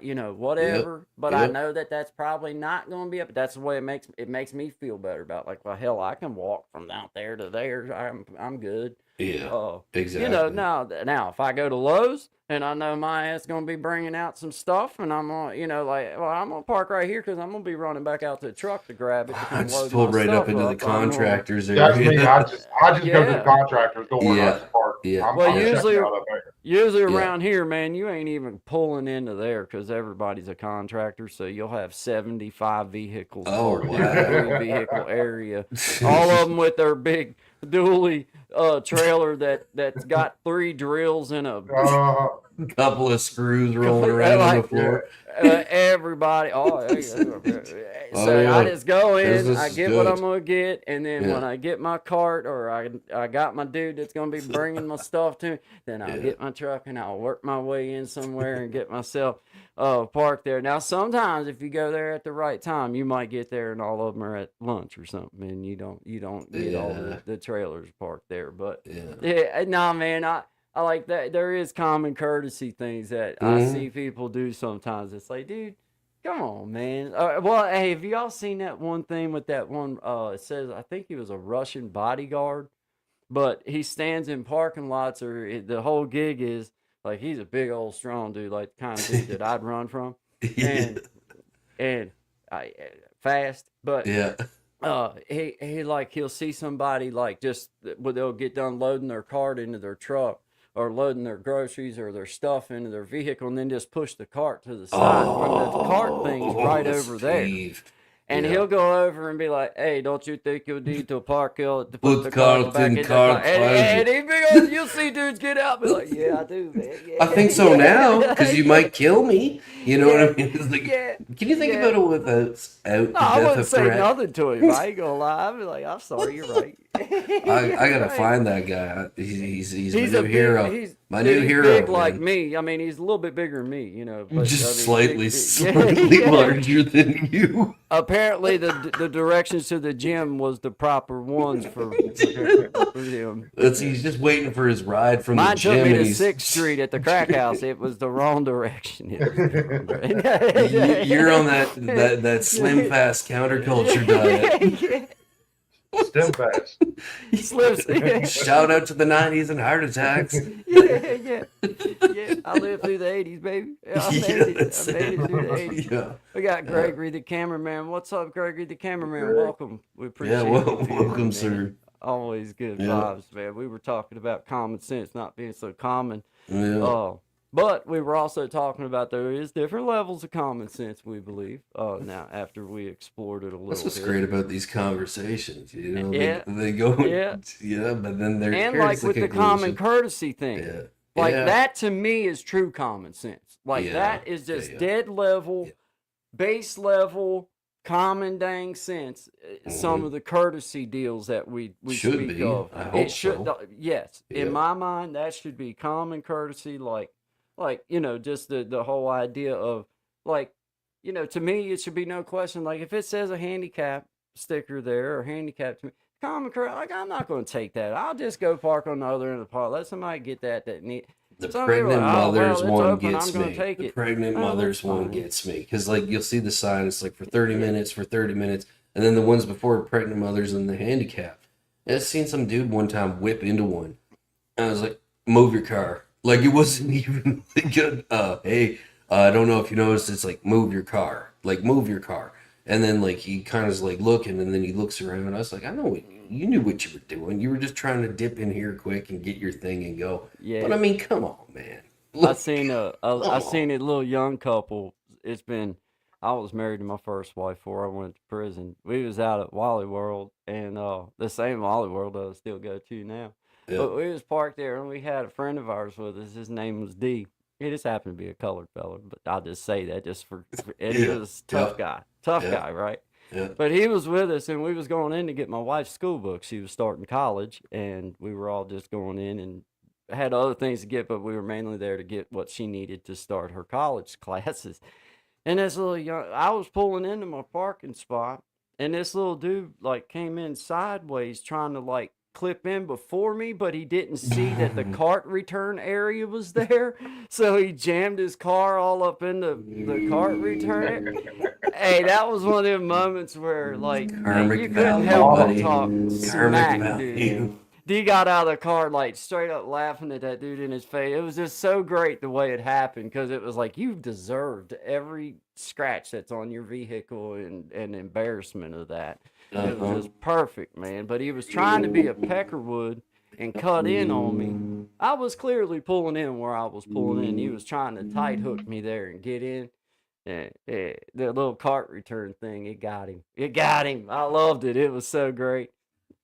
Speaker 2: it. Whatever. But I
Speaker 3: Yep.
Speaker 2: know that that's probably not going to be up. That's the way it makes me feel better about. Like, well, hell, I can walk from out there to there. I'm good.
Speaker 3: Yeah, exactly.
Speaker 2: Now if I go to Lowe's and I know my ass gonna be bringing out some stuff, and I'm gonna, I'm gonna park right here because I'm gonna be running back out to the truck to grab it.
Speaker 3: I just pulled right up into the contractors
Speaker 5: That's me.
Speaker 3: area.
Speaker 5: I just go to
Speaker 2: Yeah.
Speaker 5: the contractor's door and I
Speaker 3: Yeah.
Speaker 5: just park.
Speaker 3: Yeah.
Speaker 5: I'm
Speaker 2: Well,
Speaker 5: checking
Speaker 2: usually-
Speaker 5: out up there.
Speaker 2: Usually
Speaker 3: Yeah.
Speaker 2: around here, man, you ain't even pulling into there because everybody's a contractor. So you'll have 75 vehicles
Speaker 3: Oh,
Speaker 2: parked in
Speaker 3: wow.
Speaker 2: the 3 vehicle area. All of them with their big dually trailer that's got 3 drills and a
Speaker 3: couple of screws rolling around on the floor.
Speaker 2: Everybody,
Speaker 3: Oh
Speaker 2: so I
Speaker 3: yeah,
Speaker 2: just go in,
Speaker 3: business
Speaker 2: I
Speaker 3: is
Speaker 2: get what I'm
Speaker 3: good.
Speaker 2: gonna get, and then when
Speaker 3: Yeah,
Speaker 2: I get my cart or I got my dude that's gonna be bringing my stuff to me, then I'll
Speaker 3: yeah.
Speaker 2: get my truck and I'll work my way in somewhere and get myself parked there. Now sometimes if you go there at the right time, you might get there and all of them are at lunch or something, and you don't get all
Speaker 3: Yeah,
Speaker 2: the trailers parked there. But
Speaker 3: yeah.
Speaker 2: yeah, nah, man, I like that. There is common courtesy things that I
Speaker 3: Hmm.
Speaker 2: see people do sometimes. It's like, dude, come on, man. Well, hey, have y'all seen that one thing with that one? It says I think he was a Russian bodyguard, but he stands in parking lots, or the whole gig is like he's a big old strong dude, like the kind of dude that I'd run from,
Speaker 3: Yeah,
Speaker 2: and and I fast, but
Speaker 3: yeah.
Speaker 2: he like he'll see somebody like just when they'll get done loading their cart into their truck or loading their groceries or their stuff into their vehicle and then just push the cart to the side when the cart thing's right
Speaker 3: Oh,
Speaker 2: over there.
Speaker 3: Steve.
Speaker 2: And
Speaker 3: Yeah.
Speaker 2: he'll go over and be like, "Hey, don't you think you need to park to put
Speaker 3: Put
Speaker 2: the carts
Speaker 3: cards
Speaker 2: back
Speaker 3: in
Speaker 2: in the car?"
Speaker 3: cart
Speaker 2: And
Speaker 3: closet.
Speaker 2: he be going, you'll see dudes get out, and be like, "Yeah, I do, man.
Speaker 3: I
Speaker 2: Yeah,
Speaker 3: think so now,
Speaker 2: yeah,
Speaker 3: because you
Speaker 2: yeah,
Speaker 3: might kill me. You know what I
Speaker 2: yeah,
Speaker 3: mean? It's like,
Speaker 2: yeah,
Speaker 3: can you think
Speaker 2: yeah."
Speaker 3: about it without
Speaker 2: No,
Speaker 3: the
Speaker 2: I
Speaker 3: death
Speaker 2: wouldn't
Speaker 3: of
Speaker 2: say
Speaker 3: threat?
Speaker 2: nothing to him. I ain't gonna lie. I'd be like, "I'm sorry, you're right.
Speaker 3: I
Speaker 2: You're
Speaker 3: gotta
Speaker 2: right."
Speaker 3: find that guy. He's my
Speaker 2: He's a
Speaker 3: new
Speaker 2: big.
Speaker 3: hero.
Speaker 2: He's
Speaker 3: My
Speaker 2: yeah,
Speaker 3: new
Speaker 2: he's big
Speaker 3: hero,
Speaker 2: like
Speaker 3: man.
Speaker 2: me. I mean, he's a little bit bigger than me, but I
Speaker 3: Just
Speaker 2: mean, big.
Speaker 3: slightly,
Speaker 2: Yeah,
Speaker 3: slightly
Speaker 2: yeah.
Speaker 3: larger than you.
Speaker 2: Apparently, the directions to the gym was the proper ones for him.
Speaker 3: That's he's just waiting for his ride from the
Speaker 2: Mine took me
Speaker 3: gym, and
Speaker 2: to
Speaker 3: he's
Speaker 2: Sixth Street at the crack house. It was the wrong direction. It was the wrong
Speaker 3: you're on that slim
Speaker 2: direction.
Speaker 3: fast counterculture diet.
Speaker 5: Stem fast.
Speaker 2: Slips.
Speaker 3: Shout out to the '90s and heart attacks.
Speaker 2: Yeah. Yeah. I lived through the '80s, baby. Yeah, I made
Speaker 3: Yeah,
Speaker 2: it. I
Speaker 3: that's
Speaker 2: made it through the
Speaker 3: it.
Speaker 2: '80s.
Speaker 3: Yeah,
Speaker 2: We got
Speaker 3: yeah,
Speaker 2: Gregory the cameraman. What's up, Gregory the cameraman?
Speaker 5: Greg.
Speaker 2: Welcome. We
Speaker 3: yeah.
Speaker 2: appreciate
Speaker 3: Well,
Speaker 2: you being here,
Speaker 3: welcome,
Speaker 2: man.
Speaker 3: sir.
Speaker 2: Always good
Speaker 3: Yeah,
Speaker 2: vibes, man. We were talking about common sense not being so common.
Speaker 3: yeah.
Speaker 2: Uh, but we were also talking about there is different levels of common sense, we believe. Now, after we explored it a
Speaker 3: That's
Speaker 2: little
Speaker 3: what's
Speaker 2: bit.
Speaker 3: great about these conversations. You know,
Speaker 2: Yeah.
Speaker 3: they go,
Speaker 2: Yeah.
Speaker 3: yeah, but then there
Speaker 2: And
Speaker 3: here's
Speaker 2: like
Speaker 3: the
Speaker 2: with the common
Speaker 3: conclusion.
Speaker 2: courtesy thing.
Speaker 3: Yeah,
Speaker 2: Like
Speaker 3: yeah,
Speaker 2: that to me is true common sense. Like
Speaker 3: yeah,
Speaker 2: that is
Speaker 3: yeah,
Speaker 2: just
Speaker 3: yeah.
Speaker 2: dead level,
Speaker 3: Yeah.
Speaker 2: base level, common dang sense. Some
Speaker 3: Hmm.
Speaker 2: of the courtesy deals that we
Speaker 3: Should
Speaker 2: speak
Speaker 3: be.
Speaker 2: of.
Speaker 3: I
Speaker 2: It
Speaker 3: hope
Speaker 2: should
Speaker 3: so.
Speaker 2: yes. In
Speaker 3: Yeah.
Speaker 2: my mind, that should be common courtesy, like, just the whole idea of like, to me it should be no question. Like if it says a handicap sticker there or handicap to me, common courtesy, like I'm not gonna take that. I'll just go park on the other end of the park. Let somebody get that need.
Speaker 3: The
Speaker 2: Some people are
Speaker 3: pregnant
Speaker 2: like, oh
Speaker 3: mothers
Speaker 2: well, it's
Speaker 3: one
Speaker 2: open. I'm
Speaker 3: gets
Speaker 2: gonna
Speaker 3: me.
Speaker 2: take
Speaker 3: The
Speaker 2: it.
Speaker 3: pregnant
Speaker 2: Oh, that's
Speaker 3: mothers one
Speaker 2: fine.
Speaker 3: gets me because like you'll see the sign. It's like for 30
Speaker 2: Yeah.
Speaker 3: minutes, for 30 minutes, and then the ones before pregnant mothers and the handicap. I seen some dude one time whip into one. I was like, move your car. Like it wasn't even like hey, I don't know if you noticed. It's like move your car. Like move your car. And then like he kind of is like looking, and then he looks around, and I was like, I know you knew what you were doing. You were just trying to dip in here quick and get your thing and go. But
Speaker 2: Yeah.
Speaker 3: I mean, come on, man.
Speaker 2: I
Speaker 3: Look,
Speaker 2: seen
Speaker 3: come
Speaker 2: I
Speaker 3: on.
Speaker 2: seen a little young couple. It's been I was married to my first wife before I went to prison. We was out at Wally World and the same Wally World I still go to now.
Speaker 3: Yeah.
Speaker 2: But we was parked there and we had a friend of ours with us. His name was D. He just happened to be a colored fella, but I'll just say that just and he
Speaker 3: Yeah.
Speaker 2: was
Speaker 3: Yeah.
Speaker 2: tough
Speaker 3: Yeah.
Speaker 2: guy, right?
Speaker 3: Yeah.
Speaker 2: But he was with us, and we was going in to get my wife's school books. She was starting college, and we were all just going in and had other things to get, but we were mainly there to get what she needed to start her college classes. And this little young, I was pulling into my parking spot, and this little dude like came in sideways trying to like clip in before me, but he didn't see that the cart return area was there, so he jammed his car all up in the cart return. Hey, that was one of them moments where, like,
Speaker 3: Karmic
Speaker 2: you couldn't
Speaker 3: value,
Speaker 2: help but
Speaker 3: buddy.
Speaker 2: talk
Speaker 3: Karmic
Speaker 2: smack, dude.
Speaker 3: value.
Speaker 2: D got out of the car, like, straight up laughing at that dude in his face. It was just so great the way it happened because it was like, you deserved every scratch that's on your vehicle and embarrassment of that. It was
Speaker 3: Uh-huh.
Speaker 2: just perfect, man. But he was trying to be a Peckerwood and cut in on me. I was clearly pulling in where I was pulling in. He was trying to tight hook me there and get in. Yeah, the little cart return thing, it got him. It got him. I loved it. It was so great.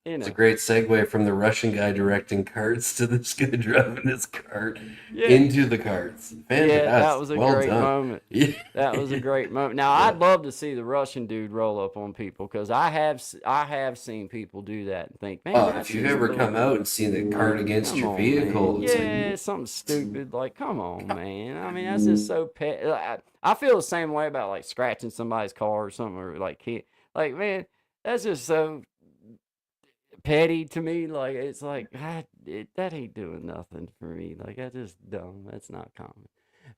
Speaker 2: You
Speaker 3: It's a
Speaker 2: know,
Speaker 3: great segue from the Russian guy directing carts to this guy driving his cart
Speaker 2: yeah,
Speaker 3: into the carts.
Speaker 2: yeah, that
Speaker 3: Fantastic.
Speaker 2: was a
Speaker 3: Well
Speaker 2: great
Speaker 3: done.
Speaker 2: moment.
Speaker 3: Yeah.
Speaker 2: That was a great moment. Now,
Speaker 3: Yeah.
Speaker 2: I'd love to see the Russian dude roll up on people because I have seen people do that and think, man,
Speaker 3: Oh, if
Speaker 2: that's
Speaker 3: you've
Speaker 2: just
Speaker 3: ever
Speaker 2: the
Speaker 3: come out and seen the cart against
Speaker 2: come
Speaker 3: your
Speaker 2: on, man.
Speaker 3: vehicle, it's like,
Speaker 2: Yeah, something stupid. Like, come on, man. I mean, that's just so pet. I feel the same way about like scratching somebody's car or something, or like kid. Like, man, that's just so petty to me. Like, it's like that ain't doing nothing for me. Like, that's just dumb. That's not common.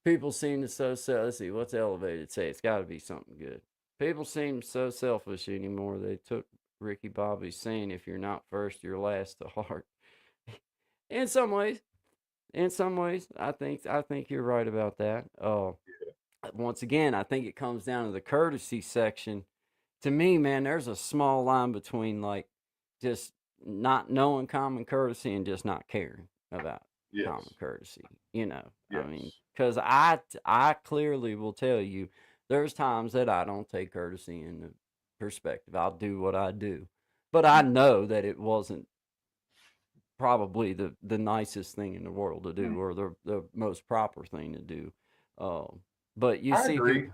Speaker 2: People seem to let's see, what's elevated say? It's got to be something good. People seem so selfish anymore. They took Ricky Bobby's saying, "If you're not first, you're last" to heart. In some ways, I think you're right about that. Once again, I think it comes down to the courtesy section. To me, man, there's a small line between like just not knowing common courtesy and just not caring about common
Speaker 5: Yes.
Speaker 2: courtesy. I mean,
Speaker 5: Yes.
Speaker 2: because I clearly will tell you, there's times that I don't take courtesy into perspective. I'll do what I do, but I know that it wasn't probably the nicest thing in the world to do, or the most proper thing to do. But you
Speaker 5: I
Speaker 2: see
Speaker 5: agree.
Speaker 2: people,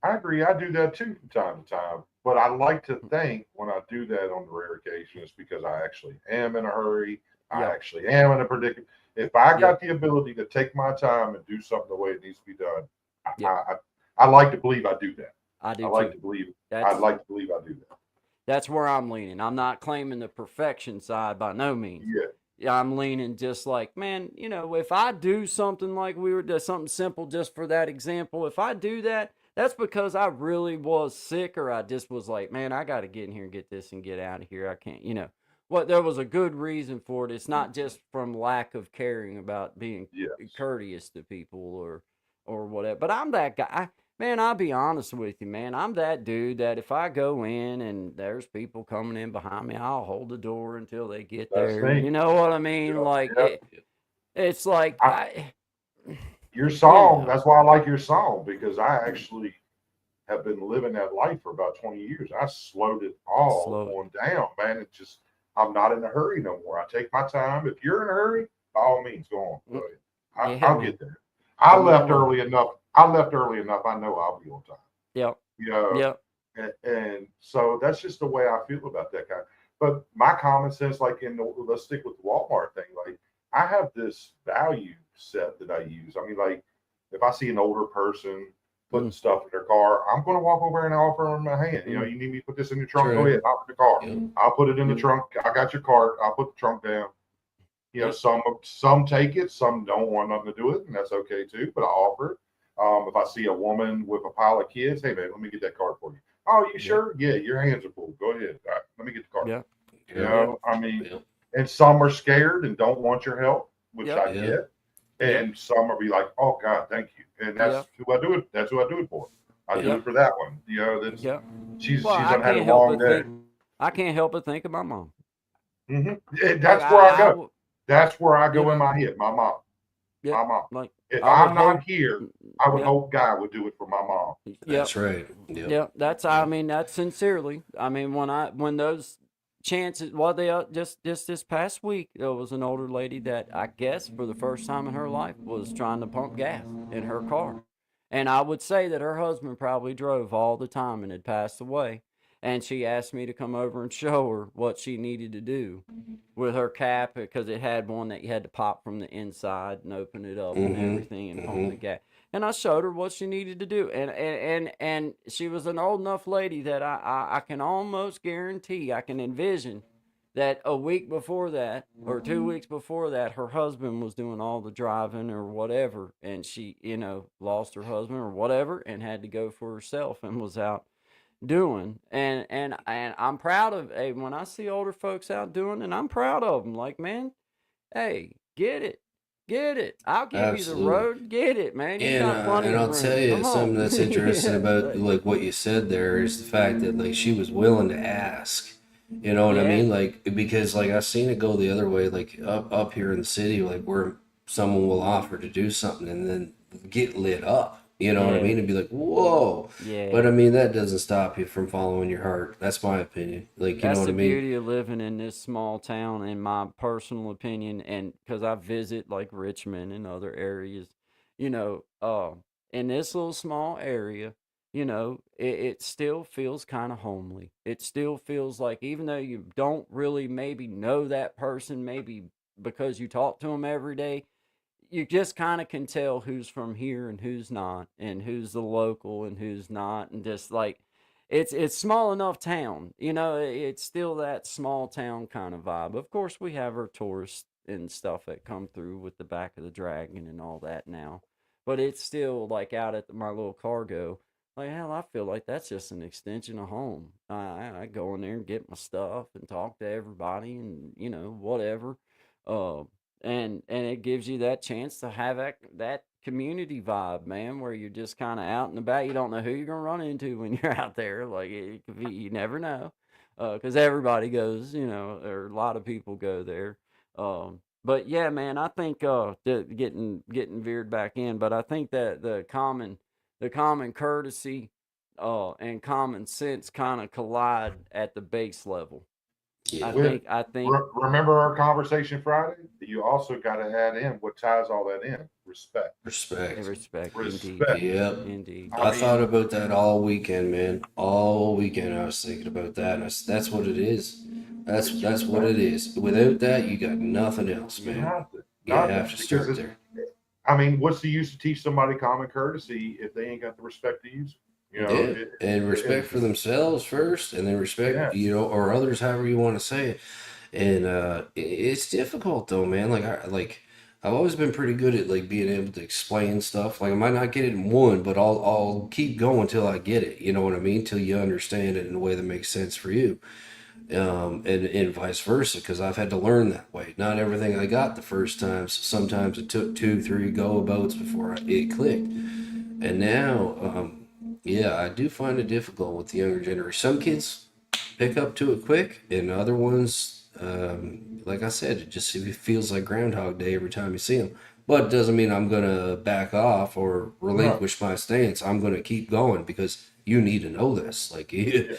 Speaker 5: I agree. I do that too from time to time. But I like to think when I do that on the rare occasion, it's because I actually am in a hurry. I
Speaker 2: yeah,
Speaker 5: actually am in a predicament. If I
Speaker 2: yeah,
Speaker 5: got the ability to take my time and do something the way it needs to be done, I,
Speaker 2: yeah,
Speaker 5: I, I I like to believe I do that.
Speaker 2: I
Speaker 5: I
Speaker 2: do
Speaker 5: like
Speaker 2: too.
Speaker 5: to believe. I'd
Speaker 2: That's
Speaker 5: like to believe I do that.
Speaker 2: that's where I'm leaning. I'm not claiming the perfection side by no means.
Speaker 5: Yeah.
Speaker 2: Yeah, I'm leaning just like, man, if I do something like we were doing something simple just for that example, if I do that, that's because I really was sick, or I just was like, man, I got to get in here and get this and get out of here. I can't, what there was a good reason for it. It's not just from lack of caring about being
Speaker 5: Yes.
Speaker 2: courteous to people or whatever. But I'm that guy. Man, I'll be honest with you, man. I'm that dude that if I go in and there's people coming in behind me, I'll hold the door until they get
Speaker 5: That's
Speaker 2: there.
Speaker 5: me.
Speaker 2: You know what I mean? Like
Speaker 5: Yeah.
Speaker 2: it's like
Speaker 5: I, your
Speaker 2: you
Speaker 5: song.
Speaker 2: know,
Speaker 5: That's why I like your song because I actually have been living that life for about 20 years. I slowed it all
Speaker 2: slow.
Speaker 5: on down, man. It's just, I'm not in a hurry no more. I take my time. If you're in a hurry, by all means, go on. Go ahead.
Speaker 2: Yeah,
Speaker 5: I'll
Speaker 2: man.
Speaker 5: get there.
Speaker 2: The
Speaker 5: I left
Speaker 2: more,
Speaker 5: early enough. I left early enough. I know I'll be on time.
Speaker 2: yep,
Speaker 5: You know,
Speaker 2: yep,
Speaker 5: and so that's just the way I feel about that guy. But my common sense, like let's stick with the Walmart thing. Like I have this value set that I use. I mean, like if I see an older person putting
Speaker 2: mm,
Speaker 5: stuff in their car, I'm going to walk over and offer them a hand. You know,
Speaker 2: mm,
Speaker 5: you need me to put this in your
Speaker 3: that's
Speaker 5: trunk? Go
Speaker 3: right.
Speaker 5: ahead, hop in the car.
Speaker 3: Yeah.
Speaker 5: I'll put it in the
Speaker 3: Yeah.
Speaker 5: trunk. I got your cart. I'll put the trunk down. You know,
Speaker 2: yep,
Speaker 5: some take it, some don't want nothing to do with it, and that's okay too. But I offer it. If I see a woman with a pile of kids, hey man, let me get that card for you. Oh, you
Speaker 2: yep,
Speaker 5: sure? Yeah, your hands are full. Go ahead. All right, let me get the card.
Speaker 2: yep,
Speaker 5: You
Speaker 3: Yeah.
Speaker 2: yep,
Speaker 5: know, I mean,
Speaker 3: Yeah.
Speaker 5: and some are scared and don't want your help, which
Speaker 2: yep,
Speaker 5: I
Speaker 3: Yeah.
Speaker 5: get.
Speaker 2: yep,
Speaker 5: And some will be like, oh God, thank you. And that's
Speaker 2: yep,
Speaker 5: who I do it. That's who I do it for. I do
Speaker 3: Yeah.
Speaker 5: it for that one. You know, that's
Speaker 2: yep.
Speaker 5: she's
Speaker 2: Well,
Speaker 5: done had a long day.
Speaker 2: I can't help but think of my mom. Like
Speaker 5: That's where I
Speaker 2: I
Speaker 5: go.
Speaker 2: w-
Speaker 5: That's where I
Speaker 2: you
Speaker 5: go in
Speaker 2: know,
Speaker 5: my head. My mom.
Speaker 2: yep,
Speaker 5: My mom.
Speaker 2: like
Speaker 5: If
Speaker 2: I would
Speaker 5: I'm not
Speaker 2: hope,
Speaker 5: here, I would
Speaker 2: yep,
Speaker 5: hope God would do it for my mom.
Speaker 2: yep.
Speaker 3: That's right. Yep.
Speaker 2: Yeah, that's I
Speaker 3: Yep.
Speaker 2: mean that's sincerely. I mean when those chances well they just this past week there was an older lady that I guess for the first time in her life was trying to pump gas in her car. And I would say that her husband probably drove all the time and had passed away. And she asked me to come over and show her what she needed to do with her cap because it had one that you had to pop from the inside and open it up and
Speaker 3: Mm-hmm.
Speaker 2: everything and pump the
Speaker 3: Mm-hmm.
Speaker 2: gas. And I showed her what she needed to do. And she was an old enough lady that I can almost guarantee, I can envision that a week before that or 2 weeks before that, her husband was doing all the driving or whatever. And she, lost her husband or whatever and had to go for herself and was out doing. And I'm proud of, hey, when I see older folks out doing, and I'm proud of them. Like, man, hey, get it. Get it. I'll give you the
Speaker 3: Absolutely.
Speaker 2: road. Get it, man. You
Speaker 3: And
Speaker 2: got plenty
Speaker 3: I'll
Speaker 2: of
Speaker 3: tell
Speaker 2: room.
Speaker 3: you
Speaker 2: Come
Speaker 3: something
Speaker 2: on.
Speaker 3: that's interesting about
Speaker 2: Like,
Speaker 3: like what you said there is the fact that like she was willing to ask. You know what I
Speaker 2: yeah.
Speaker 3: mean? Like because like I've seen it go the other way, like up here in the city, like where someone will offer to do something and then get lit up. You know what I
Speaker 2: Yeah.
Speaker 3: mean? And be like, whoa. But
Speaker 2: Yeah.
Speaker 3: I mean, that doesn't stop you from following your heart. That's my opinion. Like, you know
Speaker 2: That's
Speaker 3: what I
Speaker 2: the
Speaker 3: mean?
Speaker 2: beauty of living in this small town, in my personal opinion, and because I visit like Richmond and other areas, you know, in this little small area, it still feels kind of homely. It still feels like, even though you don't really maybe know that person, maybe because you talk to them every day, you just kind of can tell who's from here and who's not, and who's the local and who's not, and just like it's small enough town, it's still that small town kind of vibe. Of course, we have our tourists and stuff that come through with the back of the dragon and all that now, but it's still like out at my little cargo. Like, hell, I feel like that's just an extension of home. I go in there and get my stuff and talk to everybody, and whatever. Uh, and it gives you that chance to have that community vibe, man, where you're just kind of out and about. You don't know who you're gonna run into when you're out there. Like, it could be, you never know, because everybody goes, or a lot of people go there. But yeah, man, I think getting veered back in, but I think that the common courtesy and common sense kind of collide at the base level. I
Speaker 3: Yeah.
Speaker 5: With
Speaker 2: think I think
Speaker 5: remember our conversation Friday? You also got to add in what ties all that in: respect.
Speaker 2: in
Speaker 3: Respect.
Speaker 2: respect, indeed,
Speaker 5: Respect.
Speaker 3: Yep.
Speaker 2: indeed.
Speaker 5: I
Speaker 3: I thought
Speaker 5: mean,
Speaker 3: about that all weekend, man. All weekend I was thinking about that. And that's what it is. That's what
Speaker 5: respect.
Speaker 3: it is. Without that, you got nothing else, man.
Speaker 5: Nothing.
Speaker 3: You have
Speaker 5: Nothing.
Speaker 3: to
Speaker 5: Because
Speaker 3: start
Speaker 5: it's,
Speaker 3: there.
Speaker 5: I mean, what's the use to teach somebody common courtesy if they ain't got the respect to use it?
Speaker 3: Yeah. And respect
Speaker 5: It's
Speaker 3: for
Speaker 5: just,
Speaker 3: themselves first, and then respect,
Speaker 5: yes.
Speaker 3: or others, however you want to say it. And it's difficult though, man. I've always been pretty good at like being able to explain stuff. Like, I might not get it in one, but I'll keep going till I get it. You know what I mean? Till you understand it in a way that makes sense for you. And vice versa, because I've had to learn that way. Not everything I got the first time. So sometimes it took 2, 3 go abouts before it clicked. And now, yeah, I do find it difficult with the younger generation. Some kids pick up to it quick, and other ones, like I said, it feels like Groundhog Day every time you see them. But it doesn't mean I'm gonna back off or
Speaker 5: No.
Speaker 3: relinquish my stance. I'm gonna keep going because you need to know this. Like,
Speaker 5: Yeah.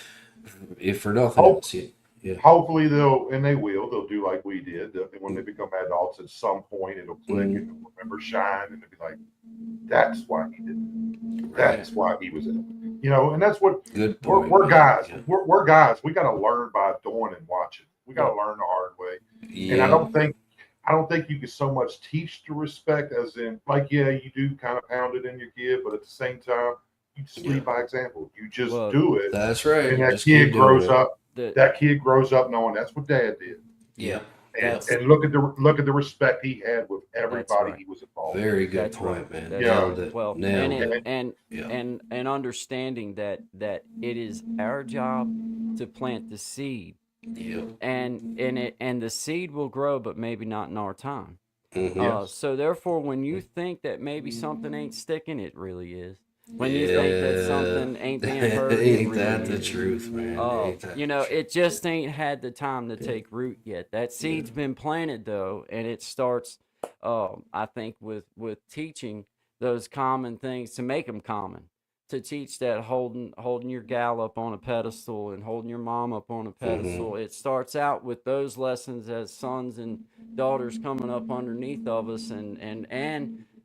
Speaker 3: if for nothing
Speaker 5: Hope,
Speaker 3: else, yeah,
Speaker 5: hopefully they'll do like we did. When they become adults, at some point it'll click and
Speaker 3: mm,
Speaker 5: they'll remember Shine and they'll be like, that's why he did it.
Speaker 3: right.
Speaker 2: Yeah.
Speaker 5: That's why he was in it. And that's what
Speaker 3: Good point,
Speaker 5: we're
Speaker 3: man.
Speaker 5: guys.
Speaker 3: Yeah,
Speaker 5: We're guys. We got to learn by doing and watching. We got to
Speaker 2: Yep.
Speaker 5: learn the hard way. And I
Speaker 3: yep,
Speaker 5: don't think you can so much teach the respect as in, like, yeah, you do kind of pound it in your kid, but at the same time, you just
Speaker 3: yeah.
Speaker 5: lead by example. You just
Speaker 2: Well,
Speaker 5: do it,
Speaker 3: That's right.
Speaker 5: and
Speaker 3: You
Speaker 5: that
Speaker 3: just
Speaker 5: kid
Speaker 3: keep doing
Speaker 5: grows
Speaker 3: it.
Speaker 5: up.
Speaker 2: the
Speaker 5: That kid grows up knowing that's what dad did,
Speaker 2: yeah,
Speaker 3: Yep,
Speaker 5: and
Speaker 3: yep.
Speaker 2: that's
Speaker 5: look at the respect he had with
Speaker 2: that's
Speaker 5: everybody
Speaker 2: right.
Speaker 5: he was involved with.
Speaker 3: Very good
Speaker 2: That's right.
Speaker 3: point, man.
Speaker 2: That's
Speaker 5: Yeah,
Speaker 2: right.
Speaker 3: Nailed it.
Speaker 2: Well, and
Speaker 3: Nailed
Speaker 2: it
Speaker 3: it.
Speaker 5: and
Speaker 3: Yeah.
Speaker 2: and understanding that it is our job to plant the seed,
Speaker 3: Yep.
Speaker 2: and the seed will grow, but maybe not in our time.
Speaker 3: Mm-hmm.
Speaker 5: yes,
Speaker 2: So therefore, when you think that maybe something ain't sticking, it really is. When you think that
Speaker 3: Yeah.
Speaker 2: something ain't being heard, it
Speaker 3: Ain't
Speaker 2: really
Speaker 3: that the
Speaker 2: is.
Speaker 3: truth, man? Ain't that the truth?
Speaker 2: It just ain't had the time to
Speaker 3: Yeah.
Speaker 2: take root yet. That
Speaker 3: Yeah.
Speaker 2: seed's been planted though, and it starts. I think with teaching those common things to make them common, to teach that holding your gal up on a pedestal and holding your mom up on a
Speaker 3: Mm-hmm.
Speaker 2: pedestal. It starts out with those lessons as sons and daughters coming up underneath of us, and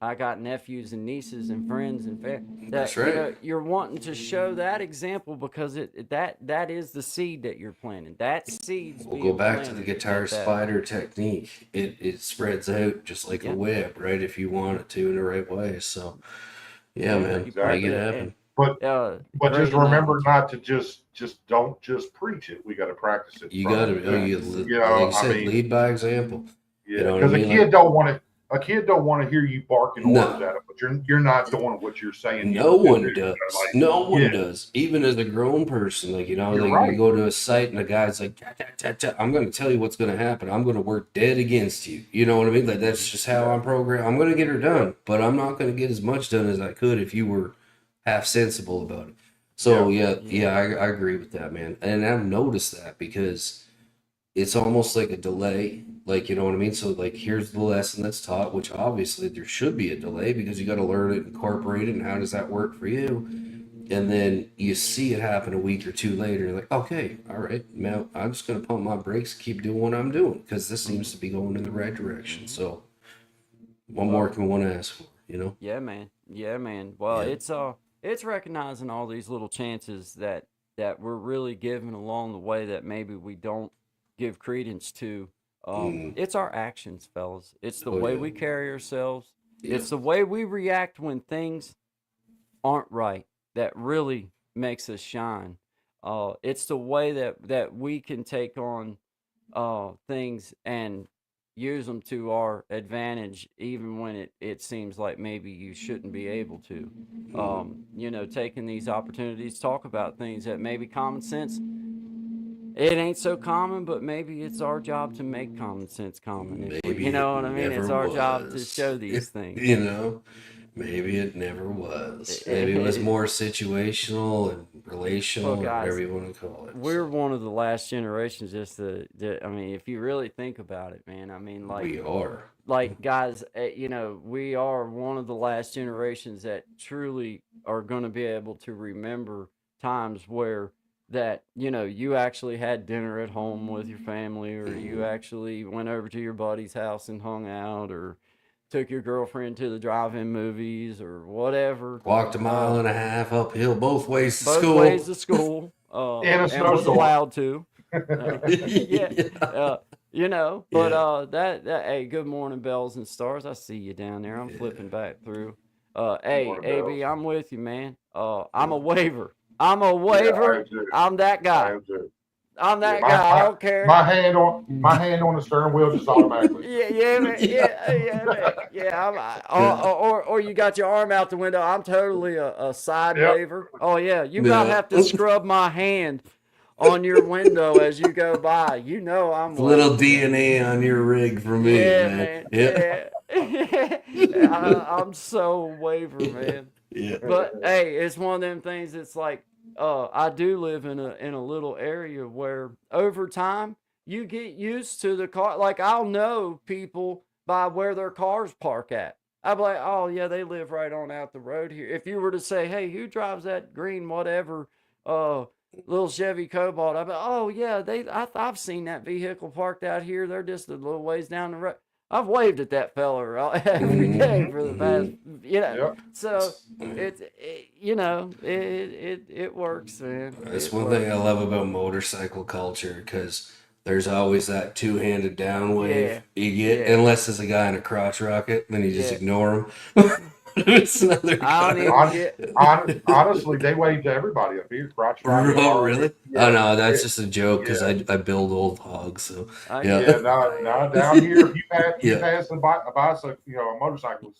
Speaker 2: I got nephews and nieces and friends and that
Speaker 3: That's right.
Speaker 2: you're wanting to show that example, because that is the seed that you're planting. That seed's
Speaker 3: We'll go
Speaker 2: being
Speaker 3: back to the
Speaker 2: planted
Speaker 3: guitar
Speaker 2: at that.
Speaker 3: spider technique. It spreads out just like a
Speaker 2: Yeah,
Speaker 3: web, right? If you want it to in the right way. So yeah,
Speaker 2: yeah.
Speaker 3: man,
Speaker 2: You put
Speaker 3: make it
Speaker 5: exactly.
Speaker 2: the
Speaker 3: happen.
Speaker 5: but
Speaker 2: great
Speaker 5: just remember
Speaker 2: analogy.
Speaker 5: not to just don't just preach it. We got to practice it
Speaker 3: You
Speaker 5: from
Speaker 3: got
Speaker 5: it
Speaker 3: to,
Speaker 5: too.
Speaker 2: Practice it.
Speaker 3: like you
Speaker 5: I
Speaker 3: said,
Speaker 5: mean,
Speaker 3: lead by example. You
Speaker 5: yeah,
Speaker 3: know what I
Speaker 5: because
Speaker 3: mean? Like,
Speaker 5: a kid don't want to hear you barking orders
Speaker 3: no.
Speaker 5: at him, but you're not doing what you're saying you
Speaker 3: No
Speaker 5: were going to
Speaker 3: one
Speaker 5: do.
Speaker 3: does.
Speaker 5: Like,
Speaker 3: No one
Speaker 5: yeah,
Speaker 3: does. Even as a grown person,
Speaker 5: you're
Speaker 3: like you
Speaker 5: right.
Speaker 3: go to a site and the guy's like, "Ta, ta, ta, ta," I'm going to tell you what's going to happen. I'm going to work dead against you. You know what I mean? Like, that's just how
Speaker 5: Yeah,
Speaker 3: I'm programmed. I'm going to get her
Speaker 5: yeah,
Speaker 3: done, but I'm not going to get as much done as I could if you were half sensible about it. So
Speaker 5: yeah.
Speaker 3: yeah,
Speaker 2: Yeah,
Speaker 3: I agree with that, man. And I've noticed that because it's almost like a delay. Like, you know what I mean? So like here's the lesson that's taught, which obviously there should be a delay because you got to learn it, incorporate it, and how does that work for you? And then you see it happen a week or two later, you're like, okay, all right, now I'm just gonna pump my brakes, keep doing what I'm doing, because this seems to be going in the right direction. So what more can one ask for, you know?
Speaker 2: Yeah, man. Yeah, man. Well,
Speaker 3: Yeah.
Speaker 2: it's recognizing all these little chances that we're really giving along the way that maybe we don't give credence to.
Speaker 3: Mm.
Speaker 2: It's our actions, fellas. It's the
Speaker 3: Oh
Speaker 2: way
Speaker 3: yeah.
Speaker 2: we carry ourselves.
Speaker 3: Yeah.
Speaker 2: It's the way we react when things aren't right that really makes us shine. It's the way that we can take on things and use them to our advantage, even when it seems like maybe you shouldn't be able to. You know, taking these opportunities, talk about things that maybe common sense, it ain't so common, but maybe it's our job to make common sense common. If we, you
Speaker 3: Maybe
Speaker 2: know
Speaker 3: it
Speaker 2: what I mean? It's
Speaker 3: never
Speaker 2: our job to
Speaker 3: was.
Speaker 2: show these things.
Speaker 3: You know, maybe it never was. Maybe it was more situational and
Speaker 2: Well,
Speaker 3: relational or whatever
Speaker 2: guys,
Speaker 3: you want to call it.
Speaker 2: we're
Speaker 3: So
Speaker 2: one of the last generations just I mean, if you really think about it, man, I mean,
Speaker 3: we are.
Speaker 2: like guys, you know, we are one of the last generations that truly are going to be able to remember times where that, you know, you actually had dinner at home with your family, or you
Speaker 3: Mhm.
Speaker 2: actually went over to your buddy's house and hung out, or took your girlfriend to the drive-in movies or whatever.
Speaker 3: Walked a
Speaker 2: uh
Speaker 3: mile and a half uphill both ways to
Speaker 2: both ways
Speaker 3: school.
Speaker 2: to school,
Speaker 5: In a
Speaker 2: and was
Speaker 5: snowstorm.
Speaker 2: allowed to. Yeah,
Speaker 3: Yeah.
Speaker 2: you know, but
Speaker 3: Yeah.
Speaker 2: that hey, good morning, bells and stars. I see you down there. I'm
Speaker 3: Yeah.
Speaker 2: flipping back through. Hey,
Speaker 5: Morning
Speaker 2: AB,
Speaker 5: bells.
Speaker 2: I'm with you, man. I'm
Speaker 3: Yeah.
Speaker 2: a waver. I'm a
Speaker 5: Yeah, I
Speaker 2: waver.
Speaker 5: am too.
Speaker 2: I'm that
Speaker 5: I
Speaker 2: guy.
Speaker 5: am too.
Speaker 2: I'm
Speaker 5: Yeah,
Speaker 2: that guy. I don't care.
Speaker 5: my hand on the steering wheel just automatically.
Speaker 2: Yeah, yeah, man.
Speaker 3: Yeah.
Speaker 2: Yeah, yeah, man. Yeah, or you got your arm out the window. I'm totally a side
Speaker 5: Yep.
Speaker 2: waver. Oh yeah, you about
Speaker 3: No.
Speaker 2: have to scrub my hand on your window as you go by. You know I'm
Speaker 3: Little
Speaker 2: waving, man.
Speaker 3: DNA on your rig for me,
Speaker 2: Yeah,
Speaker 3: man.
Speaker 2: man.
Speaker 3: Yeah.
Speaker 2: Yeah. I'm so waver,
Speaker 3: Yeah.
Speaker 2: man.
Speaker 3: Yeah.
Speaker 2: But hey, it's one of them things. It's like, I do live in a little area where over time you get used to the car. Like I'll know people by where their cars park at. I'll be like, oh yeah, they live right on out the road here. If you were to say, hey, who drives that green whatever, uh, little Chevy Cobalt? I'd be, oh yeah, I've seen that vehicle parked out here. They're just a little ways down the road. I've waved at that fella every day
Speaker 3: Mhm.
Speaker 2: for the past,
Speaker 3: Mhm.
Speaker 2: you know.
Speaker 5: Yep.
Speaker 2: So you know, it works, man.
Speaker 3: That's
Speaker 2: It
Speaker 3: one thing I
Speaker 2: works.
Speaker 3: love about motorcycle culture because there's always that two-handed down
Speaker 2: Yeah,
Speaker 3: wave you get,
Speaker 2: yeah,
Speaker 3: unless it's a guy in a crotch rocket, then you just
Speaker 2: yeah.
Speaker 3: ignore him. It's another
Speaker 2: I don't
Speaker 3: guy.
Speaker 2: even
Speaker 5: On,
Speaker 2: get.
Speaker 5: honestly, they wave to everybody up here. Crotch rocket,
Speaker 3: Oh,
Speaker 5: all
Speaker 3: really? Oh
Speaker 5: yeah,
Speaker 3: no,
Speaker 5: yeah,
Speaker 3: that's just a joke because
Speaker 5: yeah.
Speaker 3: I build old hogs. So
Speaker 2: I
Speaker 3: yeah,
Speaker 2: get
Speaker 5: Yeah,
Speaker 2: it.
Speaker 5: no,
Speaker 2: I
Speaker 5: no,
Speaker 2: get it.
Speaker 5: down here, if you
Speaker 3: yeah,
Speaker 5: pass a bicycle, a motorcycle,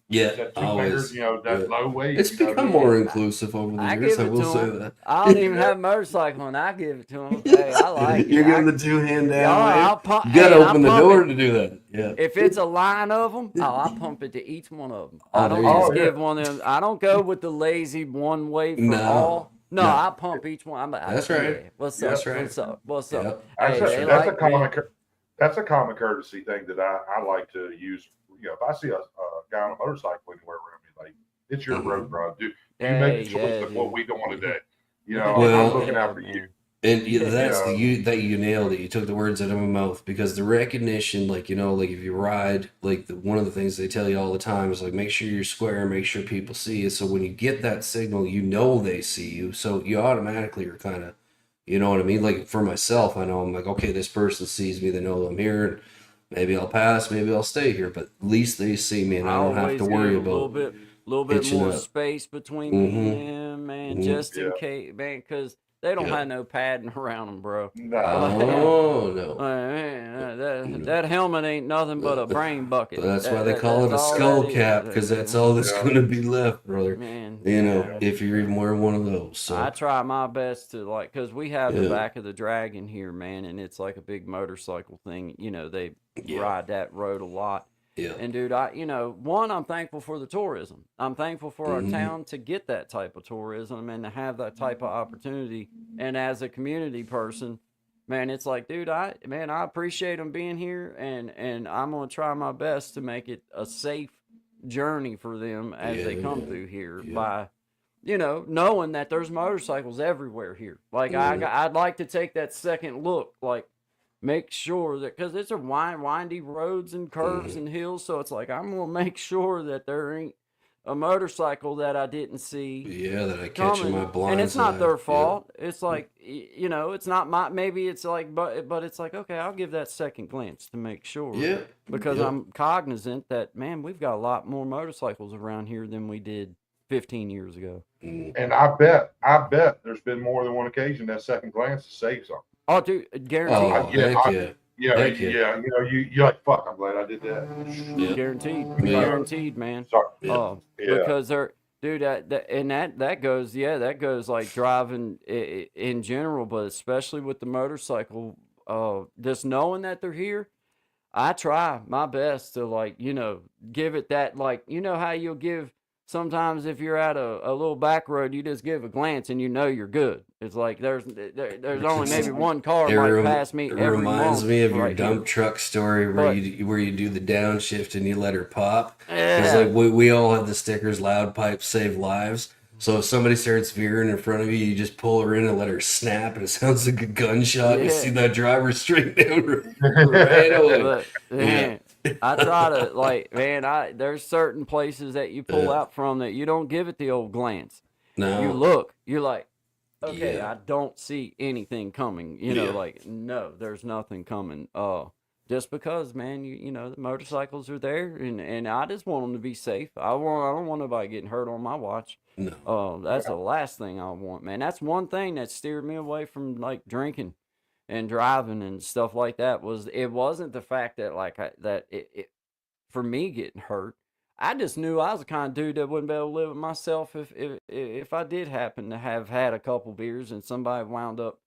Speaker 3: yeah.
Speaker 5: that two fingers,
Speaker 3: Always. Yeah.
Speaker 5: that low wave,
Speaker 3: It's become
Speaker 2: Yeah,
Speaker 3: more inclusive over the
Speaker 2: I
Speaker 3: years.
Speaker 2: give
Speaker 3: I
Speaker 2: it
Speaker 3: will
Speaker 2: to
Speaker 3: say
Speaker 2: him.
Speaker 3: that.
Speaker 2: I don't even have a motorcycle, and I give it to him. Hey, I like it.
Speaker 3: You're giving the two-hand down
Speaker 2: Y'all,
Speaker 3: wave.
Speaker 2: I'll pump.
Speaker 3: You got
Speaker 2: Hey,
Speaker 3: to
Speaker 2: and I
Speaker 3: open the
Speaker 2: pump
Speaker 3: door
Speaker 2: it.
Speaker 3: to do that. Yeah.
Speaker 2: If it's a line of them, I pump it to each one of them. I
Speaker 3: Oh, there
Speaker 2: don't
Speaker 3: you
Speaker 2: just
Speaker 5: oh
Speaker 3: go.
Speaker 5: yeah,
Speaker 2: give one of them. I don't go with the lazy one way for
Speaker 3: No,
Speaker 2: all. No,
Speaker 3: no.
Speaker 2: I pump each one. I'm like,
Speaker 3: That's right.
Speaker 2: yeah. What's
Speaker 5: yeah.
Speaker 2: up?
Speaker 3: That's right.
Speaker 2: What's up? What's up?
Speaker 3: Yep.
Speaker 5: That's
Speaker 2: Hey,
Speaker 3: That's
Speaker 5: a
Speaker 2: they
Speaker 3: right.
Speaker 5: that's a
Speaker 2: like
Speaker 5: common
Speaker 2: me.
Speaker 5: that's a common courtesy thing that I like to use. If I see a guy on a motorcycle anywhere around me, like it's your road,
Speaker 3: Hmm.
Speaker 5: bro. Do you make
Speaker 2: Hey,
Speaker 5: a choice
Speaker 2: yeah,
Speaker 5: of what
Speaker 2: dude.
Speaker 5: we doing today? I'm
Speaker 3: Well,
Speaker 5: looking
Speaker 2: Yeah,
Speaker 5: out for you.
Speaker 2: man.
Speaker 3: and
Speaker 5: You
Speaker 3: that's
Speaker 5: know,
Speaker 3: that you nailed it. You took the words out of my mouth because the recognition, like like if you ride, like one of the things they tell you all the time is like make sure you're square, make sure people see you. So when you get that signal, they see you. So you automatically are kind of, you know what I mean? Like for myself, I know I'm like, okay, this person sees me, they know I'm here, and maybe I'll pass, maybe I'll stay here, but at least they see me, and
Speaker 2: I
Speaker 3: I don't have to
Speaker 2: always give
Speaker 3: worry
Speaker 2: a
Speaker 3: about
Speaker 2: little bit
Speaker 3: hitching
Speaker 2: more
Speaker 3: up.
Speaker 2: space between me and
Speaker 3: Mm-hmm.
Speaker 2: them, man,
Speaker 3: Mm-hmm.
Speaker 2: just in
Speaker 5: yeah,
Speaker 2: case, man, because they don't
Speaker 3: Yeah.
Speaker 2: have no padding around them, bro.
Speaker 5: no, no,
Speaker 3: Oh no.
Speaker 2: Man,
Speaker 3: No.
Speaker 2: that helmet ain't nothing but a brain bucket.
Speaker 3: That's why they call
Speaker 2: That's
Speaker 3: it a
Speaker 2: all that
Speaker 3: skull
Speaker 2: is.
Speaker 3: cap, because that's all that's
Speaker 5: yeah,
Speaker 3: going to be left, brother.
Speaker 2: Man,
Speaker 5: yeah,
Speaker 3: If you're even wearing one of those.
Speaker 2: I
Speaker 3: So,
Speaker 2: try my best to like, cause we have the
Speaker 3: yeah,
Speaker 2: back of the Dragon here, man, and it's like a big motorcycle thing. You know, they
Speaker 3: yeah,
Speaker 2: ride that road a lot.
Speaker 3: yeah.
Speaker 2: And dude, I'm thankful for the tourism. I'm thankful for our
Speaker 3: Hmm.
Speaker 2: town to get that type of tourism and to have that type of opportunity. And as a community person, man, it's like, dude, I appreciate them being here, and I'm gonna try my best to make it a safe journey for them as they come through here by, knowing that there's motorcycles everywhere here. Like I'd like to take that second look, like make sure that, because it's a windy roads and curves and hills, so it's like I'm gonna make sure that there ain't a motorcycle that I didn't see.
Speaker 3: Yeah, that I catch in my blind
Speaker 2: and it's not
Speaker 3: side.
Speaker 2: their fault. It's like, it's not my, maybe it's like, but it's like, okay, I'll give that second glance to make sure.
Speaker 3: Yeah.
Speaker 2: Because I'm cognizant that, man, we've got a lot more motorcycles around here than we did 15 years ago.
Speaker 5: And I bet there's been more than one occasion that second glance to save something.
Speaker 2: Oh, dude, guaranteed.
Speaker 3: Oh, heck yeah. Heck yeah.
Speaker 5: You're like, fuck, I'm glad I did that.
Speaker 3: Yeah.
Speaker 2: Guaranteed, man.
Speaker 5: Sorry.
Speaker 2: Because they're, dude, that goes like driving in general, but especially with the motorcycle, just knowing that they're here, I try my best to, like, give it that, like, how you'll give sometimes if you're at a little back road, you just give a glance and you're good. It's like there's only maybe one car might pass me every month.
Speaker 3: It reminds me of your
Speaker 2: right
Speaker 3: dump
Speaker 2: here.
Speaker 3: truck story where you do the downshift and you let her pop.
Speaker 2: Yeah.
Speaker 3: It's like we all have the stickers, loud pipes save lives. So if somebody starts veering in front of you, you just pull her in and let her snap, and it sounds like a gunshot. You see that driver straight down right away.
Speaker 2: But, man, I try to, like, man, there's certain places that you pull out from that you don't give it the old glance.
Speaker 3: No.
Speaker 2: You look, you're like, okay, I don't see anything coming. Like, no, there's nothing coming. Just because, man, the motorcycles are there, and I just want them to be safe. I don't want nobody getting hurt on my watch.
Speaker 3: No.
Speaker 2: That's the last thing I want, man. That's one thing that steered me away from, like, drinking and driving and stuff like that. It wasn't the fact that, like, for me getting hurt. I just knew I was the kind of dude that wouldn't be able to live with myself if I did happen to have had a couple beers and somebody wound up,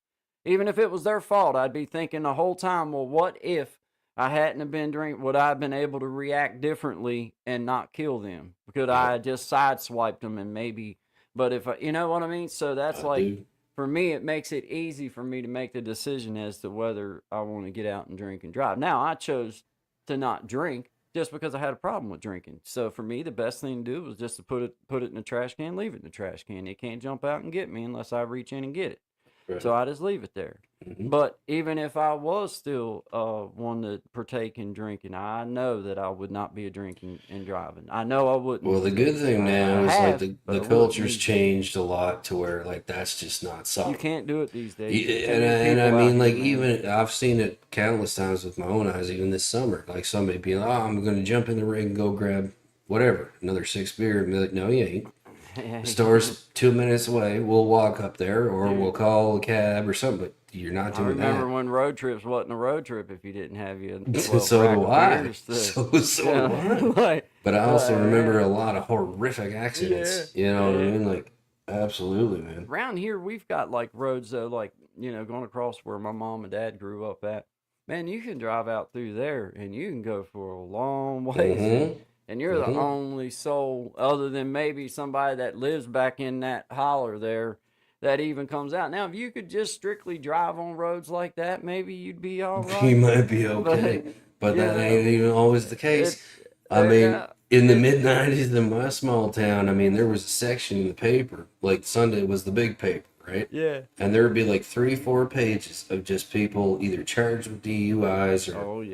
Speaker 2: even if it was their fault, I'd be thinking the whole time, well, what if I hadn't have been drinking? Would I have been able to react differently and not kill them? Could I have just sideswiped them and maybe, but if you know what I mean? So that's for me, it makes it easy for me to make the decision as to whether I want to get out and drink and drive. Now, I chose to not drink just because I had a problem with drinking. So for me, the best thing to do was just to put it in the trash can, leave it in the trash can. It can't jump out and get me unless I reach in and get it. Right. So I just leave it there. But even if I was still one to partake in drinking, I know that I would not be a drinking and driving. I know I wouldn't.
Speaker 3: Well, the good thing now is like the culture's changed a lot to where, like, that's just not something.
Speaker 2: You can't do it these days.
Speaker 3: And I mean, like, even I've seen it countless times with my own eyes, even this summer. Like, somebody being like, oh, I'm going to jump in the ring and go grab whatever, another 6 beer. And be like, no, you ain't. The store's 2 minutes away. We'll walk up there, or we'll call a cab or something. But you're not doing that. I remember
Speaker 2: when road trips wasn't a road trip if you didn't have your 12
Speaker 3: so do I.
Speaker 2: So
Speaker 3: do I. But I also remember a lot of horrific accidents. You know what I mean? Like, absolutely, man.
Speaker 2: Around here, we've got, like, roads, though, like, going across where my mom and dad grew up at. Man, you can drive out through there, and you can go for a long ways. And you're the only soul, other than maybe somebody that lives back in that holler there, that even comes out. Now, if you could just strictly drive on roads like that, maybe you'd be all right.
Speaker 3: You might be okay. But that ain't even always the case. I mean, in the mid-'90s in my small town, I mean, there was a section in the paper, like Sunday was the big paper, right?
Speaker 2: Yeah.
Speaker 3: And there would be like 3-4 pages of just people either charged with DUIs or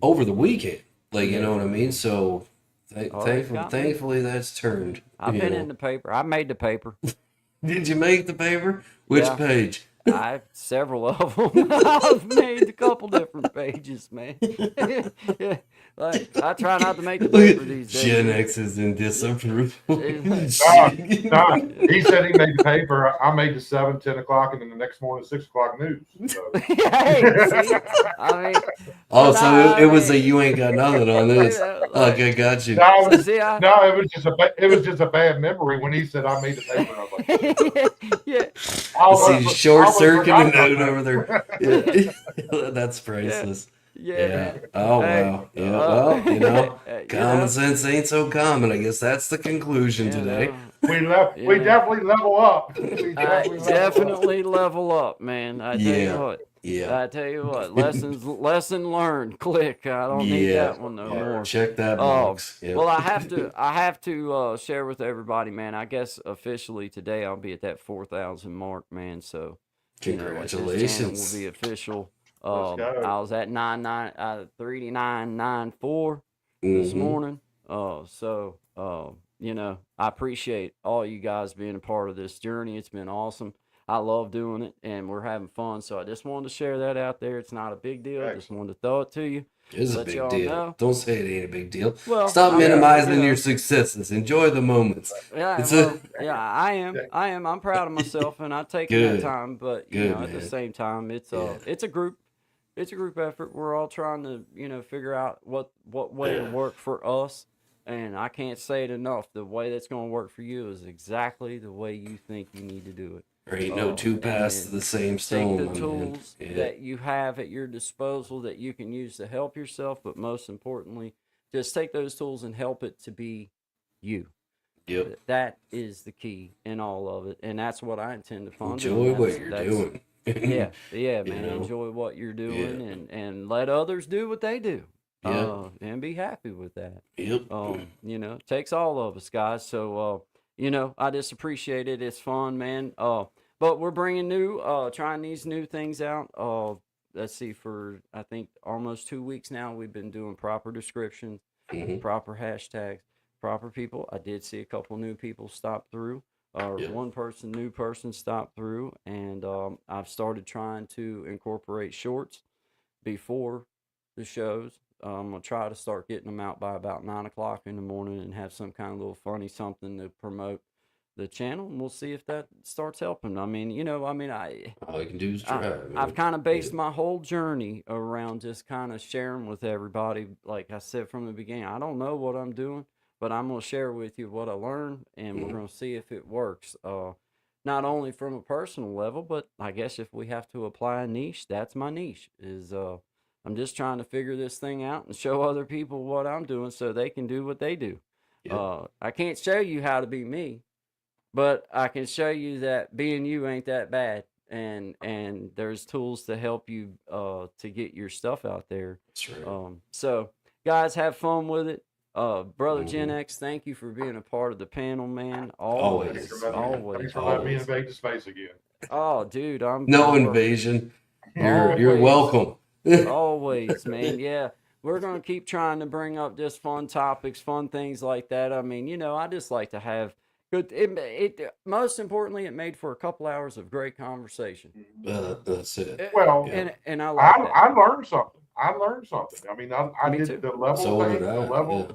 Speaker 3: over the weekend. Like, you know what I mean? So... Thankfully, that's turned.
Speaker 2: I've been in the paper. I made the paper.
Speaker 3: Did you make the paper? Which page?
Speaker 2: Several of them. I've made a couple different pages, man. Like, I try not to make the paper these days.
Speaker 3: Gen X is in disapproval.
Speaker 5: He said he made the paper. I made the 7, 10 o'clock, and then the next morning 6 o'clock news. So.
Speaker 2: Hey, see? I mean,
Speaker 3: it was a you ain't got nothing on this. Like, I got you.
Speaker 5: No, it was just a bad memory when he said I made the paper. I was like,
Speaker 3: I see short circuit note over there. That's priceless.
Speaker 2: Yeah, man.
Speaker 3: Oh
Speaker 2: Hey,
Speaker 3: wow. Yeah. Well,
Speaker 2: you
Speaker 3: common
Speaker 2: know,
Speaker 3: sense ain't so common. I guess that's the conclusion
Speaker 2: you
Speaker 3: today.
Speaker 2: know, you
Speaker 5: We
Speaker 2: know.
Speaker 5: definitely level up. We
Speaker 2: I
Speaker 5: definitely level up.
Speaker 2: definitely level up, man. I tell you
Speaker 3: Yeah.
Speaker 2: what.
Speaker 3: Yeah.
Speaker 2: I tell you what. Lesson learned. Click. I don't need
Speaker 3: Yeah.
Speaker 2: that one no
Speaker 3: Yeah.
Speaker 2: more.
Speaker 3: Check that
Speaker 2: Um,
Speaker 3: box. Yep.
Speaker 2: well, I have to share with everybody, man. I guess officially today I'll be at that 4,000 mark, man. So, like this channel will be
Speaker 3: Congratulations.
Speaker 2: official.
Speaker 5: Let's go.
Speaker 2: I was at 3994 this
Speaker 3: Mm-hmm.
Speaker 2: morning. So I appreciate all you guys being a part of this journey. It's been awesome. I love doing it, and we're having fun. So I just wanted to share that out there. It's not a big deal. Just
Speaker 5: Excellent.
Speaker 2: wanted to throw it to you,
Speaker 3: It's a
Speaker 2: let
Speaker 3: big
Speaker 2: y'all
Speaker 3: deal.
Speaker 2: know.
Speaker 3: Don't say it ain't a big deal.
Speaker 2: Well,
Speaker 3: Stop
Speaker 2: I mean,
Speaker 3: minimizing your successes. Enjoy the moments.
Speaker 2: yeah,
Speaker 3: It's a
Speaker 2: well, yeah, I am. I am. I'm proud of myself, and I've taken that
Speaker 3: good.
Speaker 2: time. But
Speaker 3: Good,
Speaker 2: at the
Speaker 3: man.
Speaker 2: same time,
Speaker 3: Yeah.
Speaker 2: it's a group. It's a group effort. We're all trying to figure out what way to work for us. And I can't say it enough. The way that's going to work for you is exactly the way you think you need to do it.
Speaker 3: There ain't no two
Speaker 2: And
Speaker 3: paths to
Speaker 2: then
Speaker 3: the same
Speaker 2: take
Speaker 3: stone,
Speaker 2: the
Speaker 3: my man.
Speaker 2: tools
Speaker 3: Yeah.
Speaker 2: that you have at your disposal that you can use to help yourself, but most importantly, just take those tools and help it to be you.
Speaker 3: Yep.
Speaker 2: That is the key in all of it, and that's what I intend upon doing.
Speaker 3: Enjoy what you're doing.
Speaker 2: Yeah, man.
Speaker 3: You know?
Speaker 2: Enjoy what you're doing,
Speaker 3: Yeah.
Speaker 2: and let others do what they do.
Speaker 3: Yep.
Speaker 2: And be happy with that.
Speaker 3: Yep.
Speaker 2: It takes all of us, guys. So, I just appreciate it. It's fun, man. But we're bringing trying these new things out. Let's see, for I think almost 2 weeks now, we've been doing proper descriptions,
Speaker 3: Mhm.
Speaker 2: proper hashtags, proper people. I did see a couple new people stop through, or
Speaker 3: Yeah.
Speaker 2: new person stopped through, and I've started trying to incorporate shorts before the shows. I'm gonna try to start getting them out by about 9 o'clock in the morning and have some kind of little funny something to promote the channel, and we'll see if that starts helping. I mean,
Speaker 3: All you can do is try, man.
Speaker 2: I've kind of based
Speaker 3: Yeah.
Speaker 2: my whole journey around just kind of sharing with everybody. Like I said from the beginning, I don't know what I'm doing, but I'm going to share with you what I learned, and we're
Speaker 3: Mhm.
Speaker 2: going to see if it works. Not only from a personal level, but I guess if we have to apply a niche, that's my niche. I'm just trying to figure this thing out and show other people what I'm doing so they can do what they do.
Speaker 3: Yep.
Speaker 2: I can't show you how to be me, but I can show you that being you ain't that bad, and there's tools to help you to get your stuff out there.
Speaker 3: That's right.
Speaker 2: So guys, have fun with it. Brother Gen
Speaker 3: Mhm.
Speaker 2: X, thank you for being a part of the panel, man.
Speaker 5: Thanks
Speaker 3: Always,
Speaker 5: for letting me.
Speaker 3: man.
Speaker 5: Thanks
Speaker 2: Always,
Speaker 5: for letting me
Speaker 2: always.
Speaker 5: invade the space again.
Speaker 2: Oh, dude,
Speaker 3: No
Speaker 2: we're
Speaker 3: invasion. You're
Speaker 2: always,
Speaker 3: welcome.
Speaker 2: always, man. Yeah, we're gonna keep trying to bring up just fun topics, fun things like that. I mean, I just like to have good. Most importantly, it made for a couple hours of great conversation.
Speaker 3: That's it.
Speaker 5: Well,
Speaker 3: Yeah.
Speaker 2: And I like that.
Speaker 5: I learned something. I learned something. I mean, I
Speaker 2: Me
Speaker 5: did
Speaker 2: too.
Speaker 5: the level
Speaker 3: So did
Speaker 5: thing,
Speaker 3: I. Yeah.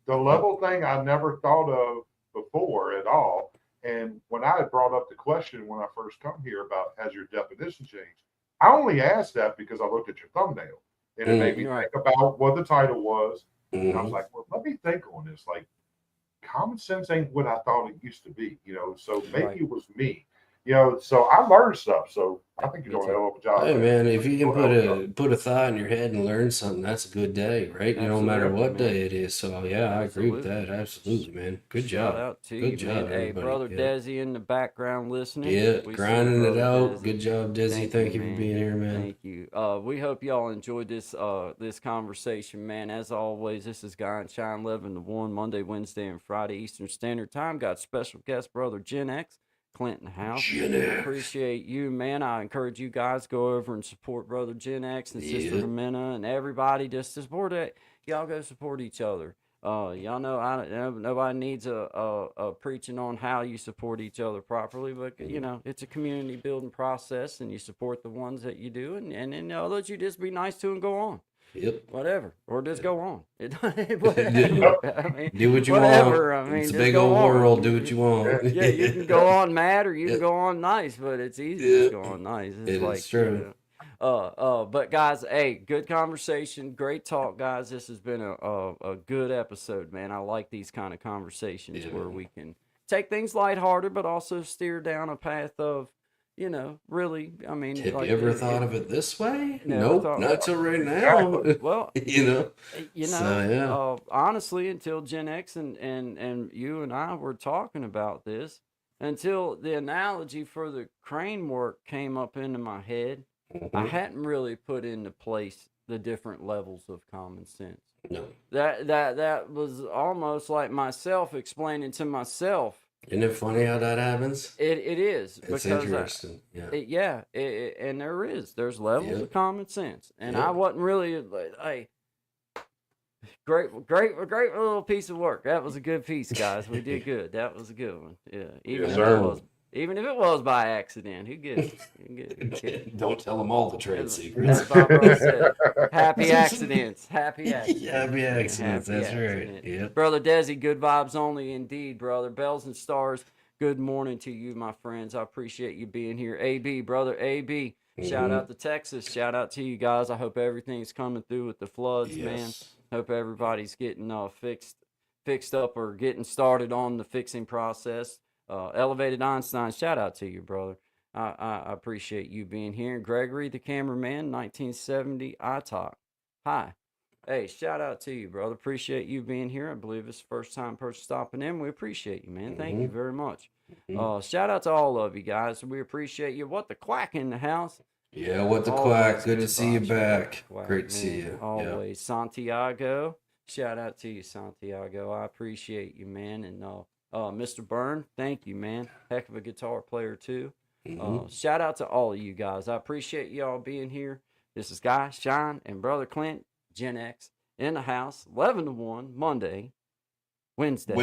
Speaker 5: the level thing I never thought of before at all. And when I had brought up the question when I first come here about has your definition changed, I only asked that because I looked at your thumbnail and it made me
Speaker 3: Mhm.
Speaker 2: Right.
Speaker 5: think about what the title was. And I was
Speaker 3: Mhm.
Speaker 5: like, well, let me think on this. Like, common sense ain't what I thought it used to be, so maybe
Speaker 2: Right.
Speaker 5: it was me, so I learned stuff. So I think you're
Speaker 2: Me
Speaker 5: doing a
Speaker 2: too.
Speaker 5: hell of a job,
Speaker 3: Hey
Speaker 5: man.
Speaker 3: man, if you can
Speaker 5: Doing a hell of a job.
Speaker 3: put a thought in your head and learn something, that's a good day, right? No matter
Speaker 2: Absolutely,
Speaker 3: what
Speaker 2: man.
Speaker 3: day it is. So yeah, I agree with
Speaker 2: Absolutely.
Speaker 3: that. Absolutely, man. Good
Speaker 2: Shout
Speaker 3: job.
Speaker 2: out to
Speaker 3: Good
Speaker 2: you, man.
Speaker 3: job,
Speaker 2: Hey,
Speaker 3: everybody.
Speaker 2: brother
Speaker 3: Yeah.
Speaker 2: Desi in the background listening.
Speaker 3: Yeah,
Speaker 2: We see you,
Speaker 3: grinding it
Speaker 2: brother
Speaker 3: out.
Speaker 2: Desi.
Speaker 3: Good job, Desi. Thank you for
Speaker 2: man.
Speaker 3: being here, man.
Speaker 2: Thank you. We hope y'all enjoyed this conversation, man. As always, this is Guy and Shine 11 to 1, Monday, Wednesday, and Friday Eastern Standard Time. Got special guest brother Gen X, Clinton House.
Speaker 3: Gen X.
Speaker 2: Appreciate you, man. I encourage you guys go over and support brother Gen X and sister
Speaker 3: Yeah.
Speaker 2: Jimena and everybody. Just to support it. Y'all go support each other. Y'all know nobody needs a preaching on how you support each other properly, but it's a community building process, and you support the ones that you do, and then the others you just be nice to and go on.
Speaker 3: Yep.
Speaker 2: Whatever, or just go on.
Speaker 3: Whatever.
Speaker 2: I mean,
Speaker 3: Do what you
Speaker 2: whatever.
Speaker 3: want.
Speaker 2: I mean,
Speaker 3: It's a
Speaker 2: just
Speaker 3: big
Speaker 2: go
Speaker 3: old
Speaker 2: on.
Speaker 3: world. Do what you want.
Speaker 2: Yeah, you can go on mad or you can go on nice, but it's easy to just go on nice. It's
Speaker 3: It
Speaker 2: like
Speaker 3: is true.
Speaker 2: but guys, hey, good conversation, great talk, guys. This has been a good episode, man. I like these kind of conversations
Speaker 3: Yeah,
Speaker 2: where
Speaker 3: man.
Speaker 2: we can take things lighthearted, but also steer down a path of, you know, really, I mean,
Speaker 3: Have
Speaker 2: like,
Speaker 3: you ever thought of it this way?
Speaker 2: never
Speaker 3: Nope,
Speaker 2: thought,
Speaker 3: not till right now.
Speaker 5: Exactly.
Speaker 2: well,
Speaker 3: You know.
Speaker 2: you
Speaker 3: So
Speaker 2: know,
Speaker 3: yeah.
Speaker 2: honestly, until Gen X and you and I were talking about this, until the analogy for the crane work came up into my head, I
Speaker 3: Mhm.
Speaker 2: hadn't really put into place the different levels of common sense.
Speaker 3: No.
Speaker 2: That was almost like myself explaining to myself.
Speaker 3: Isn't it funny how that happens?
Speaker 2: It is
Speaker 3: It's
Speaker 2: because
Speaker 3: interesting. Yeah.
Speaker 2: yeah, and there's levels
Speaker 3: Yep.
Speaker 2: of common sense, and I
Speaker 3: Yep.
Speaker 2: wasn't really like, hey, great little piece of work. That was a good piece, guys. We did good. That was a good one. Yeah,
Speaker 5: Yes, sir.
Speaker 2: even if it was by accident, who gives? Who cares?
Speaker 3: Don't tell them all the trade
Speaker 2: As
Speaker 3: secrets.
Speaker 2: Bob Ross said, happy accidents. Happy accidents.
Speaker 3: Happy accidents.
Speaker 2: Happy
Speaker 3: That's right.
Speaker 2: accident.
Speaker 3: Yep.
Speaker 2: Brother Desi, good vibes only indeed, brother. Bells and stars, good morning to you, my friends. I appreciate you being here. AB, brother AB, shout
Speaker 3: Mhm.
Speaker 2: out to Texas. Shout out to you guys. I hope everything's coming through with the floods, man.
Speaker 3: Yes.
Speaker 2: Hope everybody's getting fixed up or getting started on the fixing process. Elevated Einstein, shout out to you, brother. I appreciate you being here. Gregory, the cameraman, 1970, I talk. Hi. Hey, shout out to you, brother. Appreciate you being here. I believe it's the first time person stopping in. We appreciate you, man. Thank you very much. Shout out to all of you guys. We appreciate you. What the quack in the house?
Speaker 3: Yeah, what the
Speaker 2: Always
Speaker 3: quack. Good to
Speaker 2: good
Speaker 3: see you
Speaker 2: vibes from
Speaker 3: back.
Speaker 2: Quack,
Speaker 3: Great to see
Speaker 2: man.
Speaker 3: you. Yeah.
Speaker 2: Always. Santiago. Shout out to you, Santiago. I appreciate you, man. And Mr. Byrne, thank you, man. Heck of a guitar player, too. Shout out to all of you guys. I appreciate y'all being here. This is Guy, Shine, and Brother Clint, Gen X, in the house, 11 to 1, Monday, Wednesday,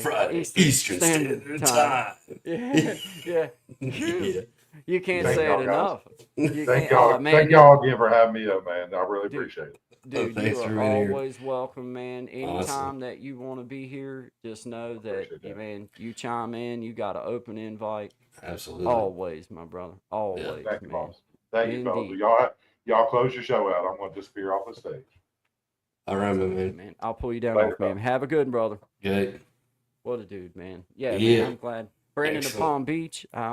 Speaker 2: Friday,
Speaker 3: Eastern Standard Time.
Speaker 2: Yeah, yeah.
Speaker 3: Yeah.
Speaker 2: You can't
Speaker 5: Thank
Speaker 2: say
Speaker 5: y'all,
Speaker 2: it
Speaker 5: guys.
Speaker 2: enough. You
Speaker 5: Thank
Speaker 2: can't,
Speaker 5: y'all.
Speaker 2: man,
Speaker 5: Thank y'all again for having me up, man. I really
Speaker 2: Dude.
Speaker 5: appreciate it.
Speaker 2: dude,
Speaker 3: thanks
Speaker 2: you
Speaker 3: for
Speaker 2: are
Speaker 3: being here.
Speaker 2: always welcome, man. Anytime
Speaker 3: Awesome.
Speaker 2: that you want to be here, just know that,
Speaker 5: Appreciate that.
Speaker 2: man, you chime in. You got an open invite.
Speaker 3: Absolutely.
Speaker 2: Always, my brother. Always,
Speaker 5: Thank you,
Speaker 2: man.
Speaker 5: boss. Thank you, fellas.
Speaker 2: Indeed.
Speaker 5: Y'all close your show out. I'm going to disappear off the stage.
Speaker 3: All right, my man.
Speaker 2: Man, I'll pull you down
Speaker 5: Later,
Speaker 2: off, man. Have a good one, brother.
Speaker 3: Good.
Speaker 2: What a dude, man. Yeah,
Speaker 3: Yeah.
Speaker 2: man, I'm glad. Brandon of
Speaker 3: Excellent.
Speaker 2: Palm Beach. I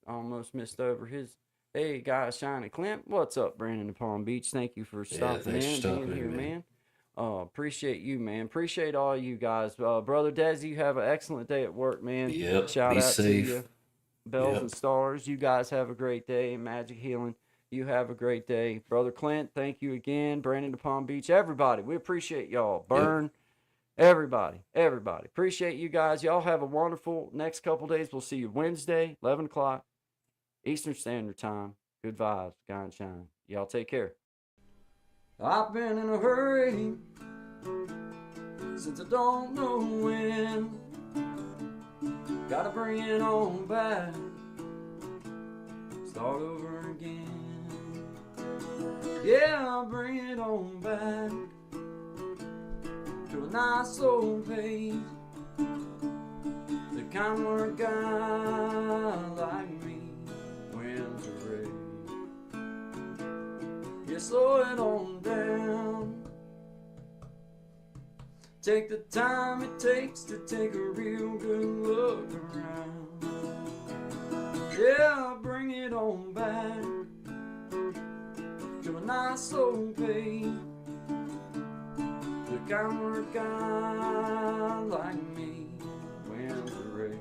Speaker 2: almost missed over his. Hey, guys, Shine and Clint. What's up, Brandon of Palm Beach? Thank you for stopping
Speaker 3: thanks for
Speaker 2: in,
Speaker 3: stopping
Speaker 2: being
Speaker 3: in,
Speaker 2: here,
Speaker 3: man.
Speaker 2: man. Appreciate you, man. Appreciate all you guys. Brother Desi, you have an excellent day at work, man.
Speaker 3: Yep.
Speaker 2: Shout
Speaker 3: Be
Speaker 2: out
Speaker 3: safe.
Speaker 2: to you. Bells
Speaker 3: Yep.
Speaker 2: and stars. You guys have a great day. Magic Healing. You have a great day. Brother Clint, thank you again. Brandon of Palm Beach. Everybody, we appreciate y'all. Burn. Everybody. Appreciate you guys. Y'all have a wonderful next couple days. We'll see you Wednesday, 11 o'clock, Eastern Standard Time. Good vibes, Guy and Shine. Y'all take care. I've been in a hurry since I don't know when. Gotta bring it on back. Start over again. Yeah, I'll bring it on back to a nice old pace. The kind where a guy like me wins a race. You slow it on down. Take the time it takes to take a real good look around. Yeah, I'll bring it on back to a nice old pace. The kind where a guy like me wins the race.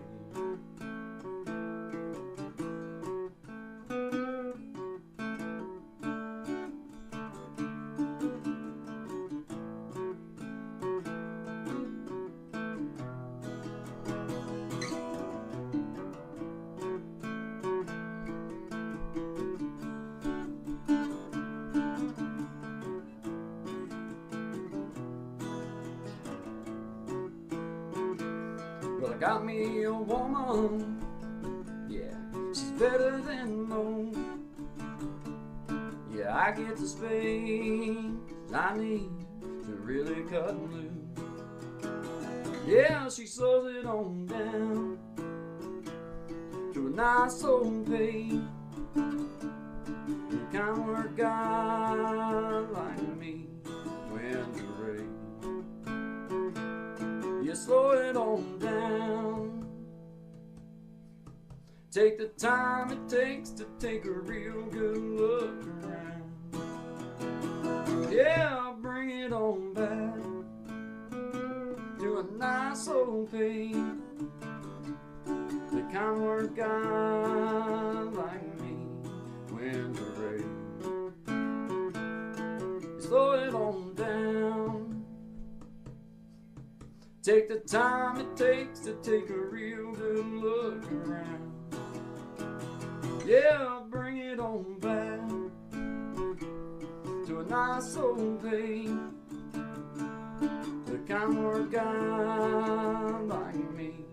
Speaker 2: Well, I got me a woman, yeah, she's better than most. Yeah, I get the space I need to really cut loose. Yeah, she slows it on down to a nice old pace. The kind where a guy like me wins the race. You slow it on down. Take the time it takes to take a real good look around. Yeah, bring it on back to a nice old pain. The kind word guy like me when the rain. Slow it on down. Take the time it takes to take a real good look around. Yeah, bring it on back to a nice old pain. The kind word guy like me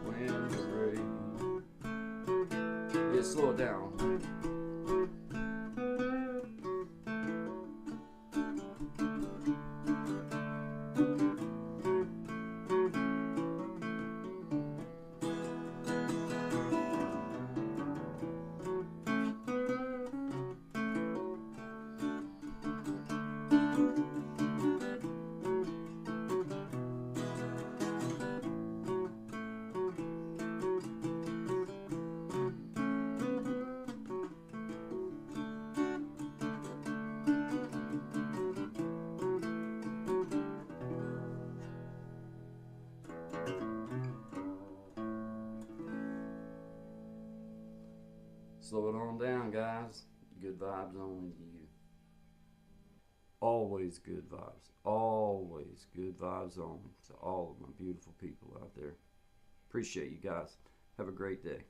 Speaker 2: when the rain. Yeah, slow it down. Slow it on down, guys. Good vibes only to you. Always good vibes. Always good vibes only to all of my beautiful people out there. Appreciate you guys. Have a great day.